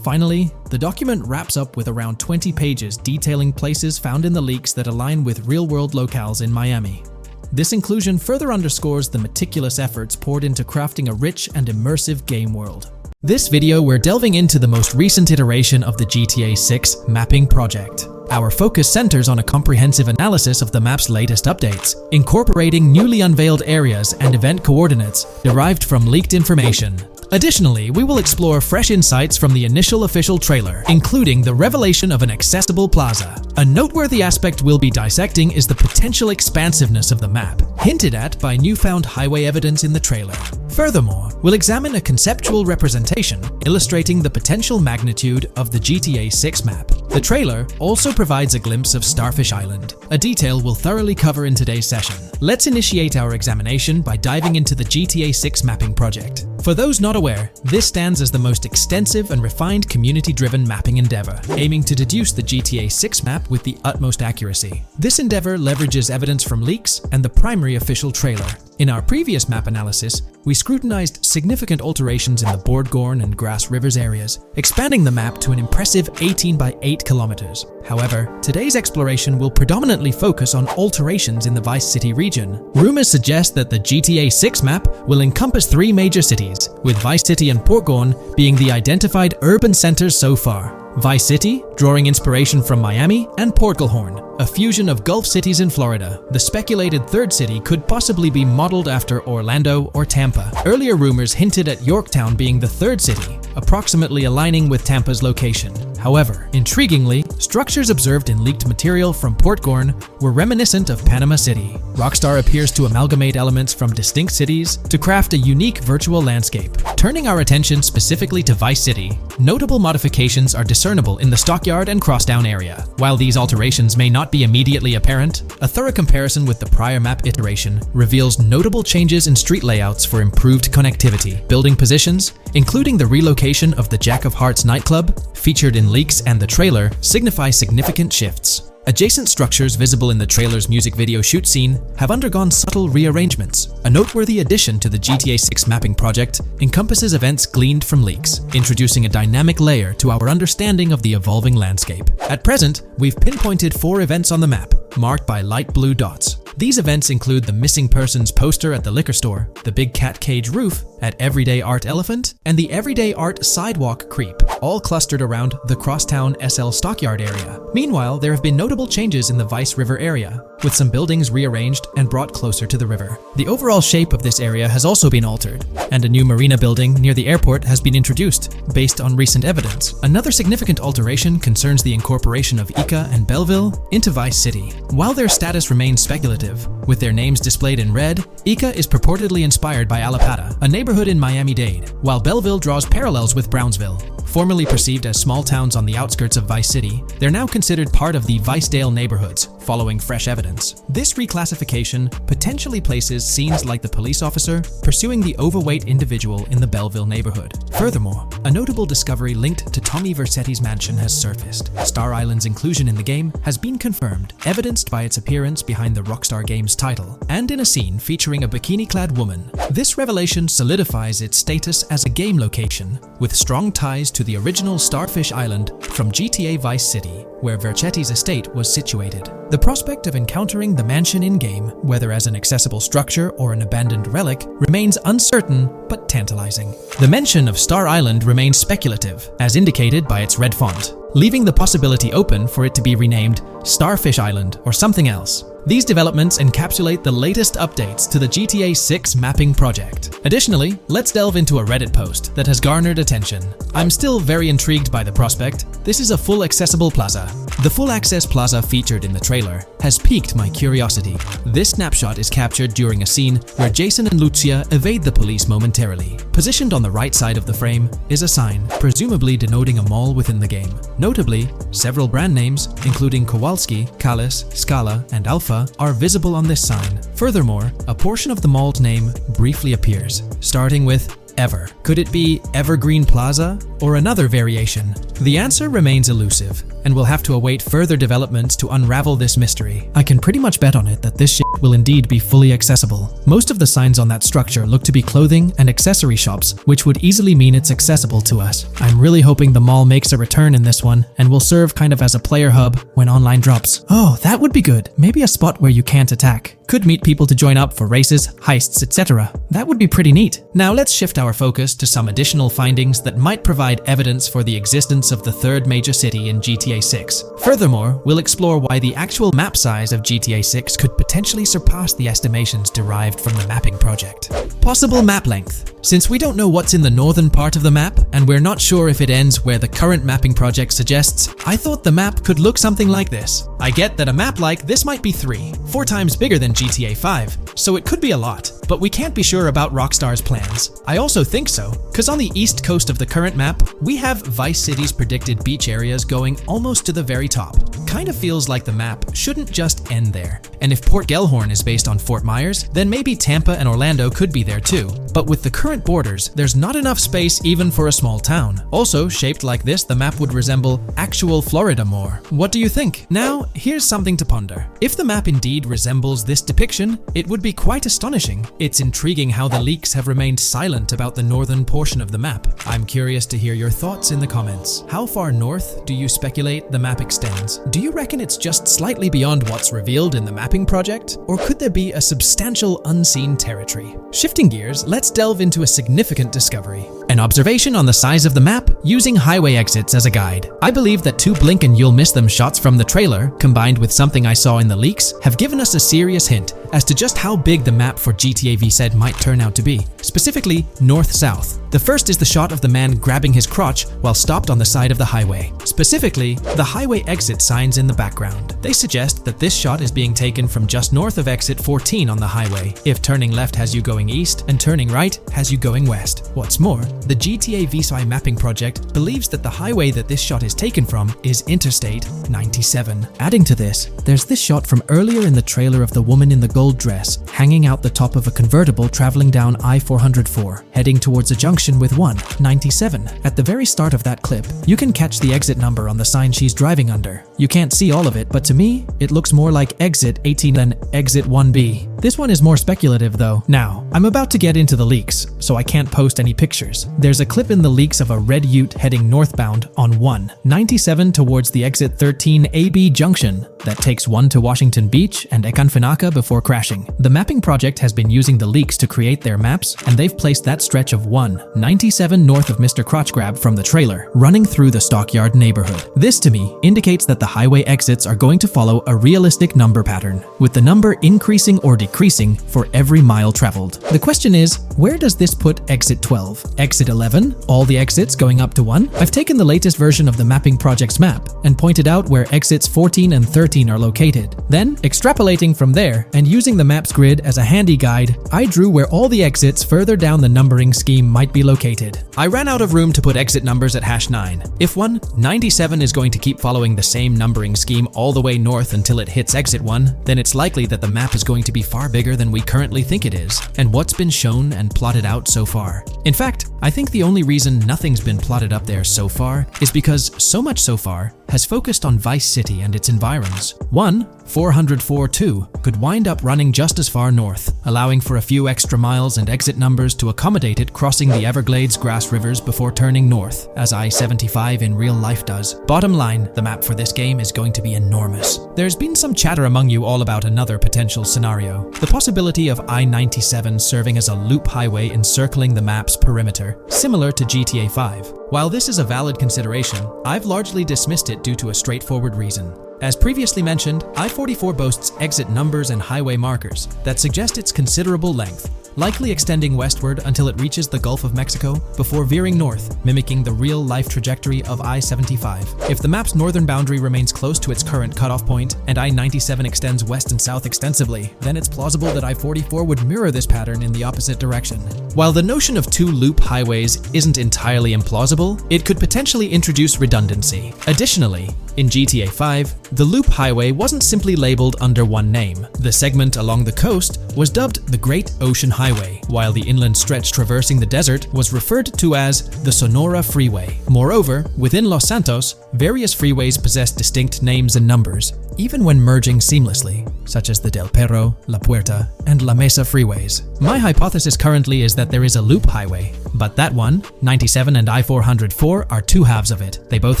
Finally, the document wraps up with around 20 pages detailing places found in the leaks that align with real-world locales in Miami. This inclusion further underscores the meticulous efforts poured into crafting a rich and immersive game world. This video, we're delving into the most recent iteration of the GTA 6 mapping project. Our focus centers on a comprehensive analysis of the map's latest updates, incorporating newly unveiled areas and event coordinates derived from leaked information. Additionally, we will explore fresh insights from the initial official trailer, including the revelation of an accessible plaza. A noteworthy aspect we'll be dissecting is the potential expansiveness of the map, hinted at by newfound highway evidence in the trailer. Furthermore, we'll examine a conceptual representation illustrating the potential magnitude of the GTA 6 map. The trailer also provides a glimpse of Starfish Island, a detail we'll thoroughly cover in today's session. Let's initiate our examination by diving into the GTA 6 mapping project. For those not aware, this stands as the most extensive and refined community-driven mapping endeavor, aiming to deduce the GTA 6 map with the utmost accuracy. This endeavor leverages evidence from leaks and the primary official trailer. In our previous map analysis, we scrutinized significant alterations in the Port Gorn and Grass Rivers areas, expanding the map to an impressive 18 by 8 kilometers. However, today's exploration will predominantly focus on alterations in the Vice City region. Rumors suggest that the GTA 6 map will encompass 3 major cities, with Vice City and Port Gorn being the identified urban centers so far. Vice City, drawing inspiration from Miami, and Port Gellhorn, a fusion of Gulf cities in Florida. The speculated third city could possibly be modeled after Orlando or Tampa. Earlier rumors hinted at Yorktown being the third city, approximately aligning with Tampa's location. However, intriguingly, structures observed in leaked material from Port Gorn were reminiscent of Panama City. Rockstar appears to amalgamate elements from distinct cities to craft a unique virtual landscape. Turning our attention specifically to Vice City, notable modifications are discernible in the Stockyard and Crosstown area. While these alterations may not be immediately apparent, a thorough comparison with the prior map iteration reveals notable changes in street layouts for improved connectivity. Building positions, including the relocation of the Jack of Hearts nightclub, featured in leaks and the trailer, signify significant shifts. Adjacent structures visible in the trailer's music video shoot scene have undergone subtle rearrangements. A noteworthy addition to the GTA 6 mapping project encompasses events gleaned from leaks, introducing a dynamic layer to our understanding of the evolving landscape. At present, we've pinpointed 4 events on the map, marked by light blue dots. These events include the missing persons poster at the liquor store, the big cat cage roof at Everyday Art Elephant, and the Everyday Art Sidewalk Creep, all clustered around the Crosstown SL Stockyard area. Meanwhile, there have been notable changes in the Vice River area, with some buildings rearranged and brought closer to the river. The overall shape of this area has also been altered, and a new marina building near the airport has been introduced, based on recent evidence. Another significant alteration concerns the incorporation of Ica and Belleville into Vice City. While their status remains speculative, with their names displayed in red, Ica is purportedly inspired by Allapattah, a neighborhood in Miami-Dade, while Belleville draws parallels with Brownsville. Formerly perceived as small towns on the outskirts of Vice City, they're now considered part of the Vicedale neighborhoods, following fresh evidence. This reclassification potentially places scenes like the police officer pursuing the overweight individual in the Belleville neighborhood. Furthermore, a notable discovery linked to Tommy Vercetti's mansion has surfaced. Star Island's inclusion in the game has been confirmed, evidenced by its appearance behind the Rockstar Games title, and in a scene featuring a bikini-clad woman. This revelation solidifies its status as a game location, with strong ties to to the original Starfish Island from GTA Vice City, where Vercetti's estate was situated. The prospect of encountering the mansion in-game, whether as an accessible structure or an abandoned relic, remains uncertain but tantalizing. The mention of Star Island remains speculative, as indicated by its red font, leaving the possibility open for it to be renamed Starfish Island or something else. These developments encapsulate the latest updates to the GTA 6 mapping project. Additionally, let's delve into a Reddit post that has garnered attention. I'm still very intrigued by the prospect. This is a full accessible plaza. The full access plaza featured in the trailer has piqued my curiosity. This snapshot is captured during a scene where Jason and Lucia evade the police momentarily. Positioned on the right side of the frame is a sign, presumably denoting a mall within the game. Notably, several brand names, including Kowalski, Kalis, Scala, and Alpha, are visible on this sign. Furthermore, a portion of the mall's name briefly appears, starting with Ever. Could it be Evergreen Plaza or another variation? The answer remains elusive, and we'll have to await further developments to unravel this mystery. I can pretty much bet on it that this shit will indeed be fully accessible. Most of the signs on that structure look to be clothing and accessory shops, which would easily mean it's accessible to us. I'm really hoping the mall makes a return in this one and will serve kind of as a player hub when online drops. Oh, that would be good. Maybe a spot where you can't attack. Could meet people to join up for races, heists, etc. That would be pretty neat. Now let's shift our focus to some additional findings that might provide evidence for the existence of the third major city in GTA 6. Furthermore, we'll explore why the actual map size of GTA 6 could potentially surpass the estimations derived from the mapping project. Possible map length. Since we don't know what's in the northern part of the map, and we're not sure if it ends where the current mapping project suggests, I thought the map could look something like this. I get that a map like this might be 4 times bigger than GTA 5, so it could be a lot, but we can't be sure about Rockstar's plans. I also think so, because on the east coast of the current map, we have Vice City's predicted beach areas going almost to the very top. Kind of feels like the map shouldn't just end there. And if Port Gellhorn is based on Fort Myers, then maybe Tampa and Orlando could be there too. But with the current borders, there's not enough space even for a small town. Also, shaped like this, the map would resemble actual Florida more. What do you think? Now, here's something to ponder. If the map indeed resembles this depiction, it would be quite astonishing. It's intriguing how the leaks have remained silent about the northern portion of the map. I'm curious to hear your thoughts in the comments. How far north do you speculate the map extends? Do you reckon it's just slightly beyond what's revealed in the mapping project? Or could there be a substantial unseen territory? Shifting gears, let's delve into a significant discovery. An observation on the size of the map using highway exits as a guide. I believe that 2 blink and you'll miss them shots from the trailer, combined with something I saw in the leaks, have given us a serious hint as to just how big the map for GTA VZ might turn out to be, specifically north-south. The first is the shot of the man grabbing his crotch while stopped on the side of the highway. Specifically, the highway exit signs in the background. They suggest that this shot is being taken from just north of exit 14 on the highway, if turning left has you going east and turning right has you going west. What's more, the GTA VSI mapping project believes that the highway that this shot is taken from is Interstate 97. Adding to this, there's this shot from earlier in the trailer of the woman in the gold dress hanging out the top of a convertible traveling down I-404, heading towards a junction with 197. At the very start of that clip, you can catch the exit number on the sign she's driving under. You can't see all of it, but to me, it looks more like exit 18 than exit 1B. This one is more speculative though. Now, I'm about to get into the leaks, so I can't post any pictures. There's a clip in the leaks of a red ute heading northbound on 197 towards the exit 13 AB junction that takes 1 to Washington Beach and Ekanfinaka before crashing. The mapping project has been using the leaks to create their maps, and they've placed that stretch of 197 north of Mr. Crotchgrab from the trailer, running through the Stockyard neighborhood. This to me indicates that the highway exits are going to follow a realistic number pattern, with the number increasing or decreasing for every mile traveled. The question is, where does this put exit 12? Exit 11? All the exits going up to 1? I've taken the latest version of the mapping project's map and pointed out where exits 14 and 13 are located. Then, extrapolating from there and using the map's grid as a handy guide, I drew where all the exits further down the numbering scheme might be located. I ran out of room to put exit numbers at #9. If 197 is going to keep following the same numbering scheme all the way north until it hits exit 1, then it's likely that the map is going to be far bigger than we currently think it is, and what's been shown and plotted out so far. In fact, I think the only reason nothing's been plotted up there so far is because so much so far has focused on Vice City and its environs. 1, 404 too could wind up running just as far north, allowing for a few extra miles and exit numbers to accommodate it crossing the Everglades grass rivers before turning north, as I-75 in real life does. Bottom line, the map for this game is going to be enormous. There's been some chatter among you all about another potential scenario, the possibility of I-97 serving as a loop highway encircling the map's perimeter, similar to GTA 5. While this is a valid consideration, I've largely dismissed it due to a straightforward reason. As previously mentioned, I-44 boasts exit numbers and highway markers that suggest its considerable length, likely extending westward until it reaches the Gulf of Mexico before veering north, mimicking the real-life trajectory of I-75. If the map's northern boundary remains close to its current cutoff point and I-97 extends west and south extensively, then it's plausible that I-44 would mirror this pattern in the opposite direction. While the notion of two loop highways isn't entirely implausible, it could potentially introduce redundancy. Additionally, in GTA 5, the loop highway wasn't simply labeled under one name. The segment along the coast was dubbed the Great Ocean Highway, while the inland stretch traversing the desert was referred to as the Sonora Freeway. Moreover, within Los Santos, various freeways possess distinct names and numbers, even when merging seamlessly, such as the Del Perro, La Puerta, and La Mesa freeways. My hypothesis currently is that there is a loop highway, but that one, 97 and I-404, are two halves of it. They both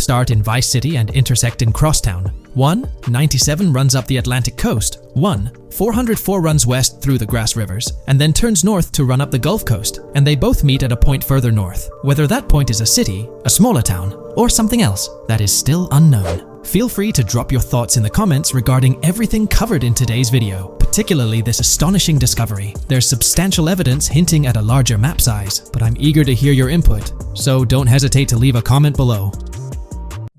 start in Vice City and intersect in Crosstown. 97 runs up the Atlantic coast. 404 runs west through the Grass Rivers, and then turns north to run up the Gulf Coast, and they both meet at a point further north. Whether that point is a city, a smaller town, or something else, that is still unknown. Feel free to drop your thoughts in the comments regarding everything covered in today's video, particularly this astonishing discovery. There's substantial evidence hinting at a larger map size, but I'm eager to hear your input, so don't hesitate to leave a comment below.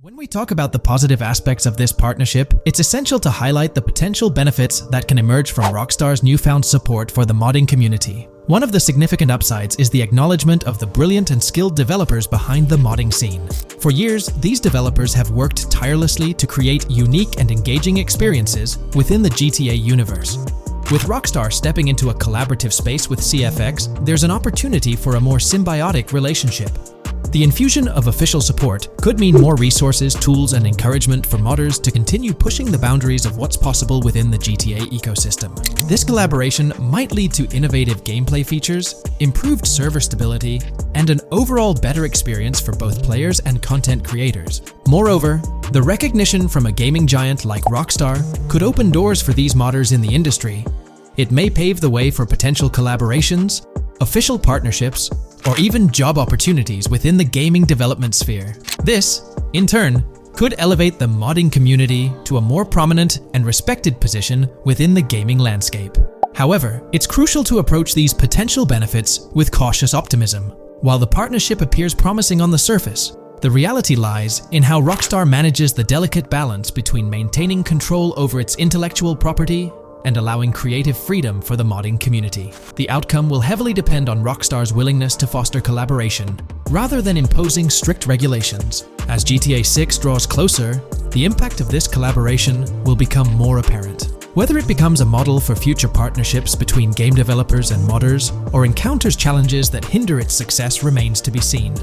When we talk about the positive aspects of this partnership, it's essential to highlight the potential benefits that can emerge from Rockstar's newfound support for the modding community. One of the significant upsides is the acknowledgement of the brilliant and skilled developers behind the modding scene. For years, these developers have worked tirelessly to create unique and engaging experiences within the GTA universe. With Rockstar stepping into a collaborative space with CFX, there's an opportunity for a more symbiotic relationship. The infusion of official support could mean more resources, tools, and encouragement for modders to continue pushing the boundaries of what's possible within the GTA ecosystem. This collaboration might lead to innovative gameplay features, improved server stability, and an overall better experience for both players and content creators. Moreover, the recognition from a gaming giant like Rockstar could open doors for these modders in the industry. It may pave the way for potential collaborations, official partnerships, or even job opportunities within the gaming development sphere. This, in turn, could elevate the modding community to a more prominent and respected position within the gaming landscape. However, it's crucial to approach these potential benefits with cautious optimism. While the partnership appears promising on the surface, the reality lies in how Rockstar manages the delicate balance between maintaining control over its intellectual property and allowing creative freedom for the modding community. The outcome will heavily depend on Rockstar's willingness to foster collaboration, rather than imposing strict regulations. As GTA 6 draws closer, the impact of this collaboration will become more apparent. Whether it becomes a model for future partnerships between game developers and modders, or encounters challenges that hinder its success remains to be seen.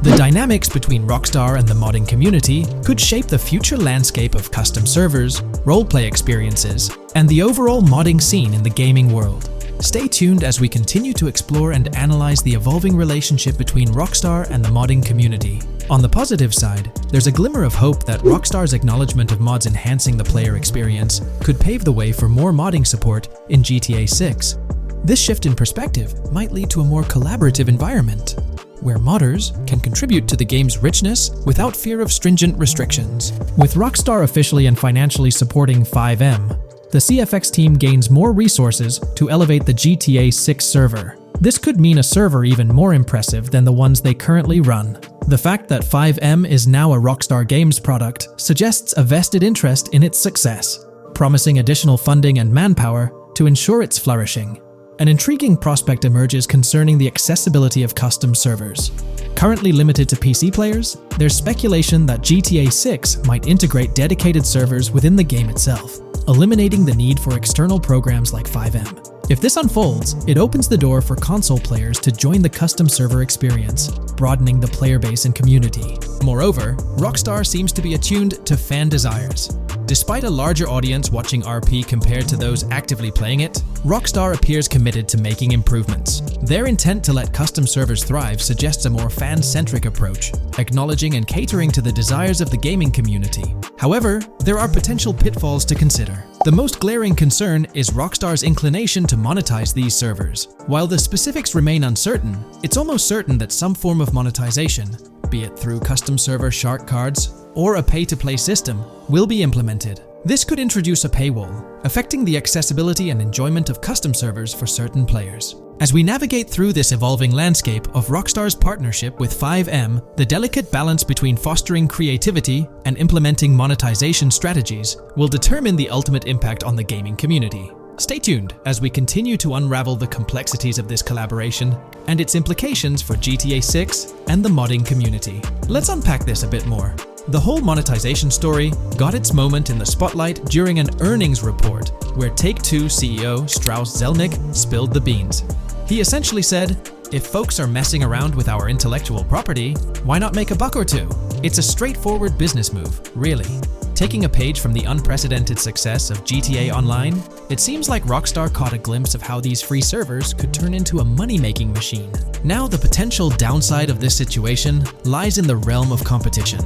The dynamics between Rockstar and the modding community could shape the future landscape of custom servers, roleplay experiences, and the overall modding scene in the gaming world. Stay tuned as we continue to explore and analyze the evolving relationship between Rockstar and the modding community. On the positive side, there's a glimmer of hope that Rockstar's acknowledgement of mods enhancing the player experience could pave the way for more modding support in GTA 6. This shift in perspective might lead to a more collaborative environment, where modders can contribute to the game's richness without fear of stringent restrictions. With Rockstar officially and financially supporting FiveM, the CFX team gains more resources to elevate the GTA 6 server. This could mean a server even more impressive than the ones they currently run. The fact that FiveM is now a Rockstar Games product suggests a vested interest in its success, promising additional funding and manpower to ensure its flourishing. An intriguing prospect emerges concerning the accessibility of custom servers. Currently limited to PC players, there's speculation that GTA 6 might integrate dedicated servers within the game itself, eliminating the need for external programs like FiveM. If this unfolds, it opens the door for console players to join the custom server experience, broadening the player base and community. Moreover, Rockstar seems to be attuned to fan desires. Despite a larger audience watching RP compared to those actively playing it, Rockstar appears committed to making improvements. Their intent to let custom servers thrive suggests a more fan-centric approach, acknowledging and catering to the desires of the gaming community. However, there are potential pitfalls to consider. The most glaring concern is Rockstar's inclination to monetize these servers. While the specifics remain uncertain, it's almost certain that some form of monetization, be it through custom server shark cards or a pay-to-play system, will be implemented. This could introduce a paywall, affecting the accessibility and enjoyment of custom servers for certain players. As we navigate through this evolving landscape of Rockstar's partnership with FiveM, the delicate balance between fostering creativity and implementing monetization strategies will determine the ultimate impact on the gaming community. Stay tuned as we continue to unravel the complexities of this collaboration and its implications for GTA 6 and the modding community. Let's unpack this a bit more. The whole monetization story got its moment in the spotlight during an earnings report where Take-Two CEO Strauss Zelnick spilled the beans. He essentially said, "If folks are messing around with our intellectual property, why not make a buck or two?" It's a straightforward business move, really. Taking a page from the unprecedented success of GTA Online, it seems like Rockstar caught a glimpse of how these free servers could turn into a money-making machine. Now, the potential downside of this situation lies in the realm of competition.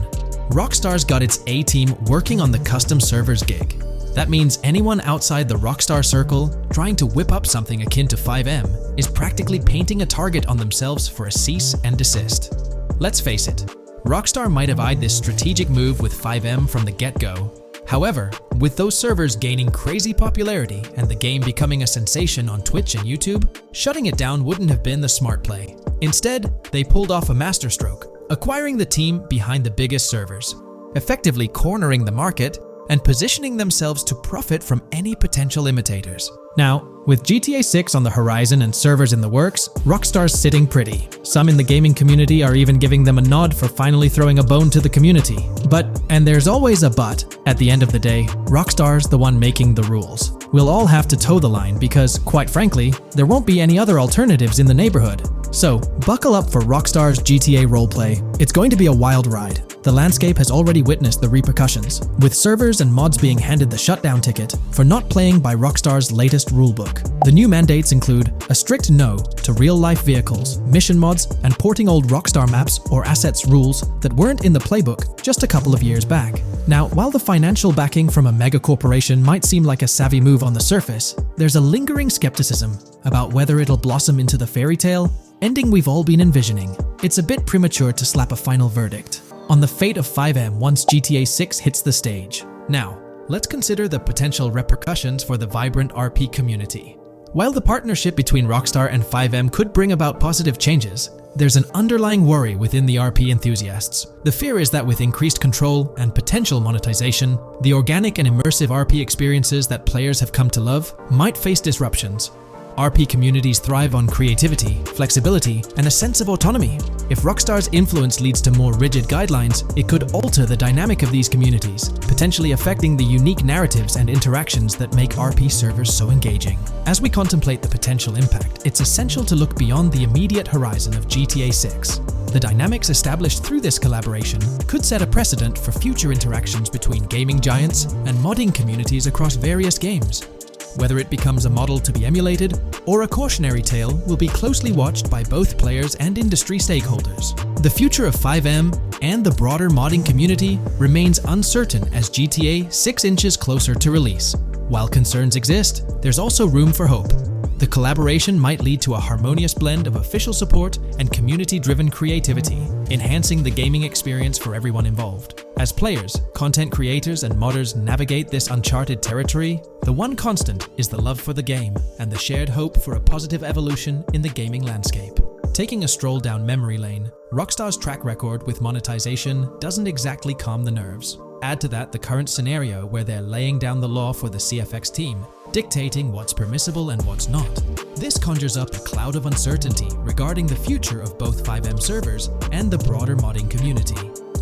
Rockstar's got its A-team working on the custom servers gig. That means anyone outside the Rockstar circle trying to whip up something akin to FiveM is practically painting a target on themselves for a cease and desist. Let's face it, Rockstar might have eyed this strategic move with FiveM from the get-go. However, with those servers gaining crazy popularity and the game becoming a sensation on Twitch and YouTube, shutting it down wouldn't have been the smart play. Instead, they pulled off a masterstroke, acquiring the team behind the biggest servers, effectively cornering the market and positioning themselves to profit from any potential imitators. Now, with GTA 6 on the horizon and servers in the works, Rockstar's sitting pretty. Some in the gaming community are even giving them a nod for finally throwing a bone to the community. But, and there's always a but, at the end of the day, Rockstar's the one making the rules. We'll all have to toe the line because, quite frankly, there won't be any other alternatives in the neighborhood. So, buckle up for Rockstar's GTA roleplay. It's going to be a wild ride. The landscape has already witnessed the repercussions, with servers and mods being handed the shutdown ticket for not playing by Rockstar's latest rulebook. The new mandates include a strict no to real-life vehicles, mission mods, and porting old Rockstar maps or assets rules that weren't in the playbook just a couple of years back. Now, while the financial backing from a mega corporation might seem like a savvy move on the surface, there's a lingering skepticism about whether it'll blossom into the fairy tale ending we've all been envisioning. It's a bit premature to slap a final verdict on the fate of FiveM once GTA 6 hits the stage. Now, let's consider the potential repercussions for the vibrant RP community. While the partnership between Rockstar and FiveM could bring about positive changes, there's an underlying worry within the RP enthusiasts. The fear is that with increased control and potential monetization, the organic and immersive RP experiences that players have come to love might face disruptions. RP communities thrive on creativity, flexibility, and a sense of autonomy. If Rockstar's influence leads to more rigid guidelines, it could alter the dynamic of these communities, potentially affecting the unique narratives and interactions that make RP servers so engaging. As we contemplate the potential impact, it's essential to look beyond the immediate horizon of GTA 6. The dynamics established through this collaboration could set a precedent for future interactions between gaming giants and modding communities across various games. Whether it becomes a model to be emulated or a cautionary tale will be closely watched by both players and industry stakeholders. The future of FiveM and the broader modding community remains uncertain as GTA 6 inches closer to release. While concerns exist, there's also room for hope. The collaboration might lead to a harmonious blend of official support and community-driven creativity, enhancing the gaming experience for everyone involved. As players, content creators, and modders navigate this uncharted territory, the one constant is the love for the game and the shared hope for a positive evolution in the gaming landscape. Taking a stroll down memory lane, Rockstar's track record with monetization doesn't exactly calm the nerves. Add to that the current scenario where they're laying down the law for the CFX team, dictating what's permissible and what's not. This conjures up a cloud of uncertainty regarding the future of both FiveM servers and the broader modding community.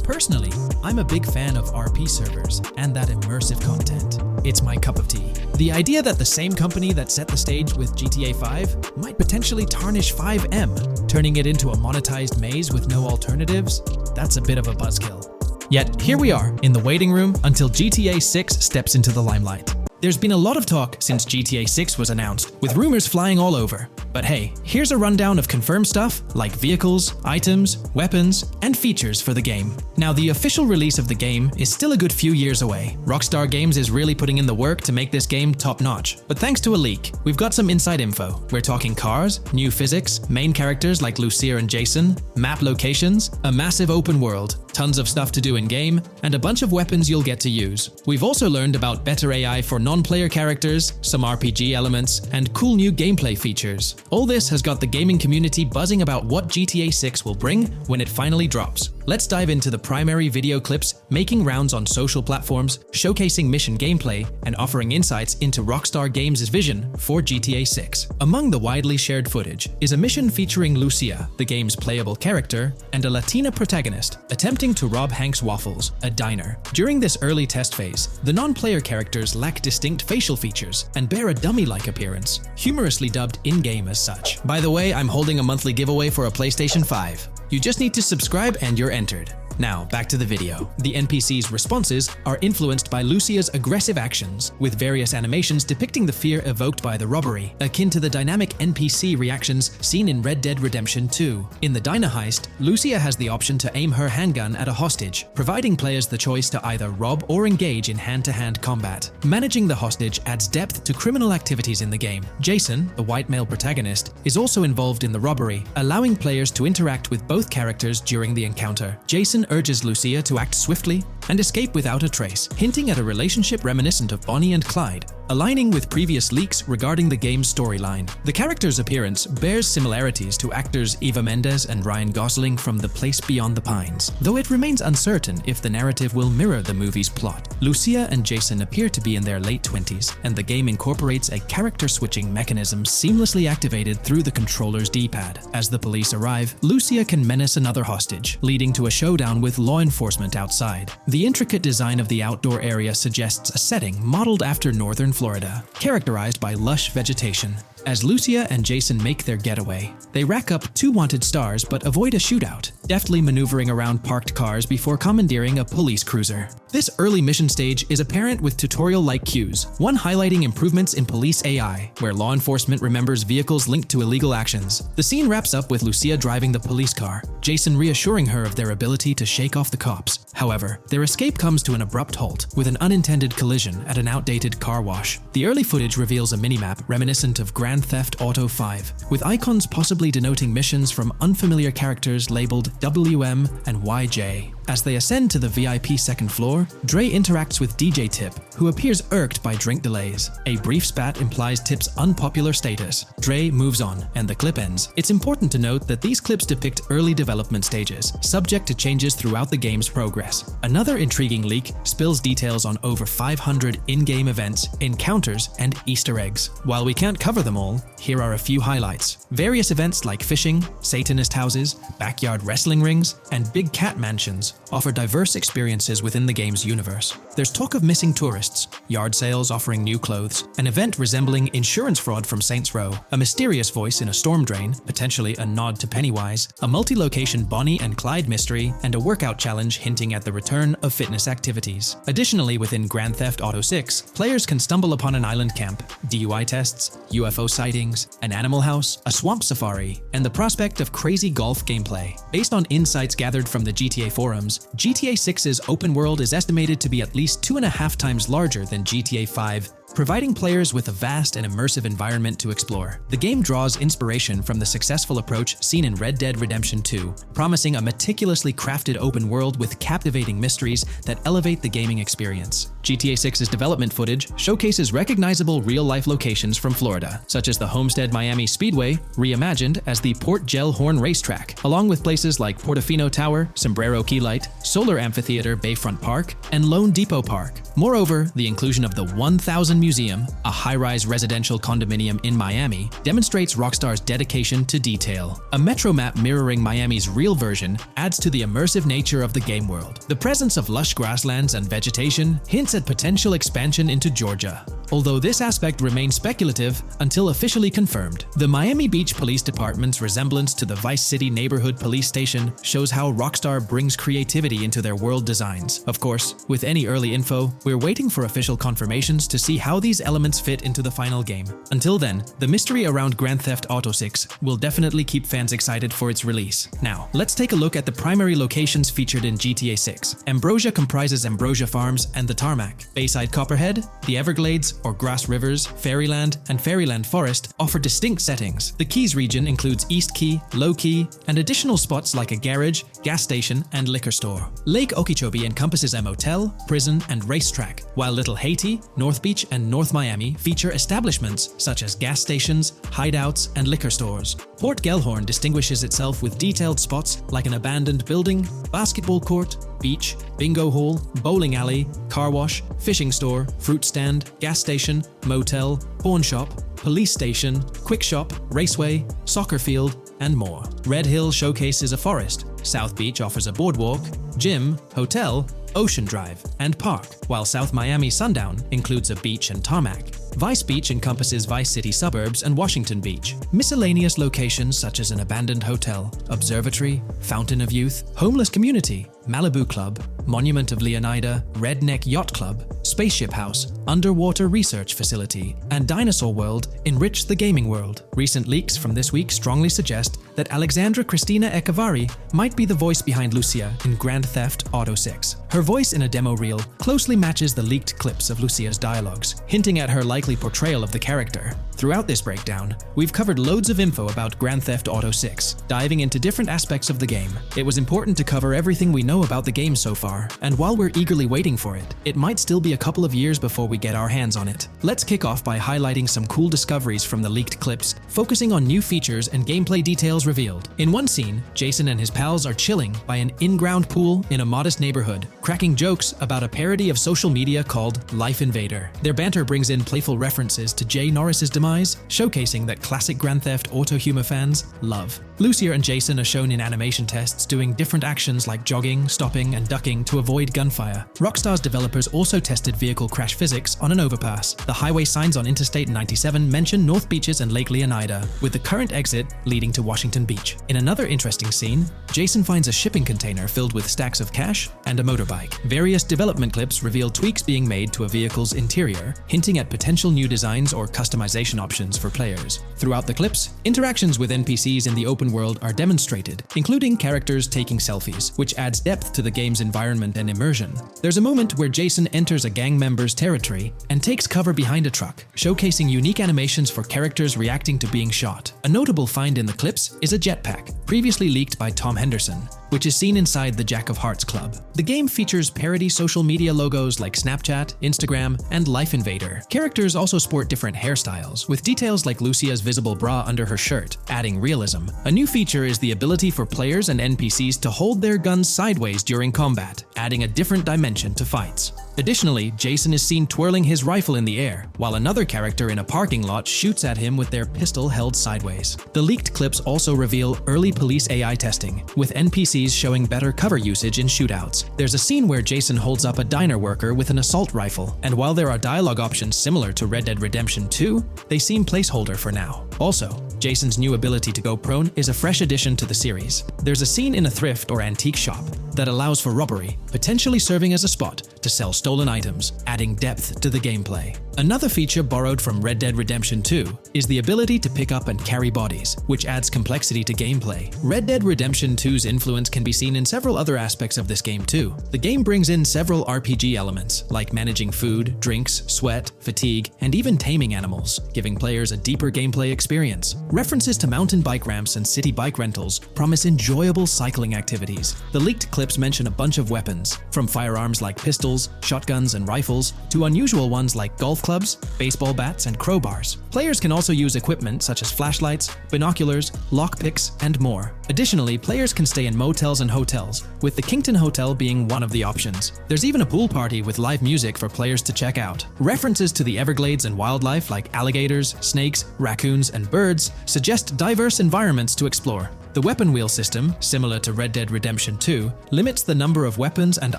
Personally, I'm a big fan of RP servers and that immersive content. It's my cup of tea. The idea that the same company that set the stage with GTA 5 might potentially tarnish FiveM, turning it into a monetized maze with no alternatives, that's a bit of a buzzkill. Yet here we are, in the waiting room until GTA 6 steps into the limelight. There's been a lot of talk since GTA 6 was announced, with rumors flying all over. But hey, here's a rundown of confirmed stuff like vehicles, items, weapons, and features for the game. Now, the official release of the game is still a good few years away. Rockstar Games is really putting in the work to make this game top-notch. But thanks to a leak, we've got some inside info. We're talking cars, new physics, main characters like Lucia and Jason, map locations, a massive open world, tons of stuff to do in-game, and a bunch of weapons you'll get to use. We've also learned about better AI for non-player characters, some RPG elements, and cool new gameplay features. All this has got the gaming community buzzing about what GTA 6 will bring when it finally drops. Let's dive into the primary video clips making rounds on social platforms, showcasing mission gameplay, and offering insights into Rockstar Games' vision for GTA 6. Among the widely shared footage is a mission featuring Lucia, the game's playable character, and a Latina protagonist, attempting to rob Hank's Waffles, a diner. During this early test phase, the non-player characters lack distinct facial features and bear a dummy-like appearance, humorously dubbed in-game as such. By the way, I'm holding a monthly giveaway for a PlayStation 5. You just need to subscribe and you're entered. Now, back to the video. The NPC's responses are influenced by Lucia's aggressive actions, with various animations depicting the fear evoked by the robbery, akin to the dynamic NPC reactions seen in Red Dead Redemption 2. In the diner heist, Lucia has the option to aim her handgun at a hostage, providing players the choice to either rob or engage in hand-to-hand combat. Managing the hostage adds depth to criminal activities in the game. Jason, the white male protagonist, is also involved in the robbery, allowing players to interact with both characters during the encounter. Jason urges Lucia to act swiftly and escape without a trace, hinting at a relationship reminiscent of Bonnie and Clyde, aligning with previous leaks regarding the game's storyline. The character's appearance bears similarities to actors Eva Mendes and Ryan Gosling from The Place Beyond the Pines, though it remains uncertain if the narrative will mirror the movie's plot. Lucia and Jason appear to be in their late 20s, and the game incorporates a character-switching mechanism seamlessly activated through the controller's D-pad. As the police arrive, Lucia can menace another hostage, leading to a showdown with law enforcement outside. The intricate design of the outdoor area suggests a setting modeled after northern Florida, characterized by lush vegetation. As Lucia and Jason make their getaway, they rack up 2 wanted stars but avoid a shootout, deftly maneuvering around parked cars before commandeering a police cruiser. This early mission stage is apparent with tutorial-like cues, one highlighting improvements in police AI, where law enforcement remembers vehicles linked to illegal actions. The scene wraps up with Lucia driving the police car, Jason reassuring her of their ability to shake off the cops. However, their escape comes to an abrupt halt, with an unintended collision at an outdated car wash. The early footage reveals a minimap reminiscent of Grand Theft Auto 5, with icons possibly denoting missions from unfamiliar characters labeled WM and YJ. As they ascend to the VIP second floor, Dre interacts with DJ Tip, who appears irked by drink delays. A brief spat implies Tip's unpopular status. Dre moves on, and the clip ends. It's important to note that these clips depict early development stages, subject to changes throughout the game's progress. Another intriguing leak spills details on over 500 in-game events, encounters, and Easter eggs. While we can't cover them all, here are a few highlights. Various events like fishing, Satanist houses, backyard wrestling rings, and big cat mansions offer diverse experiences within the game's universe. There's talk of missing tourists, yard sales offering new clothes, an event resembling insurance fraud from Saints Row, a mysterious voice in a storm drain, potentially a nod to Pennywise, a multi-location Bonnie and Clyde mystery, and a workout challenge hinting at the return of fitness activities. Additionally, within Grand Theft Auto 6, players can stumble upon an island camp, DUI tests, UFO sightings, an animal house, a swamp safari, and the prospect of crazy golf gameplay. Based on insights gathered from the GTA forums, GTA 6's open world is estimated to be at least 2.5 times larger than GTA 5, providing players with a vast and immersive environment to explore. The game draws inspiration from the successful approach seen in Red Dead Redemption 2, promising a meticulously crafted open world with captivating mysteries that elevate the gaming experience. GTA 6's development footage showcases recognizable real-life locations from Florida, such as the Homestead Miami Speedway, reimagined as the Port Gellhorn Racetrack, along with places like Portofino Tower, Sombrero Key Light, Solar Amphitheater Bayfront Park, and Lone Depot Park. Moreover, the inclusion of the 1000 Museum, a high-rise residential condominium in Miami, demonstrates Rockstar's dedication to detail. A metro map mirroring Miami's real version adds to the immersive nature of the game world. The presence of lush grasslands and vegetation hints at potential expansion into Georgia. although this aspect remains speculative until officially confirmed. The Miami Beach Police Department's resemblance to the Vice City neighborhood police station shows how Rockstar brings creativity into their world designs. Of course, with any early info, we're waiting for official confirmations to see how these elements fit into the final game. Until then, the mystery around Grand Theft Auto 6 will definitely keep fans excited for its release. Now, let's take a look at the primary locations featured in GTA 6. Ambrosia comprises Ambrosia Farms and the Tarmac. Bayside Copperhead, the Everglades or Grass Rivers, Fairyland, and Fairyland Forest offer distinct settings. The Keys region includes East Key, Low Key, and additional spots like a garage, gas station, and liquor store. Lake Okeechobee encompasses a motel, prison, and racetrack, while Little Haiti, North Beach, and North Miami feature establishments such as gas stations, hideouts, and liquor stores. Port Gellhorn distinguishes itself with detailed spots like an abandoned building, basketball court, beach, bingo hall, bowling alley, car wash, fishing store, fruit stand, gas station, motel, pawn shop, police station, quick shop, raceway, soccer field, and more. Red Hill showcases a forest. South Beach offers a boardwalk, gym, hotel, Ocean Drive, and park, while South Miami Sundown includes a beach and tarmac. Vice Beach encompasses Vice City suburbs and Washington Beach. Miscellaneous locations such as an abandoned hotel, observatory, Fountain of Youth, homeless community, Malibu Club, Monument of Leonida, Redneck Yacht Club, Spaceship House, Underwater Research Facility, and Dinosaur World enrich the gaming world. Recent leaks from this week strongly suggest that Alexandra Christina Echevarri might be the voice behind Lucia in Grand Theft Auto 6. Her voice in a demo reel closely matches the leaked clips of Lucia's dialogues, hinting at her likely portrayal of the character. Throughout this breakdown, we've covered loads of info about Grand Theft Auto 6, diving into different aspects of the game. It was important to cover everything we know about the game so far, and while we're eagerly waiting for it, it might still be a couple of years before we get our hands on it. Let's kick off by highlighting some cool discoveries from the leaked clips, focusing on new features and gameplay details revealed. In one scene, Jason and his pals are chilling by an in-ground pool in a modest neighborhood, cracking jokes about a parody of social media called Life Invader. Their banter brings in playful references to Jay Norris's demise, showcasing that classic Grand Theft Auto humor fans love. Lucia and Jason are shown in animation tests doing different actions like jogging, stopping, and ducking to avoid gunfire. Rockstar's developers also tested vehicle crash physics on an overpass. The highway signs on Interstate 97 mention North Beaches and Lake Leonida, with the current exit leading to Washington Beach. In another interesting scene, Jason finds a shipping container filled with stacks of cash and a motorbike. Various development clips reveal tweaks being made to a vehicle's interior, hinting at potential new designs or customization options for players. Throughout the clips, interactions with NPCs in the open world are demonstrated, including characters taking selfies, which adds depth to the game's environment and immersion. There's a moment where Jason enters a gang member's territory and takes cover behind a truck, showcasing unique animations for characters reacting to being shot. A notable find in the clips is a jetpack, previously leaked by Tom Henderson, which is seen inside the Jack of Hearts Club. The game features parody social media logos like Snapchat, Instagram, and Life Invader. Characters also sport different hairstyles, with details like Lucia's visible bra under her shirt, adding realism. A new feature is the ability for players and NPCs to hold their guns sideways during combat, adding a different dimension to fights. Additionally, Jason is seen twirling his rifle in the air, while another character in a parking lot shoots at him with their pistol held sideways. The leaked clips also reveal early police AI testing, with NPCs showing better cover usage in shootouts. There's a scene where Jason holds up a diner worker with an assault rifle, and while there are dialogue options similar to Red Dead Redemption 2, they seem placeholder for now. Also, Jason's new ability to go prone is a fresh addition to the series. There's a scene in a thrift or antique shop that allows for robbery, potentially serving as a spot to sell stolen items, adding depth to the gameplay. Another feature borrowed from Red Dead Redemption 2 is the ability to pick up and carry bodies, which adds complexity to gameplay. Red Dead Redemption 2's influence can be seen in several other aspects of this game too. The game brings in several RPG elements, like managing food, drinks, sweat, fatigue, and even taming animals, giving players a deeper gameplay experience. References to mountain bike ramps and city bike rentals promise enjoyable cycling activities. The leaked clips mention a bunch of weapons, from firearms like pistols, shotguns, and rifles, to unusual ones like golf clubs, baseball bats, and crowbars. Players can also use equipment such as flashlights, binoculars, lockpicks, and more. Additionally, players can stay in motels and hotels, with the Kington Hotel being one of the options. There's even a pool party with live music for players to check out. References to the Everglades and wildlife like alligators, snakes, raccoons, and birds suggest diverse environments to explore. The weapon wheel system, similar to Red Dead Redemption 2, limits the number of weapons and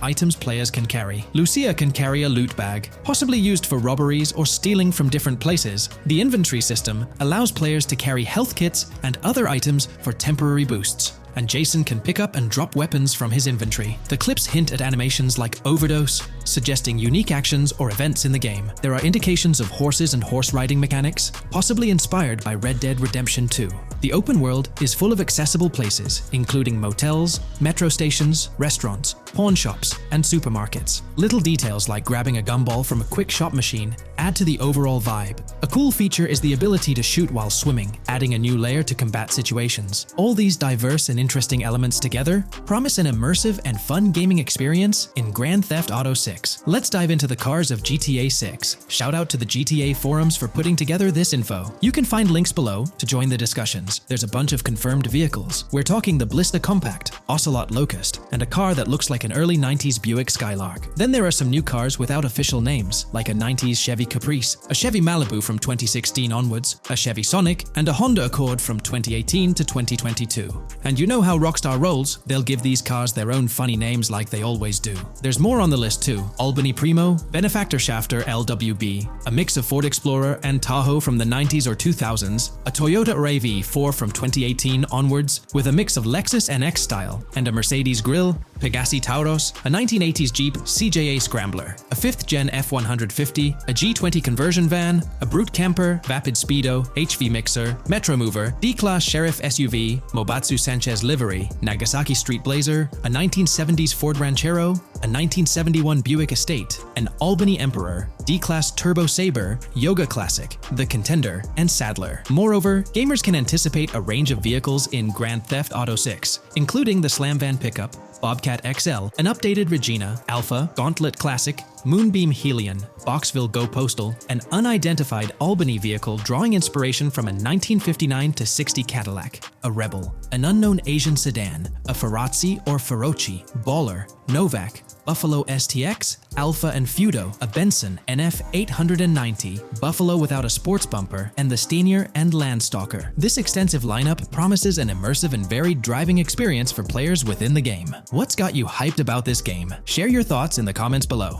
items players can carry. Lucia can carry a loot bag, possibly used for robberies or stealing from different places. The inventory system allows players to carry health kits and other items for temporary boosts, and Jason can pick up and drop weapons from his inventory. The clips hint at animations like overdose, suggesting unique actions or events in the game. There are indications of horses and horse riding mechanics, possibly inspired by Red Dead Redemption 2. The open world is full of accessible places, including motels, metro stations, restaurants, pawn shops, and supermarkets. Little details like grabbing a gumball from a quick shop machine add to the overall vibe. A cool feature is the ability to shoot while swimming, adding a new layer to combat situations. All these diverse and interesting elements together promise an immersive and fun gaming experience in Grand Theft Auto 6. Let's dive into the cars of GTA 6. Shout out to the GTA forums for putting together this info. You can find links below to join the discussions. There's a bunch of confirmed vehicles. We're talking the Blista Compact, Ocelot Locust, and a car that looks like an early 90s Buick Skylark. Then there are some new cars without official names, like a 90s Chevy Caprice, a Chevy Malibu from 2016 onwards, a Chevy Sonic, and a Honda Accord from 2018 to 2022. And you know how Rockstar rolls, they'll give these cars their own funny names like they always do. There's more on the list too. Albany Primo, Benefactor Shafter LWB, a mix of Ford Explorer and Tahoe from the 90s or 2000s, a Toyota RAV4 from 2018 onwards, with a mix of Lexus NX style, and a Mercedes Grill, Pegassi Tauros, a 1980s Jeep CJA Scrambler, a 5th Gen F150, a G20 conversion van, a Brute Camper, Vapid Speedo, HV Mixer, Metro Mover, D-Class Sheriff SUV, Mobatsu Sanchez Livery, Nagasaki Street Blazer, a 1970s Ford Ranchero, a 1971 Buick Estate, an Albany Emperor, D-Class Turbo Sabre, Yoga Classic, the Contender, and Sadler. Moreover, gamers can anticipate a range of vehicles in Grand Theft Auto 6, including the Slam Van Pickup, Bobcat XL, an updated Regina, Alpha, Gauntlet Classic, Moonbeam Helion, Boxville Go Postal, an unidentified Albany vehicle drawing inspiration from a 1959 to 60 Cadillac, a Rebel, an unknown Asian sedan, a Ferrazzi or Feroci, Baller, Novak, Buffalo STX, Alpha and Feudo, a Benson NF 890, Buffalo without a sports bumper, and the Steyr and Landstalker. This extensive lineup promises an immersive and varied driving experience for players within the game. What's got you hyped about this game? Share your thoughts in the comments below.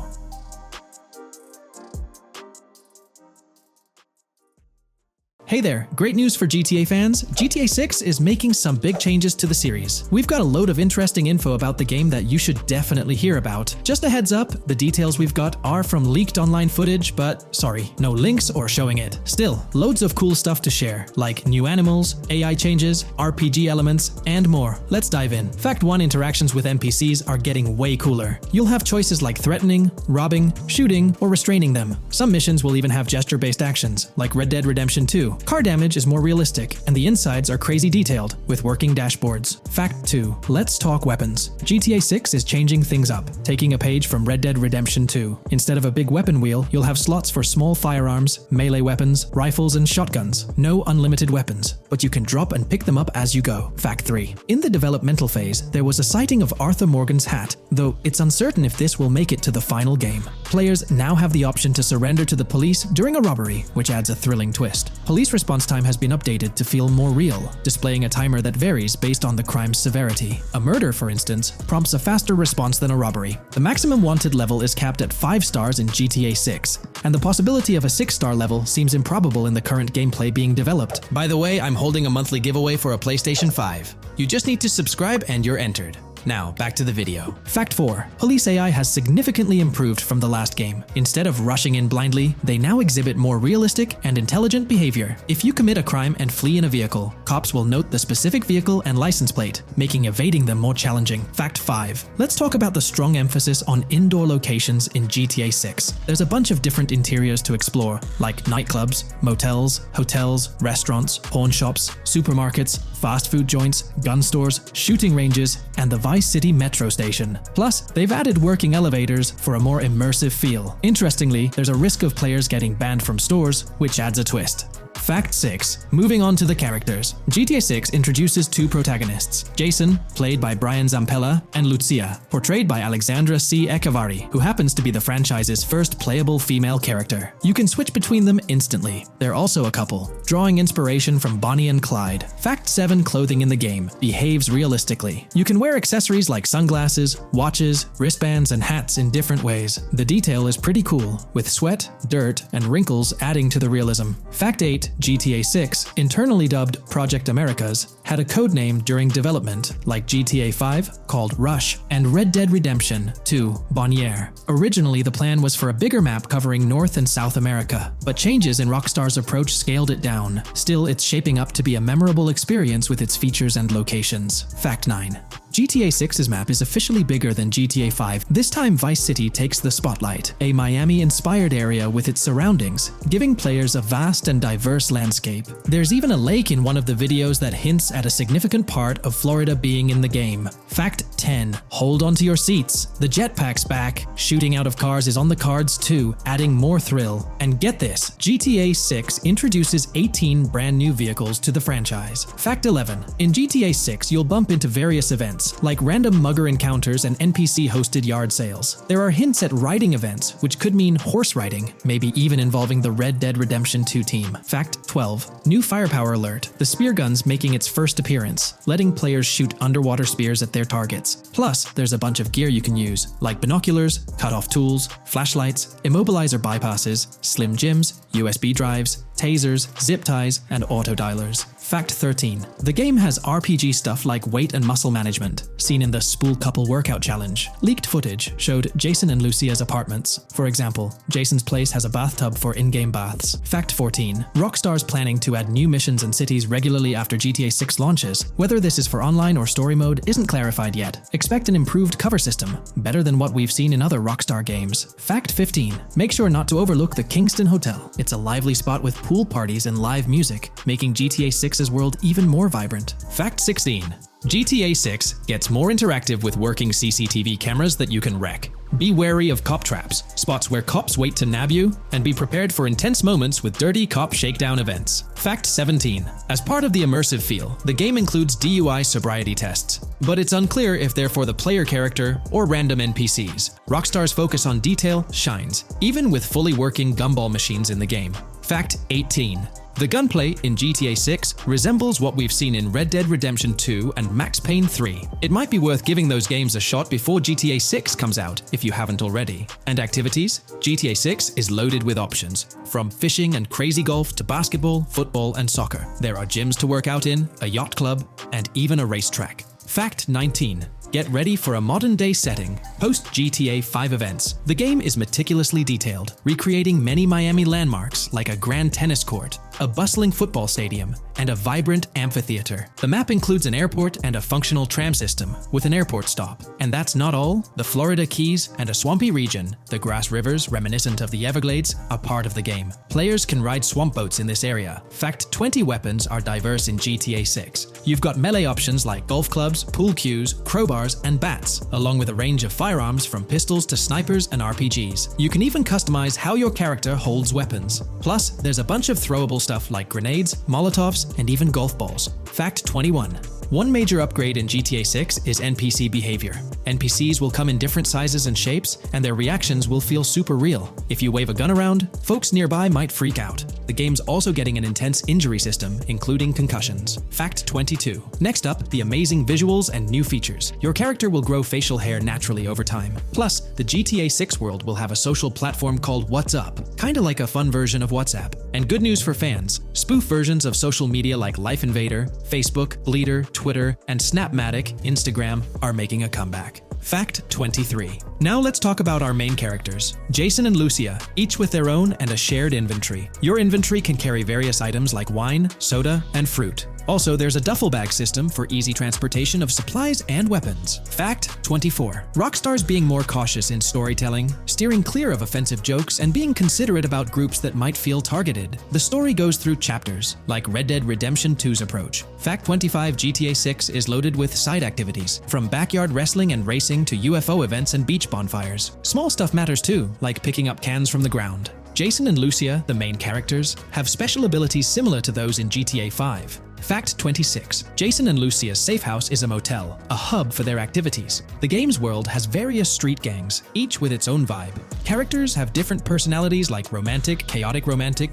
Hey there, great news for GTA fans. GTA 6 is making some big changes to the series. We've got a load of interesting info about the game that you should definitely hear about. Just a heads up, the details we've got are from leaked online footage, but sorry, no links or showing it. Still, loads of cool stuff to share, like new animals, AI changes, RPG elements, and more. Let's dive in. Fact 1, interactions with NPCs are getting way cooler. You'll have choices like threatening, robbing, shooting, or restraining them. Some missions will even have gesture-based actions, like Red Dead Redemption 2. Car damage is more realistic, and the insides are crazy detailed, with working dashboards. Fact 2. Let's talk weapons. GTA 6 is changing things up, taking a page from Red Dead Redemption 2. Instead of a big weapon wheel, you'll have slots for small firearms, melee weapons, rifles, and shotguns. No unlimited weapons, but you can drop and pick them up as you go. Fact 3. In the developmental phase, there was a sighting of Arthur Morgan's hat, though it's uncertain if this will make it to the final game. Players now have the option to surrender to the police during a robbery, which adds a thrilling twist. Police response time has been updated to feel more real, displaying a timer that varies based on the crime's severity. A murder, for instance, prompts a faster response than a robbery. The maximum wanted level is capped at 5 stars in GTA 6, and the possibility of a 6-star level seems improbable in the current gameplay being developed. By the way, I'm holding a monthly giveaway for a PlayStation 5. You just need to subscribe and you're entered. Now, back to the video. Fact 4. Police AI has significantly improved from the last game. Instead of rushing in blindly, they now exhibit more realistic and intelligent behavior. If you commit a crime and flee in a vehicle, cops will note the specific vehicle and license plate, making evading them more challenging. Fact 5. Let's talk about the strong emphasis on indoor locations in GTA 6. There's a bunch of different interiors to explore, like nightclubs, motels, hotels, restaurants, pawn shops, supermarkets, fast food joints, gun stores, shooting ranges, and the Vice City Metro Station. Plus, they've added working elevators for a more immersive feel. Interestingly, there's a risk of players getting banned from stores, which adds a twist. Fact 6. Moving on to the characters. GTA 6 introduces two protagonists, Jason, played by Brian Zampella, and Lucia, portrayed by Alexandra C. Echevarri, who happens to be the franchise's first playable female character. You can switch between them instantly. They're also a couple, drawing inspiration from Bonnie and Clyde. Fact 7. Clothing in the game behaves realistically. You can wear accessories like sunglasses, watches, wristbands, and hats in different ways. The detail is pretty cool, with sweat, dirt, and wrinkles adding to the realism. Fact 8. GTA 6, internally dubbed Project Americas, had a codename during development, like GTA 5, called Rush, and Red Dead Redemption 2, Bonnier. Originally, the plan was for a bigger map covering North and South America, but changes in Rockstar's approach scaled it down. Still, it's shaping up to be a memorable experience with its features and locations. Fact 9. GTA 6's map is officially bigger than GTA 5. This time Vice City takes the spotlight, a Miami-inspired area with its surroundings, giving players a vast and diverse landscape. There's even a lake in one of the videos that hints at a significant part of Florida being in the game. Fact 10. Hold onto your seats. The jetpack's back. Shooting out of cars is on the cards too, adding more thrill. And get this, GTA 6 introduces 18 brand new vehicles to the franchise. Fact 11. In GTA 6, you'll bump into various events, like random mugger encounters and NPC-hosted yard sales. There are hints at riding events, which could mean horse riding, maybe even involving the Red Dead Redemption 2 team. Fact 12. New firepower alert. The spear gun's making its first appearance, letting players shoot underwater spears at their targets. Plus, there's a bunch of gear you can use, like binoculars, cut-off tools, flashlights, immobilizer bypasses, slim jims, USB drives, tasers, zip ties, and auto dialers. Fact 13. The game has RPG stuff like weight and muscle management, seen in the Spool Couple Workout Challenge. Leaked footage showed Jason and Lucia's apartments. For example, Jason's place has a bathtub for in-game baths. Fact 14. Rockstar's planning to add new missions and cities regularly after GTA 6 launches. Whether this is for online or story mode isn't clarified yet. Expect an improved cover system, better than what we've seen in other Rockstar games. Fact 15. Make sure not to overlook the Kingston Hotel. It's a lively spot with pool parties and live music, making GTA 6's world even more vibrant. Fact 16. GTA 6 gets more interactive with working CCTV cameras that you can wreck. Be wary of cop traps, spots where cops wait to nab you, and be prepared for intense moments with dirty cop shakedown events. Fact 17. As part of the immersive feel, the game includes DUI sobriety tests, but it's unclear if they're for the player character or random NPCs. Rockstar's focus on detail shines, even with fully working gumball machines in the game. Fact 18. The gunplay in GTA 6 resembles what we've seen in Red Dead Redemption 2 and Max Payne 3. It might be worth giving those games a shot before GTA 6 comes out, if you haven't already. And activities? GTA 6 is loaded with options, from fishing and crazy golf to basketball, football, and soccer. There are gyms to work out in, a yacht club, and even a racetrack. Fact 19. Get ready for a modern-day setting. Post-GTA 5 events, the game is meticulously detailed, recreating many Miami landmarks like a grand tennis court, a bustling football stadium, and a vibrant amphitheater. The map includes an airport and a functional tram system with an airport stop. And that's not all. The Florida Keys and a swampy region, the grass rivers reminiscent of the Everglades, are part of the game. Players can ride swamp boats in this area. Fact 20 weapons are diverse in GTA 6. You've got melee options like golf clubs, pool cues, crowbars, and bats, along with a range of firearms from pistols to snipers and RPGs. You can even customize how your character holds weapons. Plus, there's a bunch of throwable stuff like grenades, Molotovs, and even golf balls. Fact 21. One major upgrade in GTA 6 is NPC behavior. NPCs will come in different sizes and shapes, and their reactions will feel super real. If you wave a gun around, folks nearby might freak out. The game's also getting an intense injury system, including concussions. Fact 22. Next up, the amazing visuals and new features. Your character will grow facial hair naturally over time. Plus, the GTA 6 world will have a social platform called What's Up, kinda like a fun version of WhatsApp. And good news for fans, spoof versions of social media like Life Invader, Facebook, Bleeder, Twitter, and Snapmatic, Instagram, are making a comeback. Fact 23. Now let's talk about our main characters, Jason and Lucia, each with their own and a shared inventory. Your inventory can carry various items like wine, soda, and fruit. Also, there's a duffel bag system for easy transportation of supplies and weapons. Fact 24. Rockstar's being more cautious in storytelling, steering clear of offensive jokes, and being considerate about groups that might feel targeted. The story goes through chapters, like Red Dead Redemption 2's approach. Fact 25. GTA 6 is loaded with side activities, from backyard wrestling and racing to UFO events and beach bonfires. Small stuff matters too, like picking up cans from the ground. Jason and Lucia, the main characters, have special abilities similar to those in GTA 5. Fact 26. Jason and Lucia's safe house is a motel, a hub for their activities. The game's world has various street gangs, each with its own vibe. Characters have different personalities like romantic, chaotic,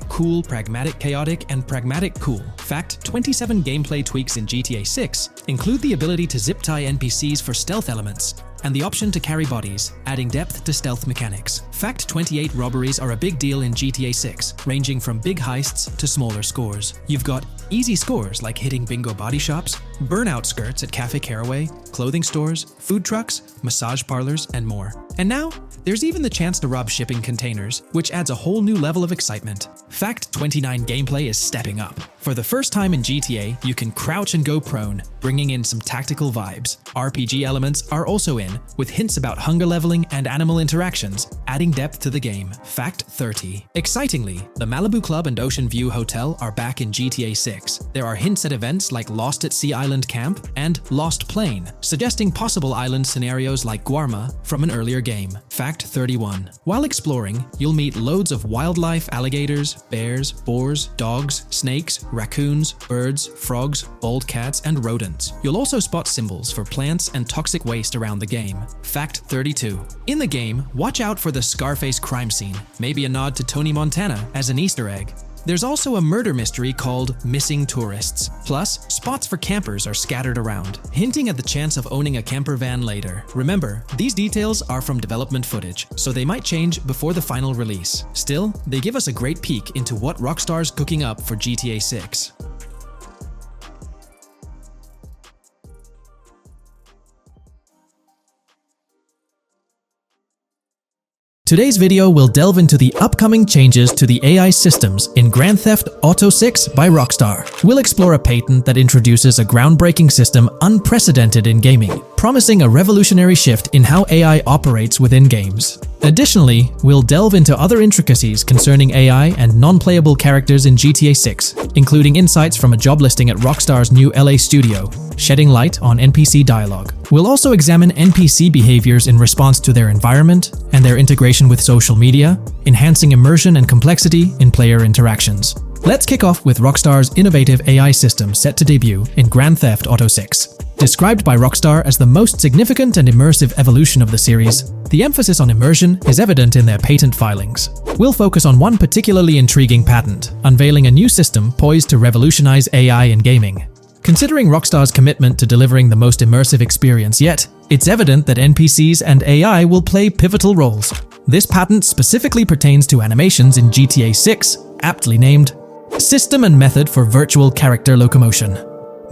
cool, pragmatic, chaotic, and pragmatic, cool. Fact 27. Gameplay tweaks in GTA 6 include the ability to zip tie NPCs for stealth elements, and the option to carry bodies, adding depth to stealth mechanics. Fact 28. Robberies are a big deal in GTA 6, ranging from big heists to smaller scores. You've got easy scores like hitting bingo body shops, burnout skirts at Cafe Caraway, clothing stores, food trucks, massage parlors, and more. And now, there's even the chance to rob shipping containers, which adds a whole new level of excitement. Fact 29. Gameplay is stepping up. For the first time in GTA, you can crouch and go prone, bringing in some tactical vibes. RPG elements are also in, with hints about hunger leveling and animal interactions, adding depth to the game. Fact 30. Excitingly, the Malibu Club and Ocean View Hotel are back in GTA 6. There are hints at events like Lost at Sea Island Camp and Lost Plane, suggesting possible island scenarios like Guarma from an earlier game. Fact 31. While exploring, you'll meet loads of wildlife, alligators, bears, boars, dogs, snakes, raccoons, birds, frogs, bald cats, and rodents. You'll also spot symbols for plants and toxic waste around the game. Fact 32. In the game, watch out for the Scarface crime scene, maybe a nod to Tony Montana as an Easter egg. There's also a murder mystery called Missing Tourists. Plus, spots for campers are scattered around, hinting at the chance of owning a camper van later. Remember, these details are from development footage, so they might change before the final release. Still, they give us a great peek into what Rockstar's cooking up for GTA 6. Today's video will delve into the upcoming changes to the AI systems in Grand Theft Auto 6 by Rockstar. We'll explore a patent that introduces a groundbreaking system unprecedented in gaming, promising a revolutionary shift in how AI operates within games. Additionally, we'll delve into other intricacies concerning AI and non-playable characters in GTA 6, including insights from a job listing at Rockstar's new LA studio, shedding light on NPC dialogue. We'll also examine NPC behaviors in response to their environment and their integration with social media, enhancing immersion and complexity in player interactions. Let's kick off with Rockstar's innovative AI system set to debut in Grand Theft Auto 6. Described by Rockstar as the most significant and immersive evolution of the series, the emphasis on immersion is evident in their patent filings. We'll focus on one particularly intriguing patent, unveiling a new system poised to revolutionize AI in gaming. Considering Rockstar's commitment to delivering the most immersive experience yet, it's evident that NPCs and AI will play pivotal roles. This patent specifically pertains to animations in GTA 6, aptly named System and Method for Virtual Character Locomotion.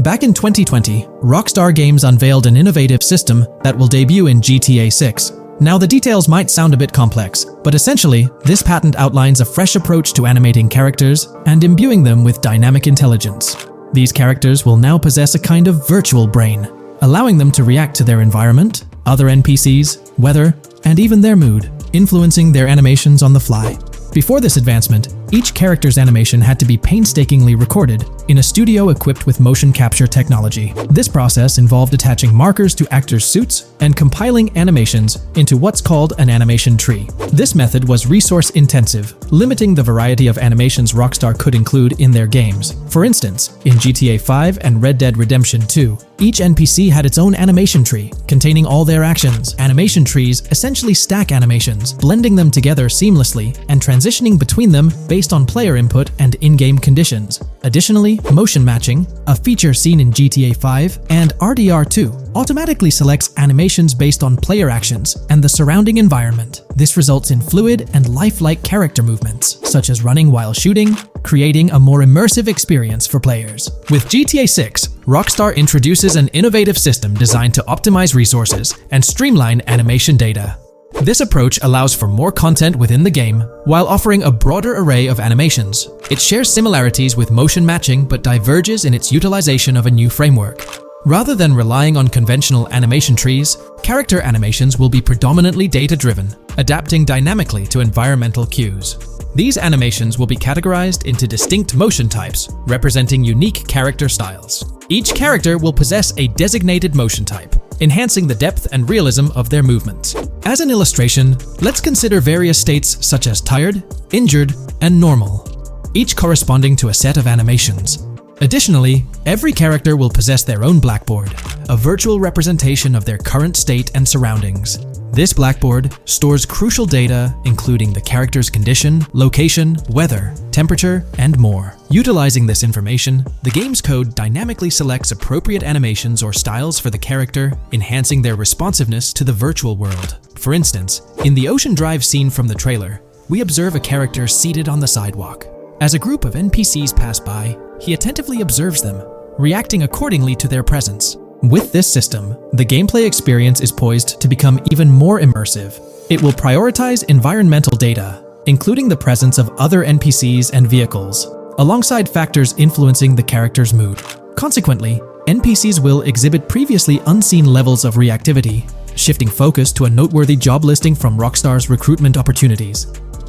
Back in 2020, Rockstar Games unveiled an innovative system that will debut in GTA 6. Now, the details might sound a bit complex, but essentially, this patent outlines a fresh approach to animating characters and imbuing them with dynamic intelligence. These characters will now possess a kind of virtual brain, allowing them to react to their environment, other NPCs, weather, and even their mood, influencing their animations on the fly. Before this advancement, each character's animation had to be painstakingly recorded in a studio equipped with motion capture technology. This process involved attaching markers to actors' suits and compiling animations into what's called an animation tree. This method was resource-intensive, limiting the variety of animations Rockstar could include in their games. For instance, in GTA 5 and Red Dead Redemption 2, each NPC had its own animation tree, containing all their actions. Animation trees essentially stack animations, blending them together seamlessly and transitioning between them based on player input and in-game conditions. Additionally, motion matching, a feature seen in GTA 5 and RDR2, automatically selects animations based on player actions and the surrounding environment. This results in fluid and lifelike character movements, such as running while shooting, creating a more immersive experience for players. With GTA 6, Rockstar introduces an innovative system designed to optimize resources and streamline animation data. This approach allows for more content within the game while offering a broader array of animations. It shares similarities with motion matching but diverges in its utilization of a new framework. Rather than relying on conventional animation trees, character animations will be predominantly data-driven, adapting dynamically to environmental cues. These animations will be categorized into distinct motion types, representing unique character styles. Each character will possess a designated motion type, enhancing the depth and realism of their movements. As an illustration, let's consider various states such as tired, injured, and normal, each corresponding to a set of animations. Additionally, every character will possess their own blackboard, a virtual representation of their current state and surroundings. This blackboard stores crucial data including the character's condition, location, weather, temperature, and more. Utilizing this information, the game's code dynamically selects appropriate animations or styles for the character, enhancing their responsiveness to the virtual world. For instance, in the Ocean Drive scene from the trailer, we observe a character seated on the sidewalk. As a group of NPCs pass by, he attentively observes them, reacting accordingly to their presence. With this system, the gameplay experience is poised to become even more immersive. It will prioritize environmental data, including the presence of other NPCs and vehicles, alongside factors influencing the character's mood. Consequently, NPCs will exhibit previously unseen levels of reactivity, shifting focus to a noteworthy job listing from Rockstar's recruitment opportunities.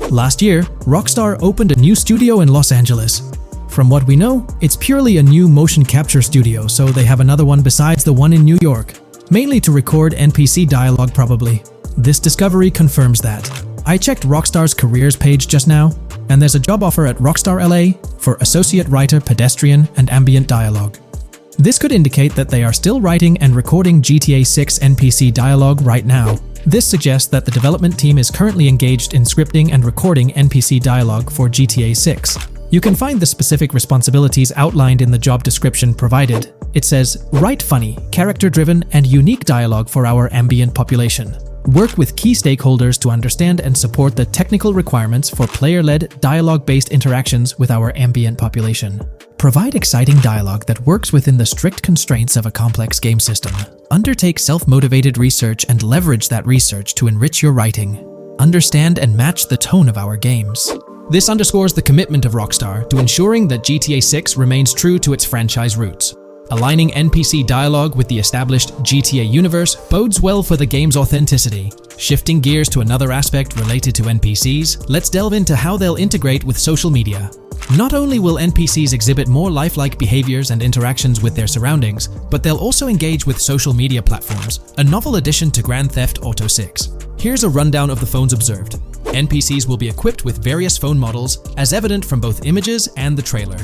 Last year, Rockstar opened a new studio in Los Angeles. From what we know, it's purely a new motion capture studio, so they have another one besides the one in New York, mainly to record NPC dialogue probably. This discovery confirms that. I checked Rockstar's careers page just now, and there's a job offer at Rockstar LA for Associate Writer Pedestrian and Ambient Dialogue. This could indicate that they are still writing and recording GTA 6 NPC dialogue right now. This suggests that the development team is currently engaged in scripting and recording NPC dialogue for GTA 6. You can find the specific responsibilities outlined in the job description provided. It says, write funny, character-driven, and unique dialogue for our ambient population. Work with key stakeholders to understand and support the technical requirements for player-led, dialogue-based interactions with our ambient population. Provide exciting dialogue that works within the strict constraints of a complex game system. Undertake self-motivated research and leverage that research to enrich your writing. Understand and match the tone of our games. This underscores the commitment of Rockstar to ensuring that GTA 6 remains true to its franchise roots. Aligning NPC dialogue with the established GTA universe bodes well for the game's authenticity. Shifting gears to another aspect related to NPCs, let's delve into how they'll integrate with social media. Not only will NPCs exhibit more lifelike behaviors and interactions with their surroundings, but they'll also engage with social media platforms, a novel addition to Grand Theft Auto 6. Here's a rundown of the phones observed. NPCs will be equipped with various phone models, as evident from both images and the trailer.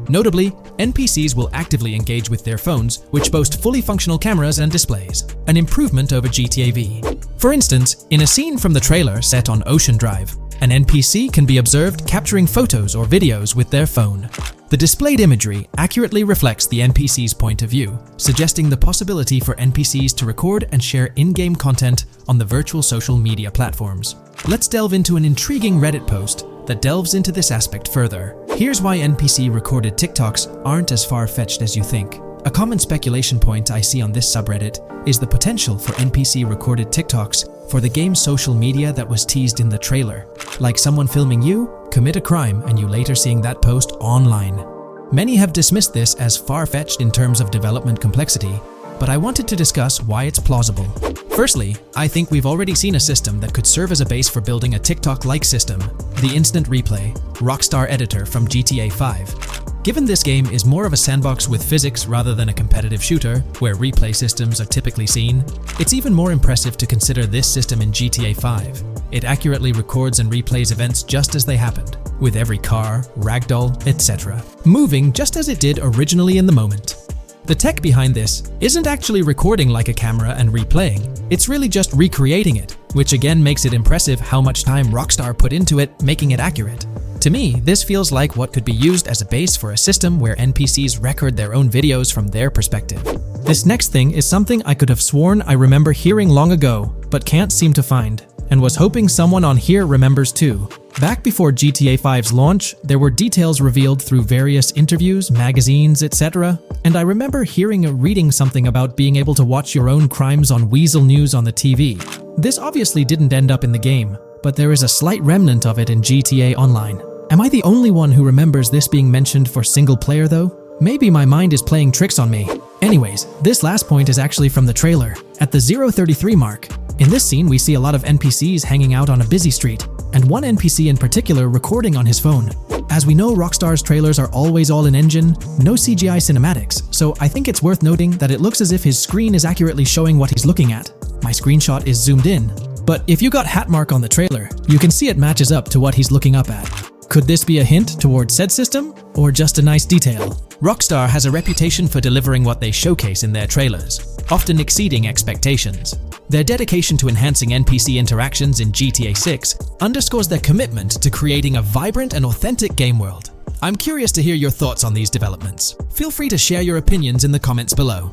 Notably, NPCs will actively engage with their phones, which boast fully functional cameras and displays, an improvement over GTA V. For instance, in a scene from the trailer set on Ocean Drive, an NPC can be observed capturing photos or videos with their phone. The displayed imagery accurately reflects the NPC's point of view, suggesting the possibility for NPCs to record and share in-game content on the virtual social media platforms. Let's delve into an intriguing Reddit post that delves into this aspect further. Here's why NPC-recorded TikToks aren't as far-fetched as you think. A common speculation point I see on this subreddit is the potential for NPC-recorded TikToks for the game's social media that was teased in the trailer, like someone filming you commit a crime and you later seeing that post online. Many have dismissed this as far-fetched in terms of development complexity, but I wanted to discuss why it's plausible. Firstly, I think we've already seen a system that could serve as a base for building a TikTok-like system, the Instant Replay, Rockstar editor from GTA 5. Given this game is more of a sandbox with physics rather than a competitive shooter, where replay systems are typically seen, it's even more impressive to consider this system in GTA 5. It accurately records and replays events just as they happened, with every car, ragdoll, etc., moving just as it did originally in the moment. The tech behind this isn't actually recording like a camera and replaying, it's really just recreating it, which again makes it impressive how much time Rockstar put into it, making it accurate. To me, this feels like what could be used as a base for a system where NPCs record their own videos from their perspective. This next thing is something I could have sworn I remember hearing long ago, but can't seem to find, and was hoping someone on here remembers too. Back before GTA 5's launch, there were details revealed through various interviews, magazines, etc., and I remember hearing or reading something about being able to watch your own crimes on Weasel News on the TV. This obviously didn't end up in the game, but there is a slight remnant of it in GTA Online. Am I the only one who remembers this being mentioned for single player though? Maybe my mind is playing tricks on me. Anyways, this last point is actually from the trailer, at the 0:33 mark. In this scene, we see a lot of NPCs hanging out on a busy street, and one NPC in particular recording on his phone. As we know, Rockstar's trailers are always all in engine, no CGI cinematics, so I think it's worth noting that it looks as if his screen is accurately showing what he's looking at. My screenshot is zoomed in, but if you got Hatmark on the trailer, you can see it matches up to what he's looking up at. Could this be a hint towards said system, or just a nice detail? Rockstar has a reputation for delivering what they showcase in their trailers, often exceeding expectations. Their dedication to enhancing NPC interactions in GTA 6 underscores their commitment to creating a vibrant and authentic game world. I'm curious to hear your thoughts on these developments. Feel free to share your opinions in the comments below.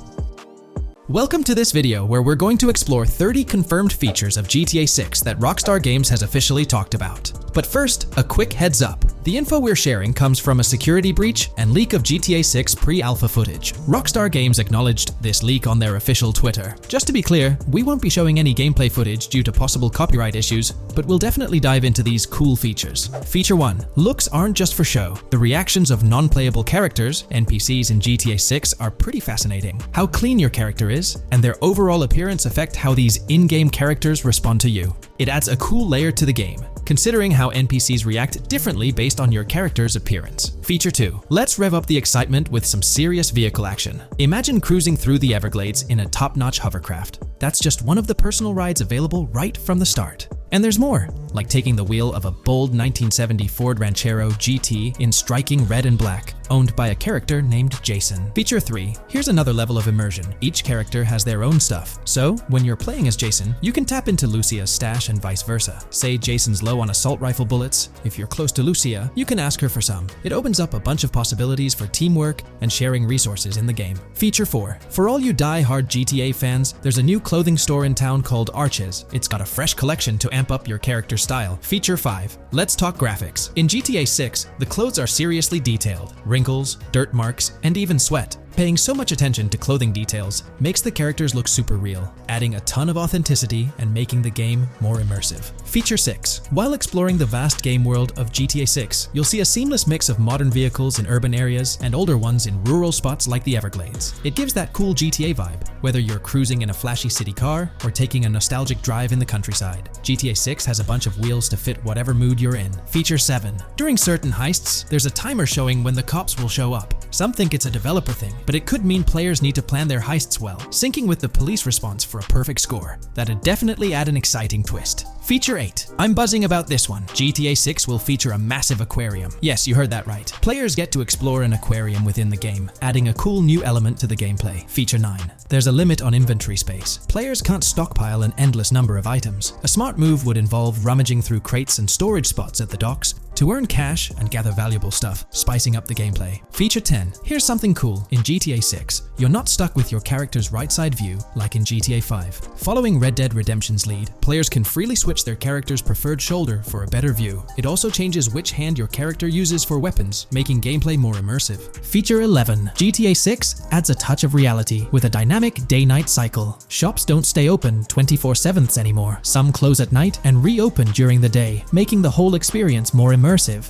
Welcome to this video where we're going to explore 30 confirmed features of GTA 6 that Rockstar Games has officially talked about. But first, a quick heads up. The info we're sharing comes from a security breach and leak of GTA 6 pre-alpha footage. Rockstar Games acknowledged this leak on their official Twitter. Just to be clear, we won't be showing any gameplay footage due to possible copyright issues, but we'll definitely dive into these cool features. Feature 1. Looks aren't just for show. The reactions of non-playable characters, NPCs in GTA 6, are pretty fascinating. How clean your character is, and their overall appearance affect how these in-game characters respond to you. It adds a cool layer to the game, considering how NPCs react differently based on your character's appearance. Feature 2. Let's rev up the excitement with some serious vehicle action. Imagine cruising through the Everglades in a top-notch hovercraft. That's just one of the personal rides available right from the start. And there's more, like taking the wheel of a bold 1970 Ford Ranchero GT in striking red and black, owned by a character named Jason. Feature 3. Here's another level of immersion. Each character has their own stuff, so when you're playing as Jason, you can tap into Lucia's stash and vice versa. Say Jason's low on assault rifle bullets. If you're close to Lucia, you can ask her for some. It opens up a bunch of possibilities for teamwork and sharing resources in the game. Feature 4. For all you die-hard GTA fans, there's a new clothing store in town called Arches. It's got a fresh collection to amp up your character's style. Feature 5. Let's talk graphics. In GTA 6, the clothes are seriously detailed. Wrinkles, dirt marks, and even sweat. Paying so much attention to clothing details makes the characters look super real, adding a ton of authenticity and making the game more immersive. Feature 6. While exploring the vast game world of GTA 6, you'll see a seamless mix of modern vehicles in urban areas and older ones in rural spots like the Everglades. It gives that cool GTA vibe, whether you're cruising in a flashy city car or taking a nostalgic drive in the countryside. GTA 6 has a bunch of wheels to fit whatever mood you're in. Feature 7. During certain heists, there's a timer showing when the cops will show up. Some think it's a developer thing, but it could mean players need to plan their heists well, syncing with the police response for a perfect score. That'd definitely add an exciting twist. Feature 8. I'm buzzing about this one. GTA 6 will feature a massive aquarium. Yes, you heard that right. Players get to explore an aquarium within the game, adding a cool new element to the gameplay. Feature 9. There's a limit on inventory space. Players can't stockpile an endless number of items. A smart move would involve rummaging through crates and storage spots at the docks to earn cash and gather valuable stuff, spicing up the gameplay. Feature 10. Here's something cool. In GTA 6, you're not stuck with your character's right side view like in GTA 5. Following Red Dead Redemption's lead, players can freely switch their character's preferred shoulder for a better view. It also changes which hand your character uses for weapons, making gameplay more immersive. Feature 11. GTA 6 adds a touch of reality with a dynamic day-night cycle. Shops don't stay open 24/7 anymore. Some close at night and reopen during the day, making the whole experience more immersive.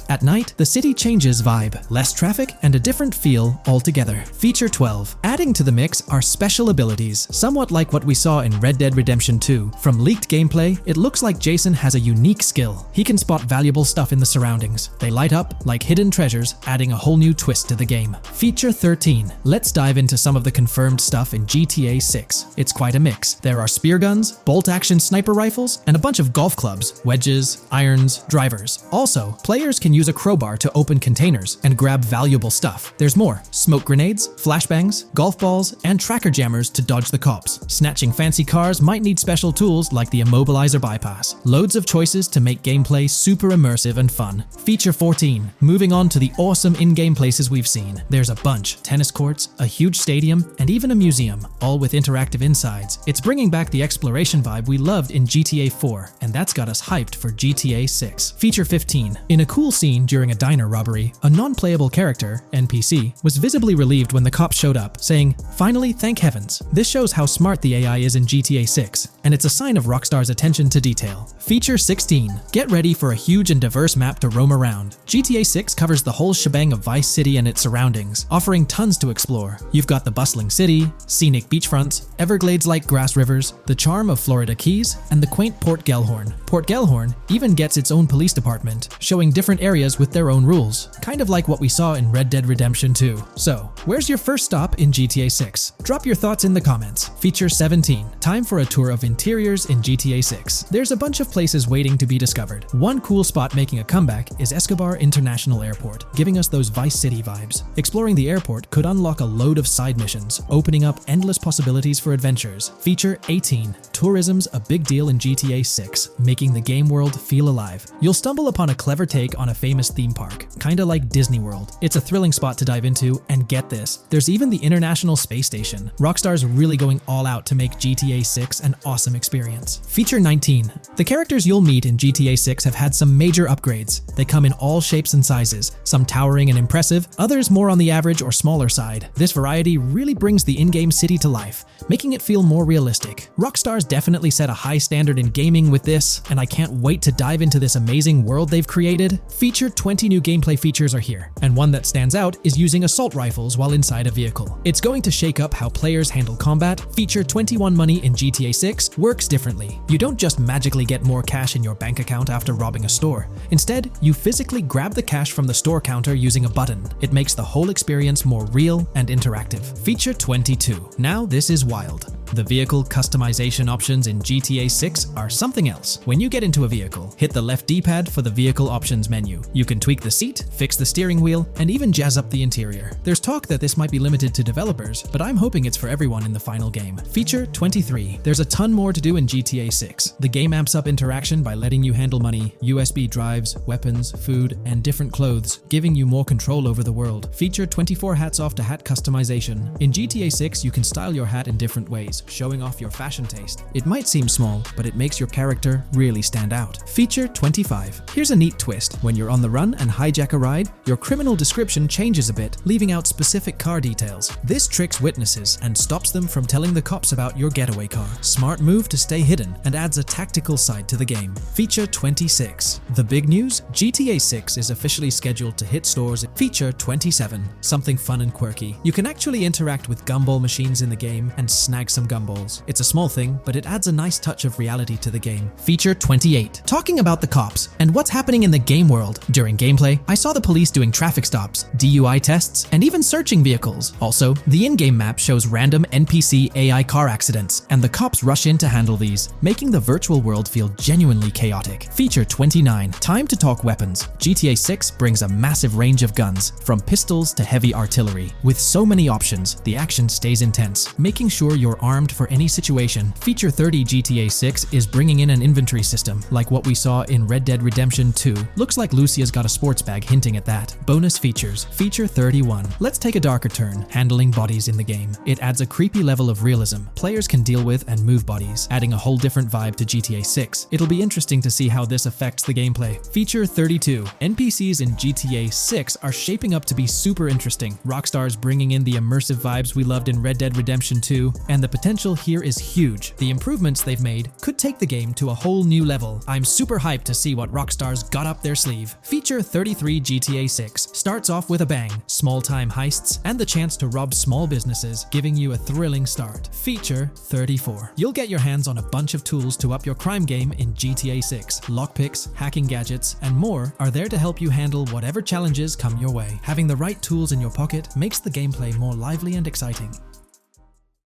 At night, the city changes vibe, less traffic, and a different feel altogether. Feature 12. Adding to the mix are special abilities, somewhat like what we saw in Red Dead Redemption 2. From leaked gameplay, it looks like Jason has a unique skill. He can spot valuable stuff in the surroundings. They light up like hidden treasures, adding a whole new twist to the game. Feature 13. Let's dive into some of the confirmed stuff in GTA 6. It's quite a mix. There are spear guns, bolt-action sniper rifles, and a bunch of golf clubs, wedges, irons, drivers. Also, players can use a crowbar to open containers and grab valuable stuff. There's more: smoke grenades, flashbangs, golf balls, and tracker jammers to dodge the cops. Snatching fancy cars might need special tools like the immobilizer bypass. Loads of choices to make gameplay super immersive and fun. Feature 14. Moving on to the awesome in-game places we've seen. There's a bunch: tennis courts, a huge stadium, and even a museum, all with interactive insides. It's bringing back the exploration vibe we loved in GTA 4, and that's got us hyped for GTA 6. Feature 15. In a cool scene during a diner robbery, a non-playable character, NPC, was visibly relieved when the cops showed up, saying, "Finally, thank heavens." This shows how smart the AI is in GTA 6, and it's a sign of Rockstar's attention to detail. Feature 16. Get ready for a huge and diverse map to roam around. GTA 6 covers the whole shebang of Vice City and its surroundings, offering tons to explore. You've got the bustling city, scenic beachfronts, Everglades-like grass rivers, the charm of Florida Keys, and the quaint Port Gellhorn. Port Gellhorn even gets its own police department, showing exploring different areas with their own rules, kind of like what we saw in Red Dead Redemption 2. So, where's your first stop in GTA 6? Drop your thoughts in the comments. Feature 17. Time for a tour of interiors in GTA 6. There's a bunch of places waiting to be discovered. One cool spot making a comeback is Escobar International Airport, giving us those Vice City vibes. Exploring the airport could unlock a load of side missions, opening up endless possibilities for adventures. Feature 18. Tourism's a big deal in GTA 6, making the game world feel alive. You'll stumble upon a clever take on a famous theme park, kinda like Disney World. It's a thrilling spot to dive into, and get this, there's even the International Space Station. Rockstar's really going all out to make GTA 6 an awesome experience. Feature 19. The characters you'll meet in GTA 6 have had some major upgrades. They come in all shapes and sizes, some towering and impressive, others more on the average or smaller side. This variety really brings the in-game city to life, making it feel more realistic. Rockstar's definitely set a high standard in gaming with this, and I can't wait to dive into this amazing world they've created. Feature 20 new gameplay features are here, and one that stands out is using assault rifles while inside a vehicle. It's going to shake up how players handle combat. Feature 21 money in GTA 6 works differently. You don't just magically get more cash in your bank account after robbing a store. Instead, you physically grab the cash from the store counter using a button. It makes the whole experience more real and interactive. Feature 22. Now this is wild. The vehicle customization options in GTA 6 are something else. When you get into a vehicle, hit the left D-pad for the vehicle options menu. You can tweak the seat, fix the steering wheel, and even jazz up the interior. There's talk that this might be limited to developers, but I'm hoping it's for everyone in the final game. Feature 23. There's a ton more to do in GTA 6. The game amps up interaction by letting you handle money, USB drives, weapons, food, and different clothes, giving you more control over the world. Feature 24. Hats off to hat customization. In GTA 6, you can style your hat in different ways, showing off your fashion taste. It might seem small, but it makes your character really stand out. Feature 25. Here's a neat twist. When you're on the run and hijack a ride, your criminal description changes a bit, leaving out specific car details. This tricks witnesses and stops them from telling the cops about your getaway car. Smart move to stay hidden and adds a tactical side to the game. Feature 26. The big news? GTA 6 is officially scheduled to hit stores. Feature 27. Something fun and quirky. You can actually interact with gumball machines in the game and snag some gumballs. It's a small thing, but it adds a nice touch of reality to the game. Feature 28. Talking about the cops and what's happening in the game world. During gameplay, I saw the police doing traffic stops, DUI tests, and even searching vehicles. Also, the in-game map shows random NPC AI car accidents, and the cops rush in to handle these, making the virtual world feel genuinely chaotic. Feature 29. Time to talk weapons. GTA 6 brings a massive range of guns, from pistols to heavy artillery. With so many options, the action stays intense, making sure you're armed for any situation. Feature 30. GTA 6 is bringing in an inventory system, like what we saw in Red Dead Redemption 2. Looks like Lucia's got a sports bag hinting at that. Bonus features. Feature 31. Let's take a darker turn, handling bodies in the game. It adds a creepy level of realism. Players can deal with and move bodies, adding a whole different vibe to GTA 6. It'll be interesting to see how this affects the gameplay. Feature 32. NPCs in GTA 6 are shaping up to be super interesting. Rockstar's bringing in the immersive vibes we loved in Red Dead Redemption 2, and the potential here is huge. The improvements they've made could take the game to a whole new level. I'm super hyped to see what Rockstar's got up their sleeve. Feature 33. GTA 6 starts off with a bang, small-time heists, and the chance to rob small businesses, giving you a thrilling start. Feature 34. You'll get your hands on a bunch of tools to up your crime game in GTA 6. Lockpicks, hacking gadgets, and more are there to help you handle whatever challenges come your way. Having the right tools in your pocket makes the gameplay more lively and exciting.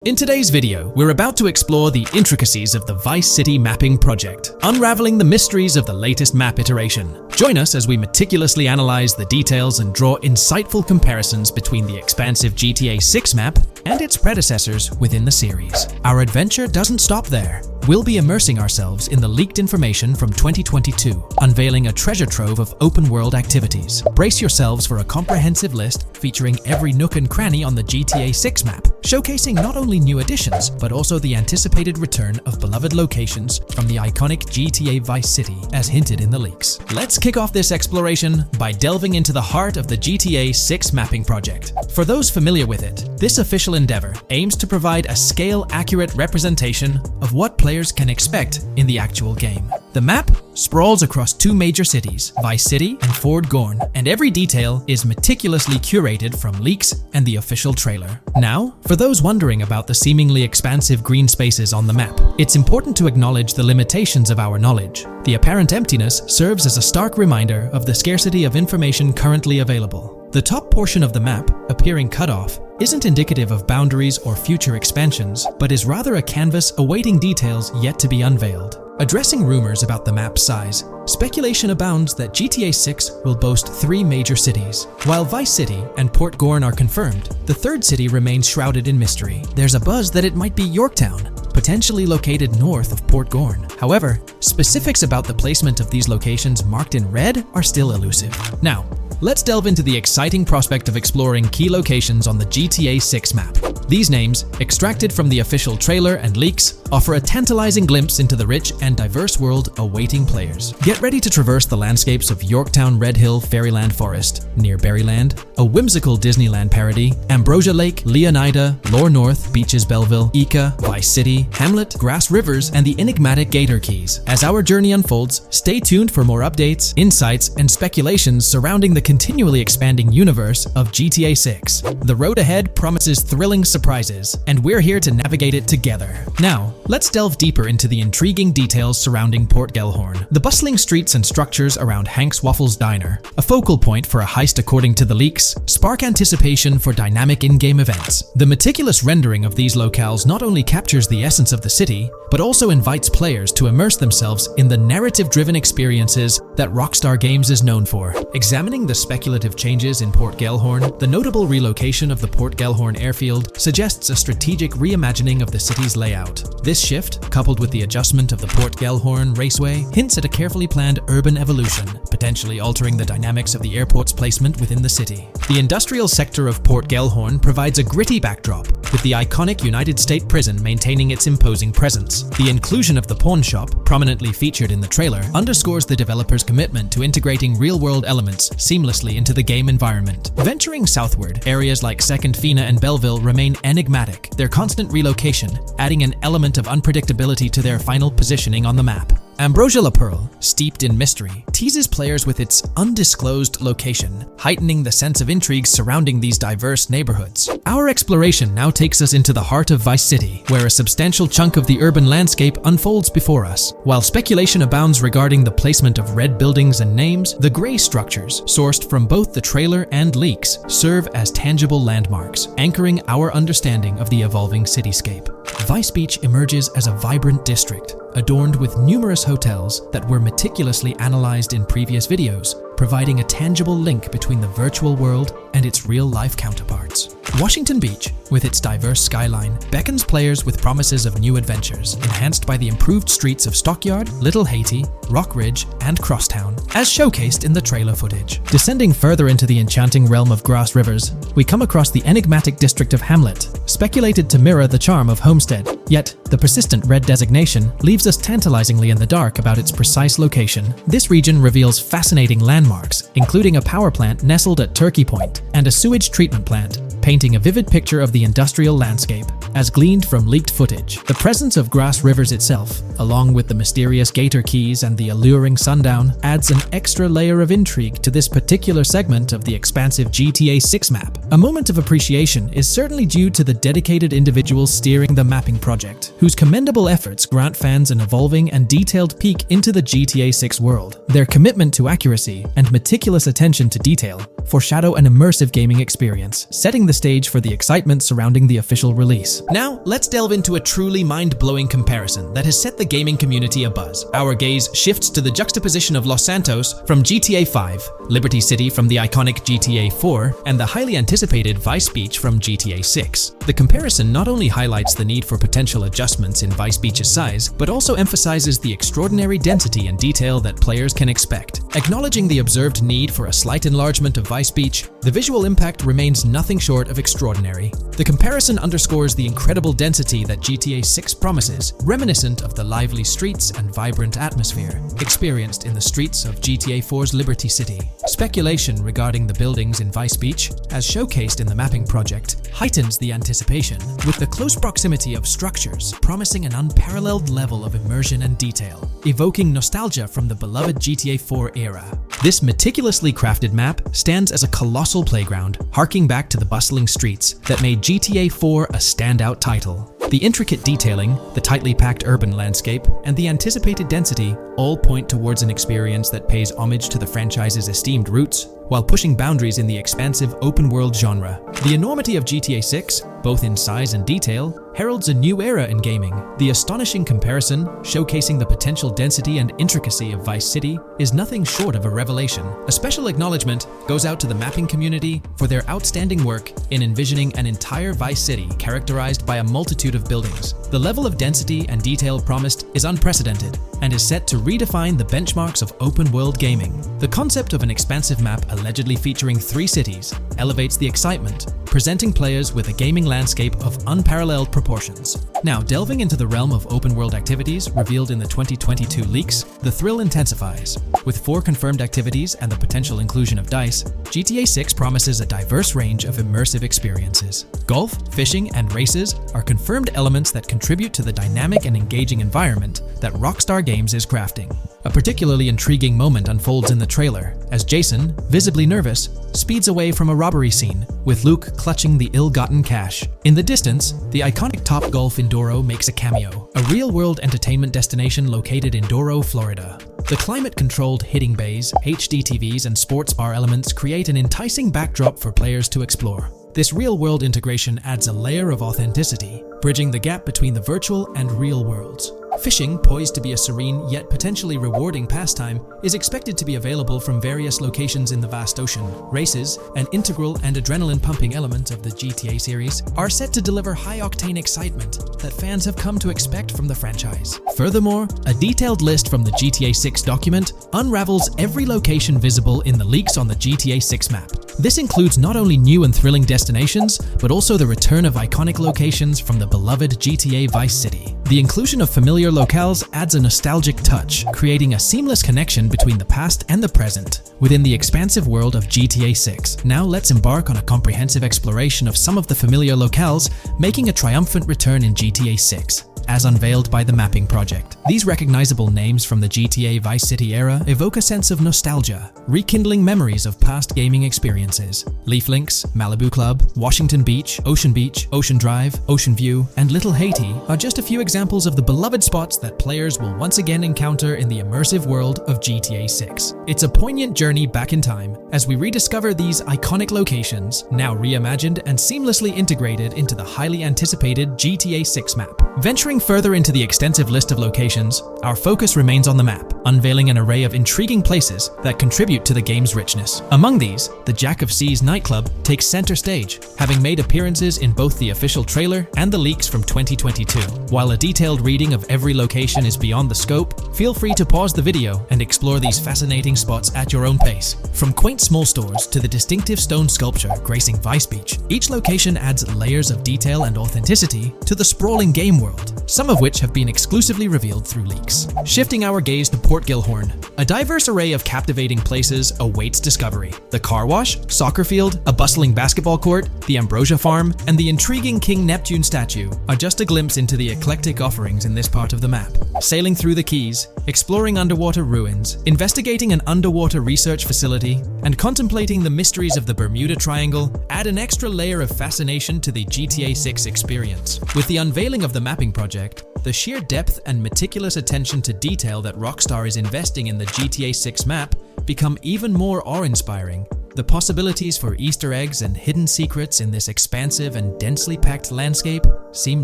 In today's video, we're about to explore the intricacies of the Vice City mapping project, unraveling the mysteries of the latest map iteration. Join us as we meticulously analyze the details and draw insightful comparisons between the expansive GTA 6 map and its predecessors within the series. Our adventure doesn't stop there. We'll be immersing ourselves in the leaked information from 2022, unveiling a treasure trove of open-world activities. Brace yourselves for a comprehensive list featuring every nook and cranny on the GTA 6 map, showcasing not only new additions, but also the anticipated return of beloved locations from the iconic GTA Vice City, as hinted in the leaks. Let's kick off this exploration by delving into the heart of the GTA 6 mapping project. For those familiar with it, this official endeavor aims to provide a scale-accurate representation of what players can expect in the actual game. The map sprawls across two major cities, Vice City and Fort Gorn, and every detail is meticulously curated from leaks and the official trailer. Now, for those wondering about the seemingly expansive green spaces on the map, it's important to acknowledge the limitations of our knowledge. The apparent emptiness serves as a stark reminder of the scarcity of information currently available. The top portion of the map, appearing cut off, isn't indicative of boundaries or future expansions, but is rather a canvas awaiting details yet to be unveiled. Addressing rumors about the map's size, speculation abounds that GTA 6 will boast 3 major cities. While Vice City and Port Gorn are confirmed, the third city remains shrouded in mystery. There's a buzz that it might be Yorktown, potentially located north of Port Gorn. However, specifics about the placement of these locations marked in red are still elusive. Now, let's delve into the exciting prospect of exploring key locations on the GTA 6 map. These names, extracted from the official trailer and leaks, offer a tantalizing glimpse into the rich and diverse world awaiting players. Get ready to traverse the landscapes of Yorktown Red Hill Fairyland Forest, near Berryland, a whimsical Disneyland parody, Ambrosia Lake, Leonida, Lore North, Beaches Belleville, Ica, Vice City, Hamlet, Grass Rivers, and the enigmatic Gator Keys. As our journey unfolds, stay tuned for more updates, insights, and speculations surrounding the continually expanding universe of GTA 6. The road ahead promises thrilling surprises, and we're here to navigate it together. Now, let's delve deeper into the intriguing details surrounding Port Gellhorn. The bustling streets and structures around Hank's Waffles Diner, a focal point for a heist according to the leaks, spark anticipation for dynamic in-game events. The meticulous rendering of these locales not only captures the essence of the city, but also invites players to immerse themselves in the narrative-driven experiences that Rockstar Games is known for. Examining the speculative changes in Port Gellhorn, the notable relocation of the Port Gellhorn airfield suggests a strategic reimagining of the city's layout. This shift, coupled with the adjustment of the Port Gellhorn Raceway, hints at a carefully planned urban evolution, potentially altering the dynamics of the airport's placement within the city. The industrial sector of Port Gellhorn provides a gritty backdrop, with the iconic United States Prison maintaining its imposing presence. The inclusion of the pawn shop, prominently featured in the trailer, underscores the developer's commitment to integrating real-world elements seamlessly into the game environment. Venturing southward, areas like Second Fina and Belleville remain enigmatic, their constant relocation adding an element of unpredictability to their final positioning on the map. Ambrosia La Pearl, steeped in mystery, teases players with its undisclosed location, heightening the sense of intrigue surrounding these diverse neighborhoods. Our exploration now takes us into the heart of Vice City, where a substantial chunk of the urban landscape unfolds before us. While speculation abounds regarding the placement of red buildings and names, the gray structures, sourced from both the trailer and leaks, serve as tangible landmarks, anchoring our understanding of the evolving cityscape. Vice Beach emerges as a vibrant district, adorned with numerous hotels that were meticulously analyzed in previous videos, providing a tangible link between the virtual world and its real-life counterparts. Washington Beach, with its diverse skyline, beckons players with promises of new adventures, enhanced by the improved streets of Stockyard, Little Haiti, Rock Ridge, and Crosstown, as showcased in the trailer footage. Descending further into the enchanting realm of Grass Rivers, we come across the enigmatic district of Hamlet, speculated to mirror the charm of Homestead. Yet, the persistent red designation leaves us tantalizingly in the dark about its precise location. This region reveals fascinating landmarks, including a power plant nestled at Turkey Point and a sewage treatment plant, painting a vivid picture of the industrial landscape, as gleaned from leaked footage. The presence of Grass Rivers itself, along with the mysterious Gator Keys and the alluring sundown, adds an extra layer of intrigue to this particular segment of the expansive GTA 6 map. A moment of appreciation is certainly due to the dedicated individuals steering the mapping project, whose commendable efforts grant fans an evolving and detailed peek into the GTA 6 world. Their commitment to accuracy and meticulous attention to detail foreshadow an immersive gaming experience, setting the stage for the excitement surrounding the official release. Now, let's delve into a truly mind-blowing comparison that has set the gaming community abuzz. Our gaze shifts to the juxtaposition of Los Santos from GTA 5, Liberty City from the iconic GTA 4, and the highly anticipated Vice Beach from GTA 6. The comparison not only highlights the need for potential adjustments in Vice Beach's size, but also emphasizes the extraordinary density and detail that players can expect. Acknowledging the observed need for a slight enlargement of Vice Beach, the visual impact remains nothing short of extraordinary. The comparison underscores the incredible density that GTA 6 promises, reminiscent of the lively streets and vibrant atmosphere experienced in the streets of GTA 4's Liberty City. Speculation regarding the buildings in Vice Beach, as showcased in the mapping project, heightens the anticipation, with the close proximity of structures promising an unparalleled level of immersion and detail, evoking nostalgia from the beloved GTA 4 era. This meticulously crafted map stands as a colossal playground, harking back to the bustling streets that made GTA 4 a standout title. The intricate detailing, the tightly packed urban landscape, and the anticipated density all point towards an experience that pays homage to the franchise's esteemed roots, while pushing boundaries in the expansive open-world genre. The enormity of GTA 6, both in size and detail, heralds a new era in gaming. The astonishing comparison, showcasing the potential density and intricacy of Vice City, is nothing short of a revelation. A special acknowledgement goes out to the mapping community for their outstanding work in envisioning an entire Vice City characterized by a multitude of buildings. The level of density and detail promised is unprecedented and is set to redefine the benchmarks of open-world gaming. The concept of an expansive map allegedly featuring 3 cities elevates the excitement, presenting players with a gaming landscape of unparalleled proportions. Now, delving into the realm of open-world activities revealed in the 2022 leaks, the thrill intensifies. With 4 confirmed activities and the potential inclusion of DICE, GTA 6 promises a diverse range of immersive experiences. Golf, fishing, and races are confirmed elements that contribute to the dynamic and engaging environment that Rockstar Games is crafting. A particularly intriguing moment unfolds in the trailer, as Jason, visibly nervous, speeds away from a robbery scene, with Luke clutching the ill-gotten cash. In the distance, the iconic Topgolf in Doro makes a cameo, a real-world entertainment destination located in Doro, Florida. The climate-controlled hitting bays, HD TVs, and sports bar elements create an enticing backdrop for players to explore. This real-world integration adds a layer of authenticity, bridging the gap between the virtual and real worlds. Fishing, poised to be a serene yet potentially rewarding pastime, is expected to be available from various locations in the vast ocean. Races, an integral and adrenaline-pumping element of the GTA series, are set to deliver high-octane excitement that fans have come to expect from the franchise. Furthermore, a detailed list from the GTA 6 document unravels every location visible in the leaks on the GTA 6 map. This includes not only new and thrilling destinations, but also the return of iconic locations from the beloved GTA Vice City. The inclusion of familiar locales adds a nostalgic touch, creating a seamless connection between the past and the present within the expansive world of GTA 6. Now let's embark on a comprehensive exploration of some of the familiar locales, making a triumphant return in GTA 6. As unveiled by the mapping project. These recognizable names from the GTA Vice City era evoke a sense of nostalgia, rekindling memories of past gaming experiences. Leaf Links, Malibu Club, Washington Beach, Ocean Drive, Ocean View, and Little Haiti are just a few examples of the beloved spots that players will once again encounter in the immersive world of GTA 6. It's a poignant journey back in time as we rediscover these iconic locations, now reimagined and seamlessly integrated into the highly anticipated GTA 6 map. Venturing further into the extensive list of locations, our focus remains on the map, unveiling an array of intriguing places that contribute to the game's richness. Among these, the Jack of Seas nightclub takes center stage, having made appearances in both the official trailer and the leaks from 2022. While a detailed reading of every location is beyond the scope, feel free to pause the video and explore these fascinating spots at your own pace. From quaint small stores to the distinctive stone sculpture gracing Vice Beach, each location adds layers of detail and authenticity to the sprawling game world, some of which have been exclusively revealed through leaks. Shifting our gaze to Port Gilhorn, a diverse array of captivating places awaits discovery. The car wash, soccer field, a bustling basketball court, the Ambrosia Farm, and the intriguing King Neptune statue are just a glimpse into the eclectic offerings in this part of the map. Sailing through the Keys, exploring underwater ruins, investigating an underwater research facility, and contemplating the mysteries of the Bermuda Triangle add an extra layer of fascination to the GTA 6 experience. With the unveiling of the mapping project, the sheer depth and meticulous attention to detail that Rockstar is investing in the GTA 6 map become even more awe-inspiring. The possibilities for Easter eggs and hidden secrets in this expansive and densely packed landscape seem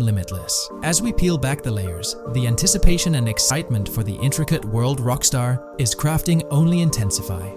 limitless. As we peel back the layers, the anticipation and excitement for the intricate world Rockstar is crafting only intensify.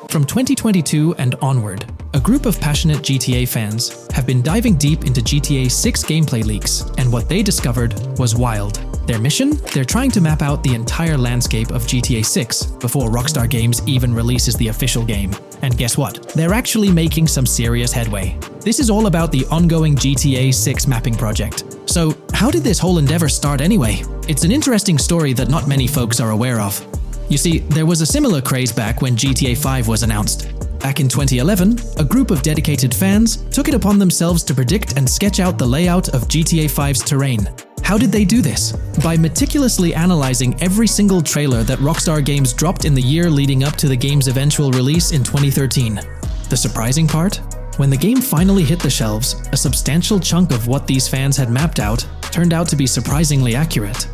From 2022 and onward, a group of passionate GTA fans have been diving deep into GTA 6 gameplay leaks, and what they discovered was wild. Their mission? They're trying to map out the entire landscape of GTA 6 before Rockstar Games even releases the official game. And guess what? They're actually making some serious headway. This is all about the ongoing GTA 6 mapping project. So, how did this whole endeavor start anyway? It's an interesting story that not many folks are aware of. You see, there was a similar craze back when GTA 5 was announced. Back in 2011, a group of dedicated fans took it upon themselves to predict and sketch out the layout of GTA 5's terrain. How did they do this? By meticulously analyzing every single trailer that Rockstar Games dropped in the year leading up to the game's eventual release in 2013. The surprising part? When the game finally hit the shelves, a substantial chunk of what these fans had mapped out turned out to be surprisingly accurate.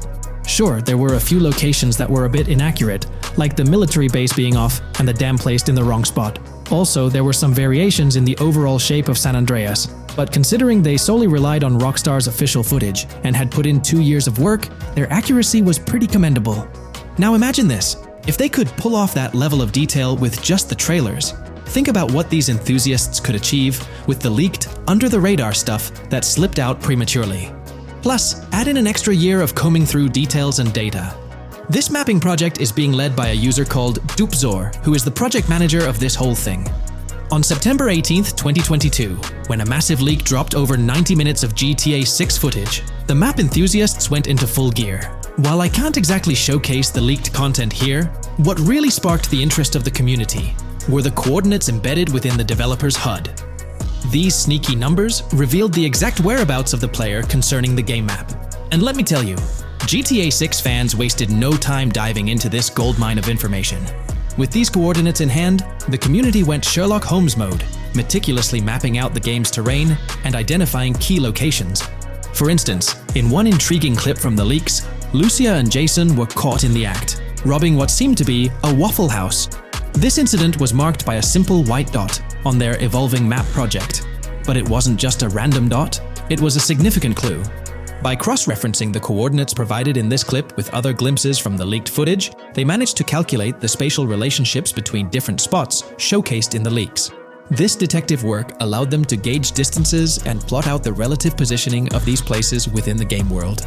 Sure, there were a few locations that were a bit inaccurate, like the military base being off and the dam placed in the wrong spot. Also, there were some variations in the overall shape of San Andreas, but considering they solely relied on Rockstar's official footage and had put in 2 years of work, their accuracy was pretty commendable. Now imagine this, if they could pull off that level of detail with just the trailers, think about what these enthusiasts could achieve with the leaked, under-the-radar stuff that slipped out prematurely. Plus, add in an extra year of combing through details and data. This mapping project is being led by a user called Dupzor, who is the project manager of this whole thing. On September 18th, 2022, when a massive leak dropped over 90 minutes of GTA 6 footage, the map enthusiasts went into full gear. While I can't exactly showcase the leaked content here, what really sparked the interest of the community were the coordinates embedded within the developer's HUD. These sneaky numbers revealed the exact whereabouts of the player concerning the game map. And let me tell you, GTA 6 fans wasted no time diving into this goldmine of information. With these coordinates in hand, the community went Sherlock Holmes mode, meticulously mapping out the game's terrain and identifying key locations. For instance, in one intriguing clip from the leaks, Lucia and Jason were caught in the act, robbing what seemed to be a Waffle House. This incident was marked by a simple white dot on their evolving map project. But it wasn't just a random dot, it was a significant clue. By cross-referencing the coordinates provided in this clip with other glimpses from the leaked footage, they managed to calculate the spatial relationships between different spots showcased in the leaks. This detective work allowed them to gauge distances and plot out the relative positioning of these places within the game world.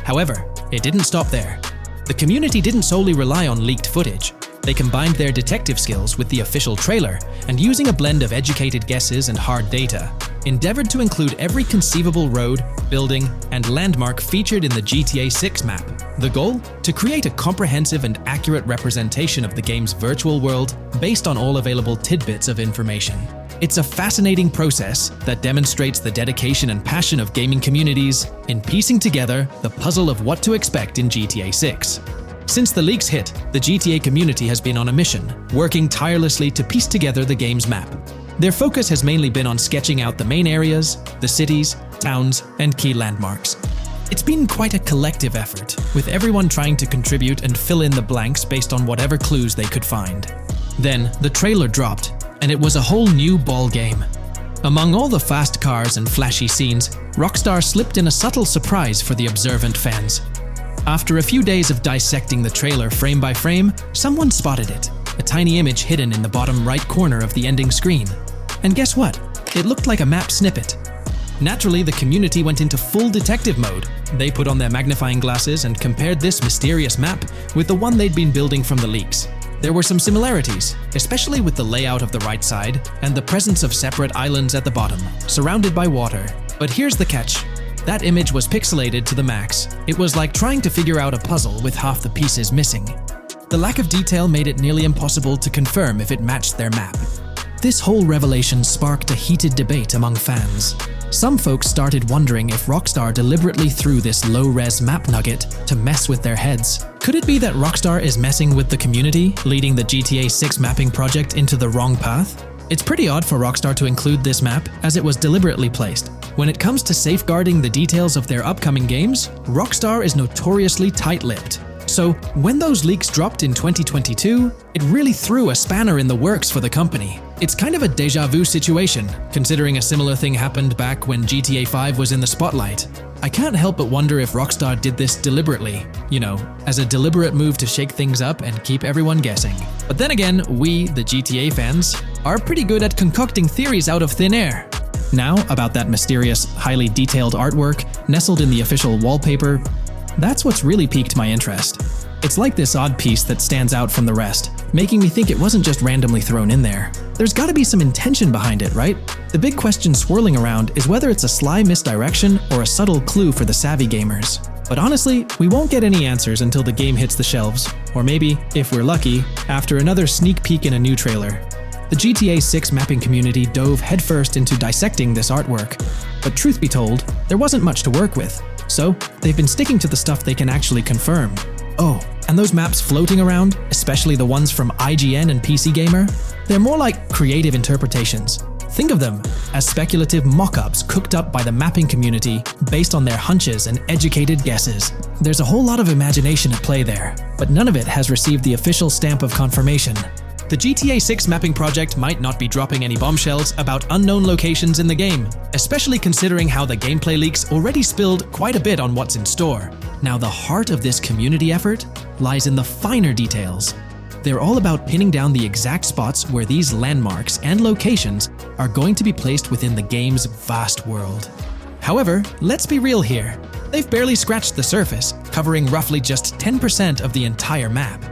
However, it didn't stop there. The community didn't solely rely on leaked footage. They combined their detective skills with the official trailer and, using a blend of educated guesses and hard data, endeavored to include every conceivable road, building, and landmark featured in the GTA 6 map. The goal? To create a comprehensive and accurate representation of the game's virtual world based on all available tidbits of information. It's a fascinating process that demonstrates the dedication and passion of gaming communities in piecing together the puzzle of what to expect in GTA 6. Since the leaks hit, the GTA community has been on a mission, working tirelessly to piece together the game's map. Their focus has mainly been on sketching out the main areas, the cities, towns, and key landmarks. It's been quite a collective effort, with everyone trying to contribute and fill in the blanks based on whatever clues they could find. Then, the trailer dropped, and it was a whole new ball game. Among all the fast cars and flashy scenes, Rockstar slipped in a subtle surprise for the observant fans. After a few days of dissecting the trailer frame by frame, someone spotted it, a tiny image hidden in the bottom right corner of the ending screen. And guess what? It looked like a map snippet. Naturally, the community went into full detective mode. They put on their magnifying glasses and compared this mysterious map with the one they'd been building from the leaks. There were some similarities, especially with the layout of the right side and the presence of separate islands at the bottom, surrounded by water. But here's the catch. That image was pixelated to the max. It was like trying to figure out a puzzle with half the pieces missing. The lack of detail made it nearly impossible to confirm if it matched their map. This whole revelation sparked a heated debate among fans. Some folks started wondering if Rockstar deliberately threw this low-res map nugget to mess with their heads. Could it be that Rockstar is messing with the community, leading the GTA 6 mapping project into the wrong path? It's pretty odd for Rockstar to include this map, as it was deliberately placed. When it comes to safeguarding the details of their upcoming games, Rockstar is notoriously tight-lipped. So, when those leaks dropped in 2022, it really threw a spanner in the works for the company. It's kind of a déjà vu situation, considering a similar thing happened back when GTA 5 was in the spotlight. I can't help but wonder if Rockstar did this deliberately, as a deliberate move to shake things up and keep everyone guessing. But then again, we, the GTA fans, are pretty good at concocting theories out of thin air. Now, about that mysterious, highly detailed artwork nestled in the official wallpaper, that's what's really piqued my interest. It's like this odd piece that stands out from the rest, making me think it wasn't just randomly thrown in there. There's gotta be some intention behind it, right? The big question swirling around is whether it's a sly misdirection or a subtle clue for the savvy gamers. But honestly, we won't get any answers until the game hits the shelves, or maybe, if we're lucky, after another sneak peek in a new trailer. The GTA 6 mapping community dove headfirst into dissecting this artwork, but truth be told, there wasn't much to work with, so they've been sticking to the stuff they can actually confirm. Oh, and those maps floating around, especially the ones from IGN and PC Gamer, they're more like creative interpretations. Think of them as speculative mock-ups cooked up by the mapping community based on their hunches and educated guesses. There's a whole lot of imagination at play there, but none of it has received the official stamp of confirmation. The GTA 6 mapping project might not be dropping any bombshells about unknown locations in the game, especially considering how the gameplay leaks already spilled quite a bit on what's in store. Now, the heart of this community effort lies in the finer details. They're all about pinning down the exact spots where these landmarks and locations are going to be placed within the game's vast world. However, let's be real here. They've barely scratched the surface, covering roughly just 10% of the entire map.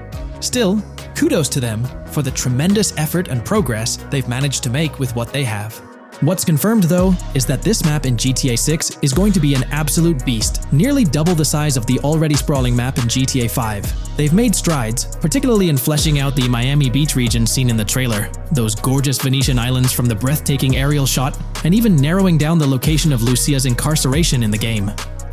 Still, kudos to them for the tremendous effort and progress they've managed to make with what they have. What's confirmed, though, is that this map in GTA 6 is going to be an absolute beast, nearly double the size of the already sprawling map in GTA 5. They've made strides, particularly in fleshing out the Miami Beach region seen in the trailer, those gorgeous Venetian islands from the breathtaking aerial shot, and even narrowing down the location of Lucia's incarceration in the game.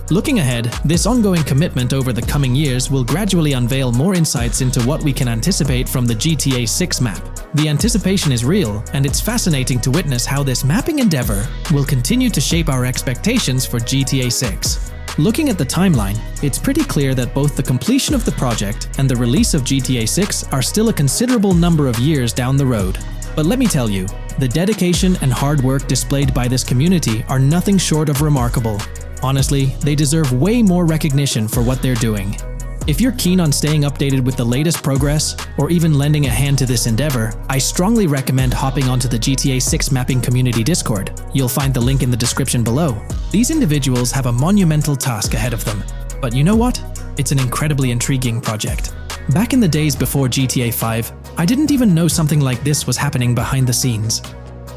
Looking ahead, this ongoing commitment over the coming years will gradually unveil more insights into what we can anticipate from the GTA 6 map. The anticipation is real, and it's fascinating to witness how this mapping endeavor will continue to shape our expectations for GTA 6. Looking at the timeline, it's pretty clear that both the completion of the project and the release of GTA 6 are still a considerable number of years down the road. But let me tell you, the dedication and hard work displayed by this community are nothing short of remarkable. Honestly, they deserve way more recognition for what they're doing. If you're keen on staying updated with the latest progress, or even lending a hand to this endeavor, I strongly recommend hopping onto the GTA 6 mapping community Discord. You'll find the link in the description below. These individuals have a monumental task ahead of them. But you know what? It's an incredibly intriguing project. Back in the days before GTA 5, I didn't even know something like this was happening behind the scenes.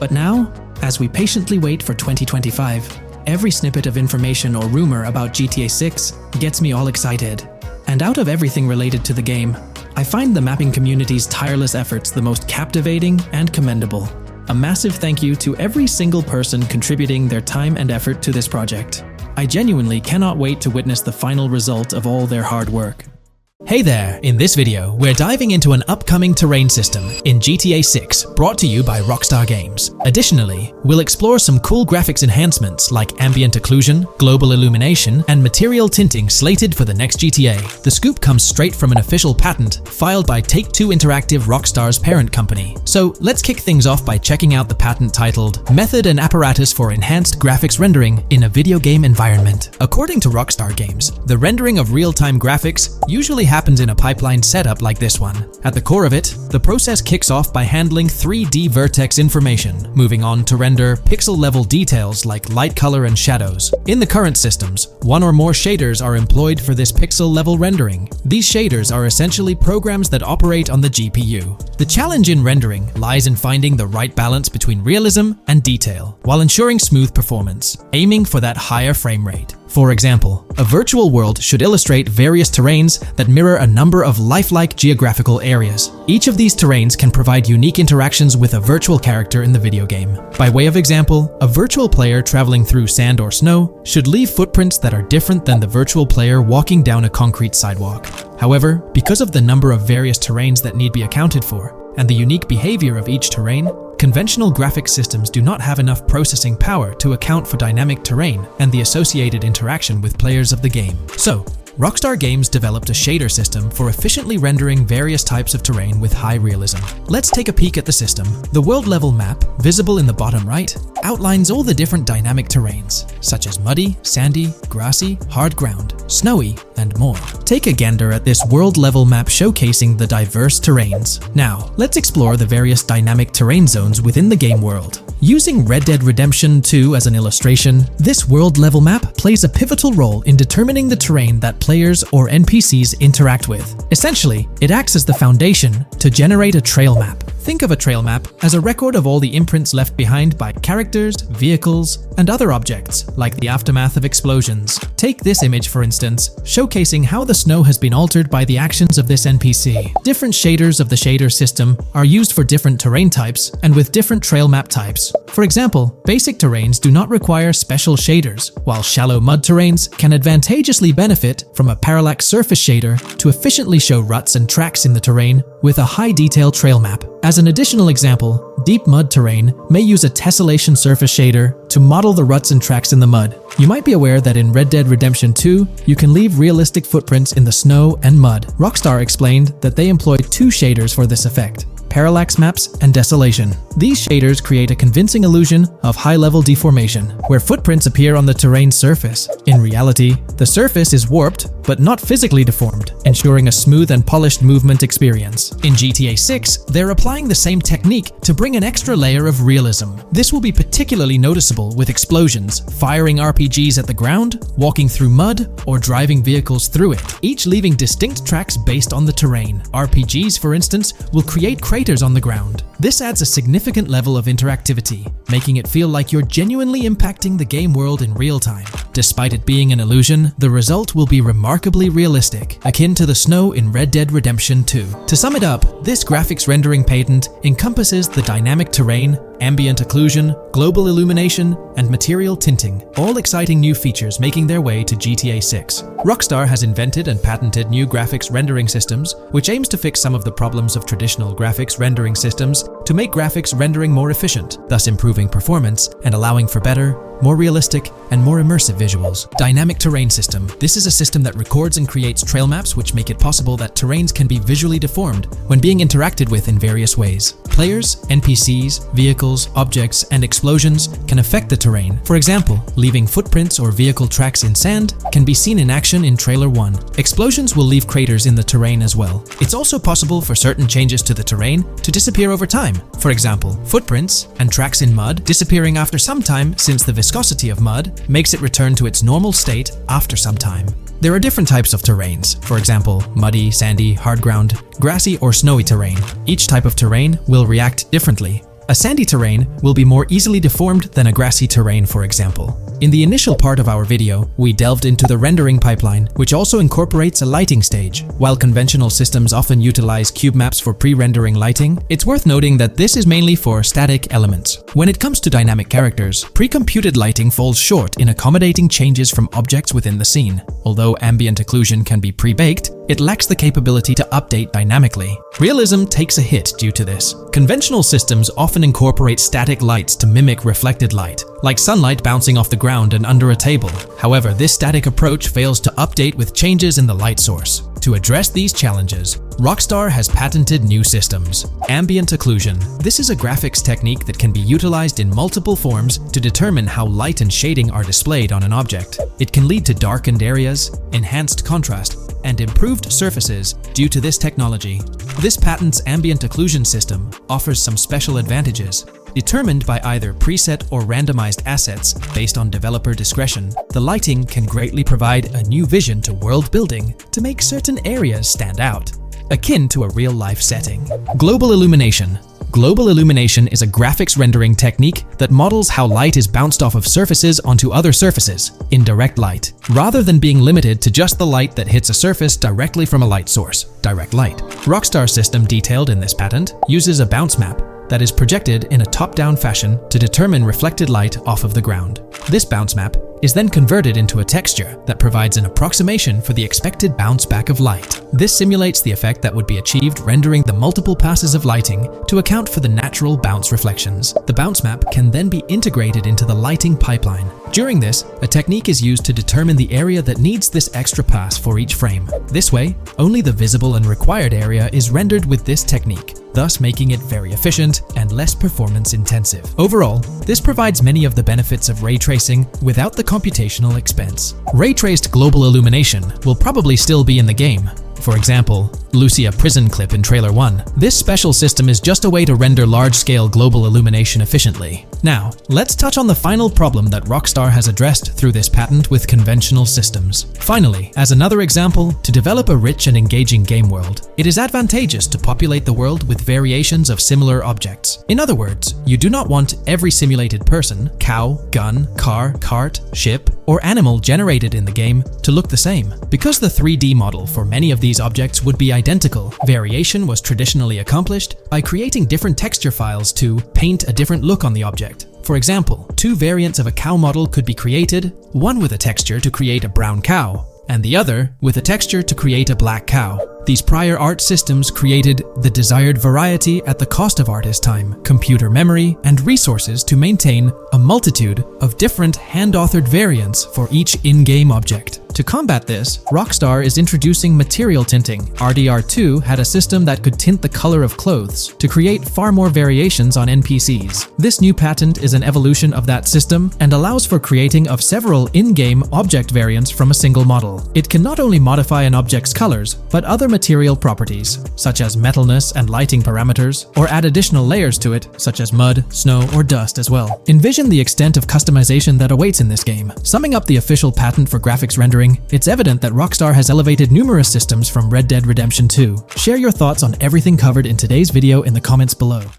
But now, as we patiently wait for 2025, every snippet of information or rumor about GTA 6 gets me all excited. And out of everything related to the game, I find the mapping community's tireless efforts the most captivating and commendable. A massive thank you to every single person contributing their time and effort to this project. I genuinely cannot wait to witness the final result of all their hard work. Hey there! In this video, we're diving into an upcoming terrain system in GTA 6 brought to you by Rockstar Games. Additionally, we'll explore some cool graphics enhancements like ambient occlusion, global illumination, and material tinting slated for the next GTA. The scoop comes straight from an official patent filed by Take-Two Interactive, Rockstar's parent company. So let's kick things off by checking out the patent titled Method and Apparatus for Enhanced Graphics Rendering in a Video Game Environment. According to Rockstar Games, the rendering of real-time graphics usually happens in a pipeline setup like this one. At the core of it, the process kicks off by handling 3D vertex information, moving on to render pixel-level details like light color and shadows. In the current systems, one or more shaders are employed for this pixel-level rendering. These shaders are essentially programs that operate on the GPU. The challenge in rendering lies in finding the right balance between realism and detail, while ensuring smooth performance, aiming for that higher frame rate. For example, a virtual world should illustrate various terrains that mirror a number of lifelike geographical areas. Each of these terrains can provide unique interactions with a virtual character in the video game. By way of example, a virtual player traveling through sand or snow should leave footprints that are different than the virtual player walking down a concrete sidewalk. However, because of the number of various terrains that need to be accounted for, and the unique behavior of each terrain, conventional graphics systems do not have enough processing power to account for dynamic terrain and the associated interaction with players of the game. So, Rockstar Games developed a shader system for efficiently rendering various types of terrain with high realism. Let's take a peek at the system. The world level map, visible in the bottom right, outlines all the different dynamic terrains, such as muddy, sandy, grassy, hard ground, snowy, and more. Take a gander at this world-level map showcasing the diverse terrains. Now, let's explore the various dynamic terrain zones within the game world. Using Red Dead Redemption 2 as an illustration, this world-level map plays a pivotal role in determining the terrain that players or NPCs interact with. Essentially, it acts as the foundation to generate a trail map. Think of a trail map as a record of all the imprints left behind by characters, vehicles, and other objects, like the aftermath of explosions. Take this image, for instance, showcasing how the snow has been altered by the actions of this NPC. Different shaders of the shader system are used for different terrain types and with different trail map types. For example, basic terrains do not require special shaders, while shallow mud terrains can advantageously benefit from a parallax surface shader to efficiently show ruts and tracks in the terrain with a high-detail trail map. As an additional example, deep mud terrain may use a tessellation surface shader to model the ruts and tracks in the mud. You might be aware that in Red Dead Redemption 2, you can leave realistic footprints in the snow and mud. Rockstar explained that they employed two shaders for this effect: parallax maps and desolation. These shaders create a convincing illusion of high-level deformation, where footprints appear on the terrain's surface. In reality, the surface is warped but not physically deformed, ensuring a smooth and polished movement experience. In GTA 6, they're applying the same technique to bring an extra layer of realism. This will be particularly noticeable with explosions, firing RPGs at the ground, walking through mud, or driving vehicles through it, each leaving distinct tracks based on the terrain. RPGs, for instance, will create craters on the ground. This adds a significant level of interactivity, making it feel like you're genuinely impacting the game world in real time. Despite it being an illusion, the result will be remarkably realistic, akin to the snow in Red Dead Redemption 2. To sum it up, this graphics rendering patent encompasses the dynamic terrain, ambient occlusion, global illumination, and material tinting, all exciting new features making their way to GTA 6. Rockstar has invented and patented new graphics rendering systems, which aims to fix some of the problems of traditional graphics rendering systems to make graphics rendering more efficient, thus improving performance and allowing for better, more realistic, and more immersive visuals. Dynamic Terrain System. This is a system that records and creates trail maps which make it possible that terrains can be visually deformed when being interacted with in various ways. Players, NPCs, vehicles, objects, and explosions can affect the terrain. For example, leaving footprints or vehicle tracks in sand can be seen in action in Trailer 1. Explosions will leave craters in the terrain as well. It's also possible for certain changes to the terrain to disappear over time. For example, footprints and tracks in mud disappearing after some time, since the viscosity of mud makes it return to its normal state after some time. There are different types of terrains, for example, muddy, sandy, hard ground, grassy, or snowy terrain. Each type of terrain will react differently. A sandy terrain will be more easily deformed than a grassy terrain, for example. In the initial part of our video, we delved into the rendering pipeline, which also incorporates a lighting stage. While conventional systems often utilize cube maps for pre-rendering lighting, it's worth noting that this is mainly for static elements. When it comes to dynamic characters, pre-computed lighting falls short in accommodating changes from objects within the scene. Although ambient occlusion can be pre-baked, it lacks the capability to update dynamically. Realism takes a hit due to this. Conventional systems often incorporate static lights to mimic reflected light, like sunlight bouncing off the ground and under a table. However, this static approach fails to update with changes in the light source. To address these challenges, Rockstar has patented new systems. Ambient occlusion. This is a graphics technique that can be utilized in multiple forms to determine how light and shading are displayed on an object. It can lead to darkened areas, enhanced contrast, and improved surfaces due to this technology. This patent's ambient occlusion system offers some special advantages. Determined by either preset or randomized assets based on developer discretion, the lighting can greatly provide a new vision to world building to make certain areas stand out, akin to a real-life setting. Global illumination. Global illumination is a graphics rendering technique that models how light is bounced off of surfaces onto other surfaces in direct light, rather than being limited to just the light that hits a surface directly from a light source, direct light. Rockstar's system detailed in this patent uses a bounce map that is projected in a top-down fashion to determine reflected light off of the ground. This bounce map is then converted into a texture that provides an approximation for the expected bounce back of light. This simulates the effect that would be achieved rendering the multiple passes of lighting to account for the natural bounce reflections. The bounce map can then be integrated into the lighting pipeline, During this, a technique is used to determine the area that needs this extra pass for each frame. This way, only the visible and required area is rendered with this technique, thus making it very efficient and less performance intensive. Overall, this provides many of the benefits of ray tracing without the computational expense. Ray-traced global illumination will probably still be in the game. For example, Lucia prison clip in Trailer 1. This special system is just a way to render large-scale global illumination efficiently. Now, let's touch on the final problem that Rockstar has addressed through this patent with conventional systems. Finally, as another example, to develop a rich and engaging game world, it is advantageous to populate the world with variations of similar objects. In other words, you do not want every simulated person, cow, gun, car, cart, ship, or animal generated in the game to look the same. Because the 3D model for many of these objects would be identical, variation was traditionally accomplished by creating different texture files to paint a different look on the object. For example, two variants of a cow model could be created, one with a texture to create a brown cow, and the other with a texture to create a black cow. These prior art systems created the desired variety at the cost of artist time, computer memory, and resources to maintain a multitude of different hand-authored variants for each in-game object. To combat this, Rockstar is introducing material tinting. RDR2 had a system that could tint the color of clothes to create far more variations on NPCs. This new patent is an evolution of that system and allows for creating of several in-game object variants from a single model. It can not only modify an object's colors, but other material properties, such as metalness and lighting parameters, or add additional layers to it, such as mud, snow, or dust as well. Envision the extent of customization that awaits in this game. Summing up the official patent for graphics rendering, it's evident that Rockstar has elevated numerous systems from Red Dead Redemption 2. Share your thoughts on everything covered in today's video in the comments below.